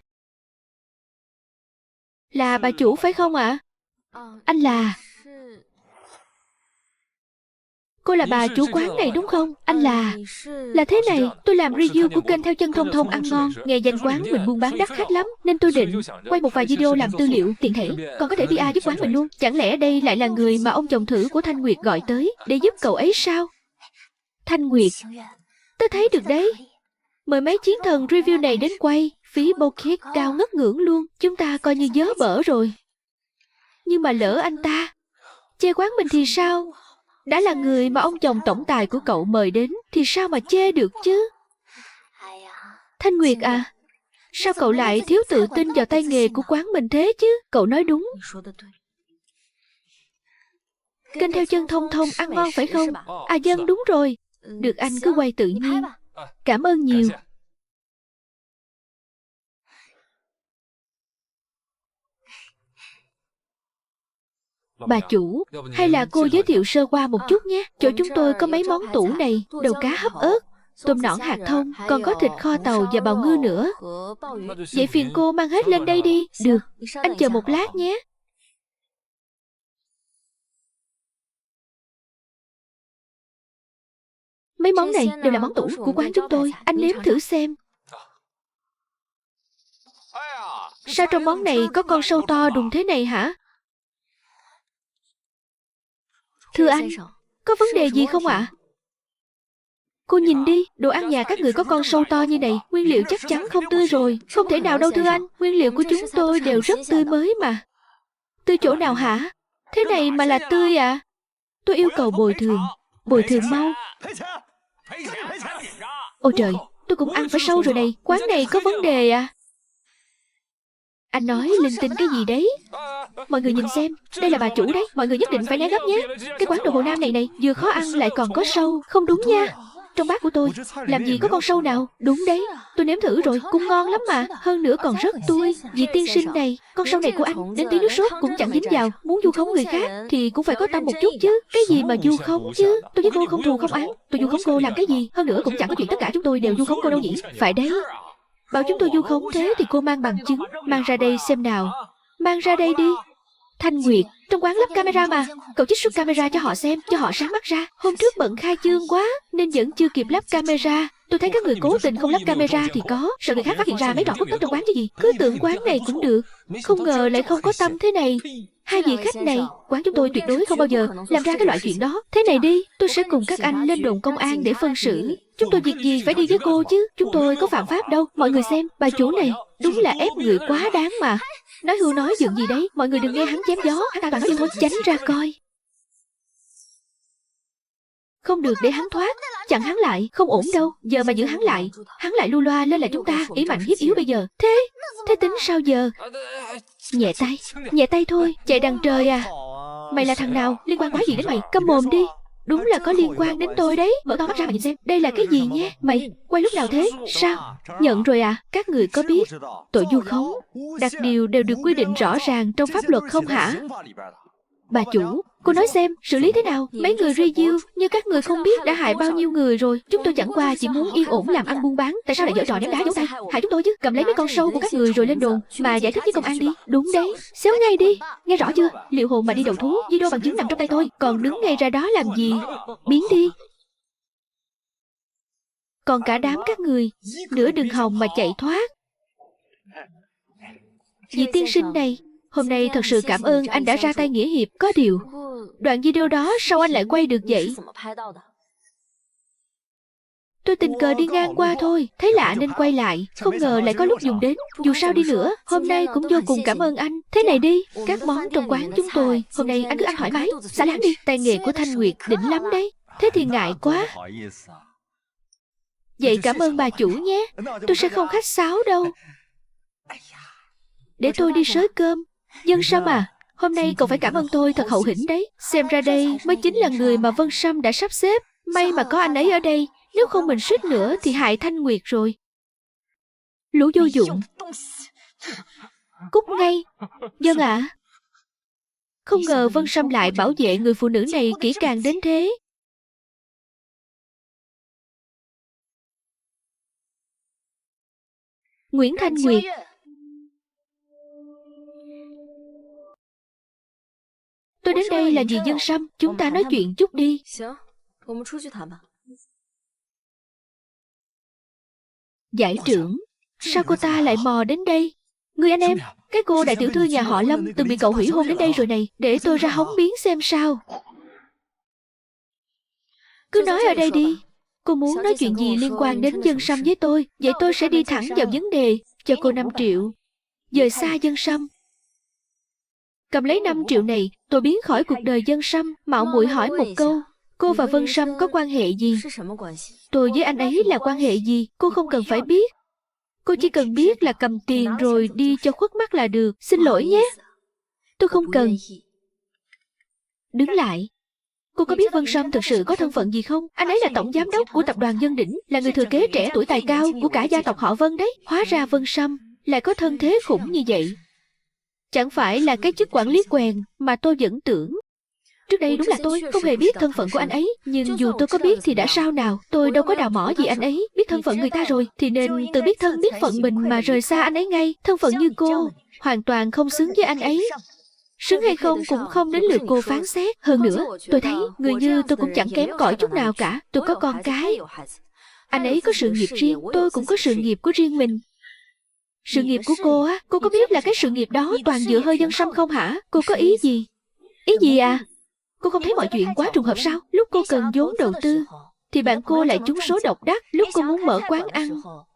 Là bà chủ phải không ạ? Anh là... Cô là bà chủ quán này đúng không? Anh là... Là thế này, tôi làm review của kênh Theo Chân Thông Thông ăn ngon. Nghe danh quán mình buôn bán đắt khách lắm, nên tôi định quay một vài video làm tư liệu tiện thể. Còn có thể PR giúp quán mình luôn. Chẳng lẽ đây lại là người mà ông chồng thử của Thanh Nguyệt gọi tới để giúp cậu ấy sao? Thanh Nguyệt, tôi thấy được đấy. Mời mấy chiến thần review này đến quay, phí booking cao ngất ngưỡng luôn, chúng ta coi như dớ bở rồi. Nhưng mà lỡ anh ta chê quán mình thì sao? Đã là người mà ông chồng tổng tài của cậu mời đến thì sao mà chê được chứ? Thanh Nguyệt à, sao cậu lại thiếu tự tin vào tay nghề của quán mình thế chứ? Cậu nói đúng. Kênh theo chân thông thông ăn ngon phải không? À dân đúng rồi. Được anh cứ quay tự nhiên. Cảm ơn nhiều. Bà chủ, hay là cô giới thiệu sơ qua một chút nhé. Chỗ chúng tôi có mấy món tủ này, đầu cá hấp ớt, tôm nõn hạt thông, còn có thịt kho tàu và bào ngư nữa. Vậy phiền cô mang hết lên đây đi. Được, anh chờ một lát nhé. Mấy món này đều là món tủ của quán chúng tôi. Anh nếm thử xem. Sao trong món này có con sâu to đùng thế này hả? Thưa anh, có vấn đề gì không ạ? Cô nhìn đi, đồ ăn nhà các người có con sâu to như này, nguyên liệu chắc chắn không tươi rồi. Không thể nào đâu thưa anh, nguyên liệu của chúng tôi đều rất tươi mới mà. Tươi chỗ nào hả? Thế này mà là tươi à? Tôi yêu cầu bồi thường mau. Ôi trời, tôi cũng ăn phải sâu rồi này, quán này có vấn đề à? Anh nói linh tinh cái gì đấy? Mọi người nhìn xem, đây là bà chủ đấy, mọi người nhất định phải né gấp nhé. Cái quán đồ Hồ Nam này vừa khó ăn lại còn có sâu, không đúng nha. Trong bát của tôi, làm gì có con sâu nào? Đúng đấy, tôi nếm thử rồi, cũng ngon lắm mà. Hơn nữa còn rất tươi. Vị tiên sinh này, con sâu này của anh, đến tí nước sốt cũng chẳng dính vào. Muốn vu khống người khác thì cũng phải có tâm một chút chứ. Cái gì mà vu khống chứ? Tôi với cô không thù không oán. Tôi vu khống cô làm cái gì? Hơn nữa cũng chẳng có chuyện tất cả chúng tôi đều vu khống cô đâu nhỉ? Phải đấy. Bảo chúng tôi vu khống thế thì cô mang bằng chứng, mang ra đây xem nào. Mang ra đây đi. Thanh Nguyệt, trong quán lắp camera mà. Cậu trích xuất camera cho họ xem, cho họ sáng mắt ra. Hôm trước bận khai trương quá, nên vẫn chưa kịp lắp camera. Tôi thấy các người cố tình không lắp camera thì có, sợ người khác phát hiện ra mấy trò khuất tất trong quán chứ gì. Cứ tưởng quán này cũng được, không ngờ lại không có tâm thế này. Hai vị khách này, quán chúng tôi tuyệt đối không bao giờ làm ra cái loại chuyện đó. Thế này đi, tôi sẽ cùng các anh lên đồn công an để phân xử. Chúng tôi việc gì phải đi với cô chứ? Chúng tôi có phạm pháp đâu. Mọi người xem, bà chủ này đúng là ép người quá đáng mà. Nói hưu nói dựng gì đấy, mọi người đừng nghe hắn chém gió, hắn ta toàn nói thôi, tránh ra coi. Không được để hắn thoát, chặn hắn lại, không ổn đâu. Giờ mà giữ hắn lại lưu loa lên là chúng ta ỷ mạnh hiếp yếu bây giờ. Thế tính sao giờ? Nhẹ tay thôi, chạy đằng trời à. Mày là thằng nào, liên quan quái gì đến mày? Câm mồm đi. Đúng là có liên quan đến tôi đấy. Mở to mắt ra mà nhìn xem, đây là cái gì nhé? Mày, quay lúc nào thế? Sao? Nhận rồi à? Các người có biết tội vu khống, đặc điều đều được quy định rõ ràng trong pháp luật không hả? Bà chủ, cô nói xem, xử lý thế nào? Mấy người review như các người không biết đã hại bao nhiêu người rồi. Chúng tôi chẳng qua chỉ muốn yên ổn làm ăn buôn bán. Tại sao lại giở trò ném đá giấu tay? Hại chúng tôi chứ. Cầm lấy mấy con sâu của các người rồi lên đồn mà giải thích với công an đi. Đúng đấy, xéo ngay đi. Nghe rõ chưa? Liệu hồn mà đi đầu thú, video bằng chứng nằm trong tay tôi. Còn đứng ngay ra đó làm gì? Biến đi. Còn cả đám các người, nửa đường hòng mà chạy thoát. Vị tiên sinh này, hôm nay thật sự cảm ơn anh đã ra tay nghĩa hiệp. Có điều, đoạn video đó sao anh lại quay được vậy? Tôi tình cờ đi ngang qua thôi, thấy lạ nên quay lại. Không ngờ lại có lúc dùng đến. Dù sao đi nữa, hôm nay cũng vô cùng cảm ơn anh. Thế này đi, các món trong quán chúng tôi, hôm nay anh cứ ăn thoải mái, xả láng đi. Tay nghề của Thanh Nguyệt đỉnh lắm đấy. Thế thì ngại quá. Vậy cảm ơn bà chủ nhé. Tôi sẽ không khách sáo đâu. Để tôi đi xới cơm. Dân Sâm à, hôm nay cậu phải cảm ơn tôi thật hậu hĩnh đấy. Xem ra đây mới chính là người mà Vân Sâm đã sắp xếp. May mà có anh ấy ở đây. Nếu không mình suýt nữa thì hại Thanh Nguyệt rồi. Lũ vô dụng. Cút ngay. Dân ạ. Không ngờ Vân Sâm lại bảo vệ người phụ nữ này kỹ càng đến thế. Nguyễn Thanh Nguyệt. Tôi đến đây là vì Dân Sâm. Chúng ta nói chuyện chút đi. Giải trưởng, sao cô ta lại mò đến đây? Người anh em, cái cô đại tiểu thư nhà họ Lâm từng bị cậu hủy hôn đến đây rồi này. Để tôi ra hóng biến xem sao. Cứ nói ở đây đi. Cô muốn nói chuyện gì liên quan đến Dân Sâm với tôi, vậy tôi sẽ đi thẳng vào vấn đề, cho cô 5 triệu. Dời xa Dân Sâm. Cầm lấy 5 triệu này, tôi biến khỏi cuộc đời Dân Sâm, mạo muội hỏi một câu. Cô và Vân Sâm có quan hệ gì? Tôi với anh ấy là quan hệ gì? Cô không cần phải biết. Cô chỉ cần biết là cầm tiền rồi đi cho khuất mắt là được. Xin lỗi nhé. Tôi không cần. Đứng lại. Cô có biết Vân Sâm thực sự có thân phận gì không? Anh ấy là tổng giám đốc của tập đoàn Dân Đỉnh, là người thừa kế trẻ tuổi tài cao của cả gia tộc họ Vân đấy. Hóa ra Vân Sâm lại có thân thế khủng như vậy. Chẳng phải là cái chức quản lý quèn mà tôi vẫn tưởng. Trước đây đúng là tôi không hề biết thân phận của anh ấy. Nhưng dù tôi có biết thì đã sao nào. Tôi đâu có đào mỏ gì anh ấy. Biết thân phận người ta rồi thì nên tự biết thân biết phận mình mà rời xa anh ấy ngay. Thân phận như cô hoàn toàn không xứng với anh ấy. Xứng hay không cũng không đến lượt cô phán xét. Hơn nữa, tôi thấy người như tôi cũng chẳng kém cỏi chút nào cả. Tôi có con cái. Anh ấy có sự nghiệp riêng, tôi cũng có sự nghiệp của riêng mình. Sự nghiệp của cô á, cô có biết là cái sự nghiệp đó toàn dựa hơi Dân Sâm không hả? Cô có ý gì? Ý gì à? Cô không thấy mọi chuyện quá trùng hợp sao? Lúc cô cần vốn đầu tư thì bạn cô lại trúng số độc đắc. Lúc cô muốn mở quán ăn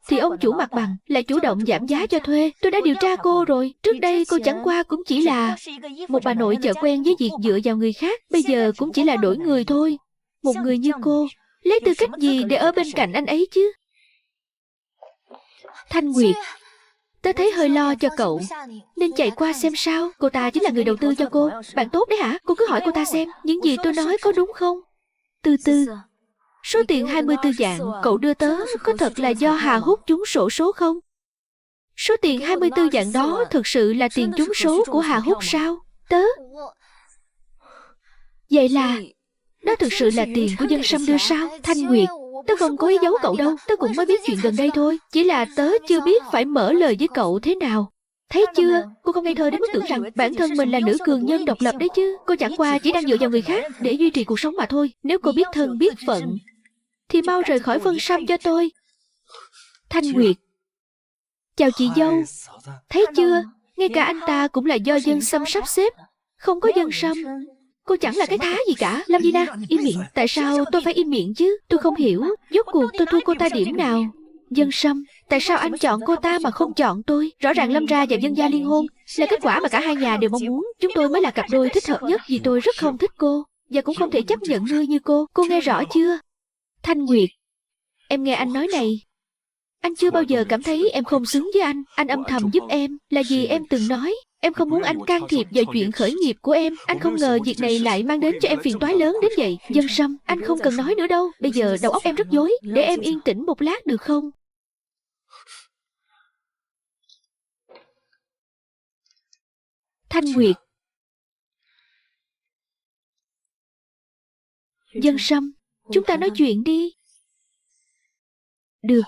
thì ông chủ mặt bằng lại chủ động giảm giá cho thuê. Tôi đã điều tra cô rồi. Trước đây cô chẳng qua cũng chỉ là một bà nội chợ quen với việc dựa vào người khác. Bây giờ cũng chỉ là đổi người thôi. Một người như cô lấy tư cách gì để ở bên cạnh anh ấy chứ? Thanh Nguyệt, tớ thấy hơi lo cho cậu, nên chạy qua xem sao. Cô ta chính là người đầu tư cho cô. Bạn tốt đấy hả? Cô cứ hỏi cô ta xem những gì tôi nói có đúng không? Từ từ, số tiền 24 vạn cậu đưa tớ có thật là do Hà hút trúng xổ số không? Số tiền 24 vạn đó thực sự là tiền trúng số của Hà hút sao? Vậy là đó thực sự là tiền của Dân Sâm đưa sao? Thanh Nguyệt, tớ không có ý giấu cậu đâu. Tớ cũng mới biết chuyện gần đây thôi. Chỉ là tớ chưa biết phải mở lời với cậu thế nào. Thấy chưa? Cô không ngây thơ đến mức tưởng rằng bản thân mình là nữ cường nhân độc lập đấy chứ. Cô chẳng qua chỉ đang dựa vào người khác để duy trì cuộc sống mà thôi. Nếu cô biết thân biết phận thì mau rời khỏi Vân Sâm cho tôi. Thanh Nguyệt, chào chị dâu. Thấy chưa? Ngay cả anh ta cũng là do Dân Sâm sắp xếp. Không có Dân Sâm, cô chẳng là cái thá gì cả. Lâm Di Na, im miệng. Tại sao tôi phải im miệng chứ? Tôi không hiểu. Rốt cuộc tôi thua cô ta điểm nào? Dân Sâm, tại sao anh chọn cô ta mà không chọn tôi? Rõ ràng Lâm Ra và Dân Gia liên hôn là kết quả mà cả hai nhà đều mong muốn. Chúng tôi mới là cặp đôi thích hợp nhất. Vì tôi rất không thích cô và cũng không thể chấp nhận ngươi như cô. Cô nghe rõ chưa? Thanh Nguyệt, em nghe anh nói này. Anh chưa bao giờ cảm thấy em không xứng với anh. Anh âm thầm giúp em là vì em từng nói em không muốn anh can thiệp vào chuyện khởi nghiệp của em. Anh không ngờ việc này lại mang đến cho em phiền toái lớn đến vậy. Dân Sâm, anh không cần nói nữa đâu. Bây giờ đầu óc em rất rối. Để em yên tĩnh một lát được không? Thanh Nguyệt, Dân Sâm, chúng ta nói chuyện đi. Được.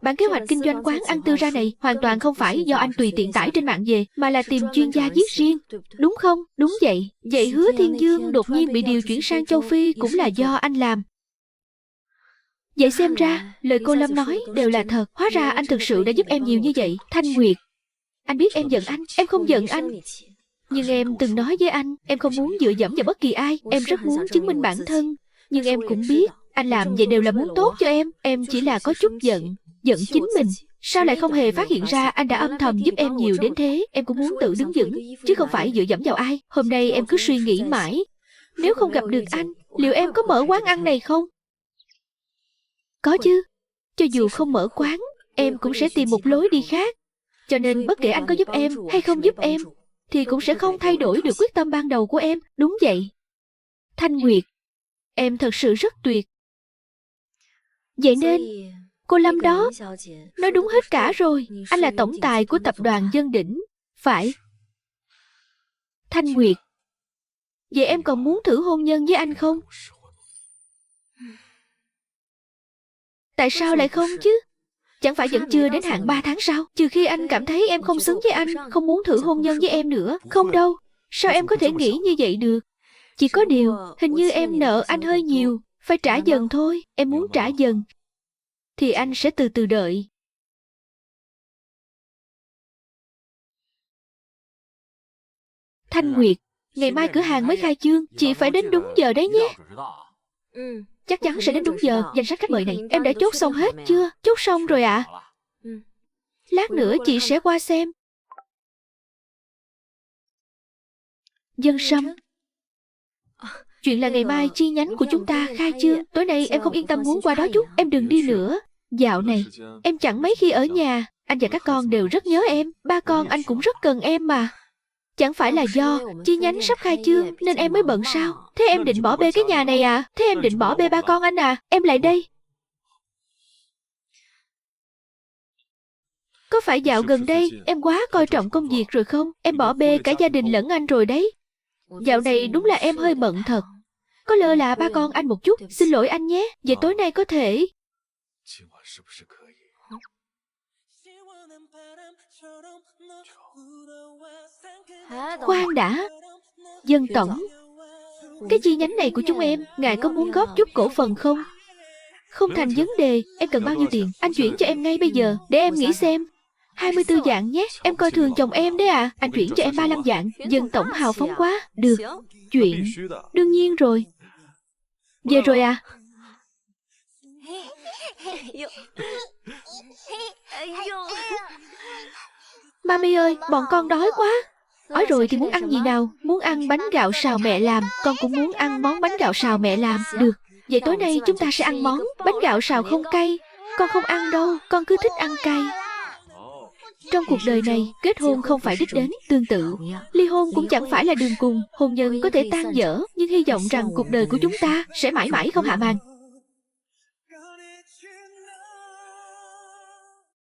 Bản kế hoạch kinh doanh quán ăn Tư Ra này hoàn toàn không phải do anh tùy tiện tải trên mạng về, mà là tìm chuyên gia viết riêng. Đúng không? Đúng vậy. Vậy Hứa Thiên Dương đột nhiên bị điều chuyển sang châu Phi cũng là do anh làm. Vậy xem ra, lời cô Lâm nói đều là thật. Hóa ra anh thực sự đã giúp em nhiều như vậy. Thanh Nguyệt, anh biết em giận anh. Em không giận anh. Nhưng em từng nói với anh, em không muốn dựa dẫm vào bất kỳ ai. Em rất muốn chứng minh bản thân. Nhưng em cũng biết, anh làm vậy đều là muốn tốt cho em. Em chỉ là có chút giận chính mình. Sao lại không hề phát hiện ra anh đã âm thầm giúp em nhiều đến thế? Em cũng muốn tự đứng vững, chứ không phải dựa dẫm vào ai. Hôm nay em cứ suy nghĩ mãi. Nếu không gặp được anh, liệu em có mở quán ăn này không? Có chứ. Cho dù không mở quán, em cũng sẽ tìm một lối đi khác. Cho nên bất kể anh có giúp em hay không giúp em, thì cũng sẽ không thay đổi được quyết tâm ban đầu của em. Đúng vậy. Thanh Nguyệt, em thật sự rất tuyệt. Vậy nên cô Lâm đó nói đúng hết cả rồi. Anh là tổng tài của tập đoàn Dân Đỉnh, phải? Thanh Nguyệt, vậy em còn muốn thử hôn nhân với anh không? Tại sao lại không chứ? Chẳng phải vẫn chưa đến hạn 3 tháng sao? Trừ khi anh cảm thấy em không xứng với anh, không muốn thử hôn nhân với em nữa. Không đâu. Sao em có thể nghĩ như vậy được? Chỉ có điều, hình như em nợ anh hơi nhiều. Phải trả dần thôi. Em muốn trả dần thì anh sẽ từ từ đợi. Thanh Nguyệt, ngày mai cửa hàng mới khai trương, chị phải đến đúng giờ đấy nhé. Chắc chắn sẽ đến đúng giờ. Danh sách khách mời này em đã chốt xong hết chưa? Chốt xong rồi ạ. Lát nữa chị sẽ qua xem. Dân Sâm, chuyện là ngày mai chi nhánh của chúng ta khai trương. Tối nay em không yên tâm muốn qua đó chút. Em đừng đi nữa. Dạo này em chẳng mấy khi ở nhà. Anh và các con đều rất nhớ em. Ba con anh cũng rất cần em mà. Chẳng phải là do chi nhánh sắp khai trương nên em mới bận sao? Thế em định bỏ bê cái nhà này à? Thế em định bỏ bê ba con anh à? Em lại đây. Có phải dạo gần đây em quá coi trọng công việc rồi không? Em bỏ bê cả gia đình lẫn anh rồi đấy. Dạo này đúng là em hơi bận thật. Có lơ là ba con anh một chút. Xin lỗi anh nhé. Vậy tối nay có thể... Khoan đã. Dân tổng, cái chi nhánh này của chúng em, ngài có muốn góp chút cổ phần không? Không thành vấn đề. Em cần bao nhiêu tiền? Anh chuyển cho em ngay bây giờ. Để em nghĩ xem. 24 vạn nhé. Em coi thường chồng em đấy à. Anh chuyển cho em 35 vạn. Dân tổng hào phóng quá. Được. Chuyện đương nhiên rồi. Về rồi à? Mami ơi, bọn con đói quá. Ói rồi thì muốn ăn gì nào? Muốn ăn bánh gạo xào mẹ làm. Con cũng muốn ăn món bánh gạo xào mẹ làm. Được. Vậy tối nay chúng ta sẽ ăn món bánh gạo xào không cay. Con không ăn đâu. Con cứ thích ăn cay. Trong cuộc đời này, kết hôn không phải đích đến. Tương tự, ly hôn cũng chẳng phải là đường cùng. Hôn nhân có thể tan vỡ, nhưng hy vọng rằng cuộc đời của chúng ta sẽ mãi mãi không hạ màn.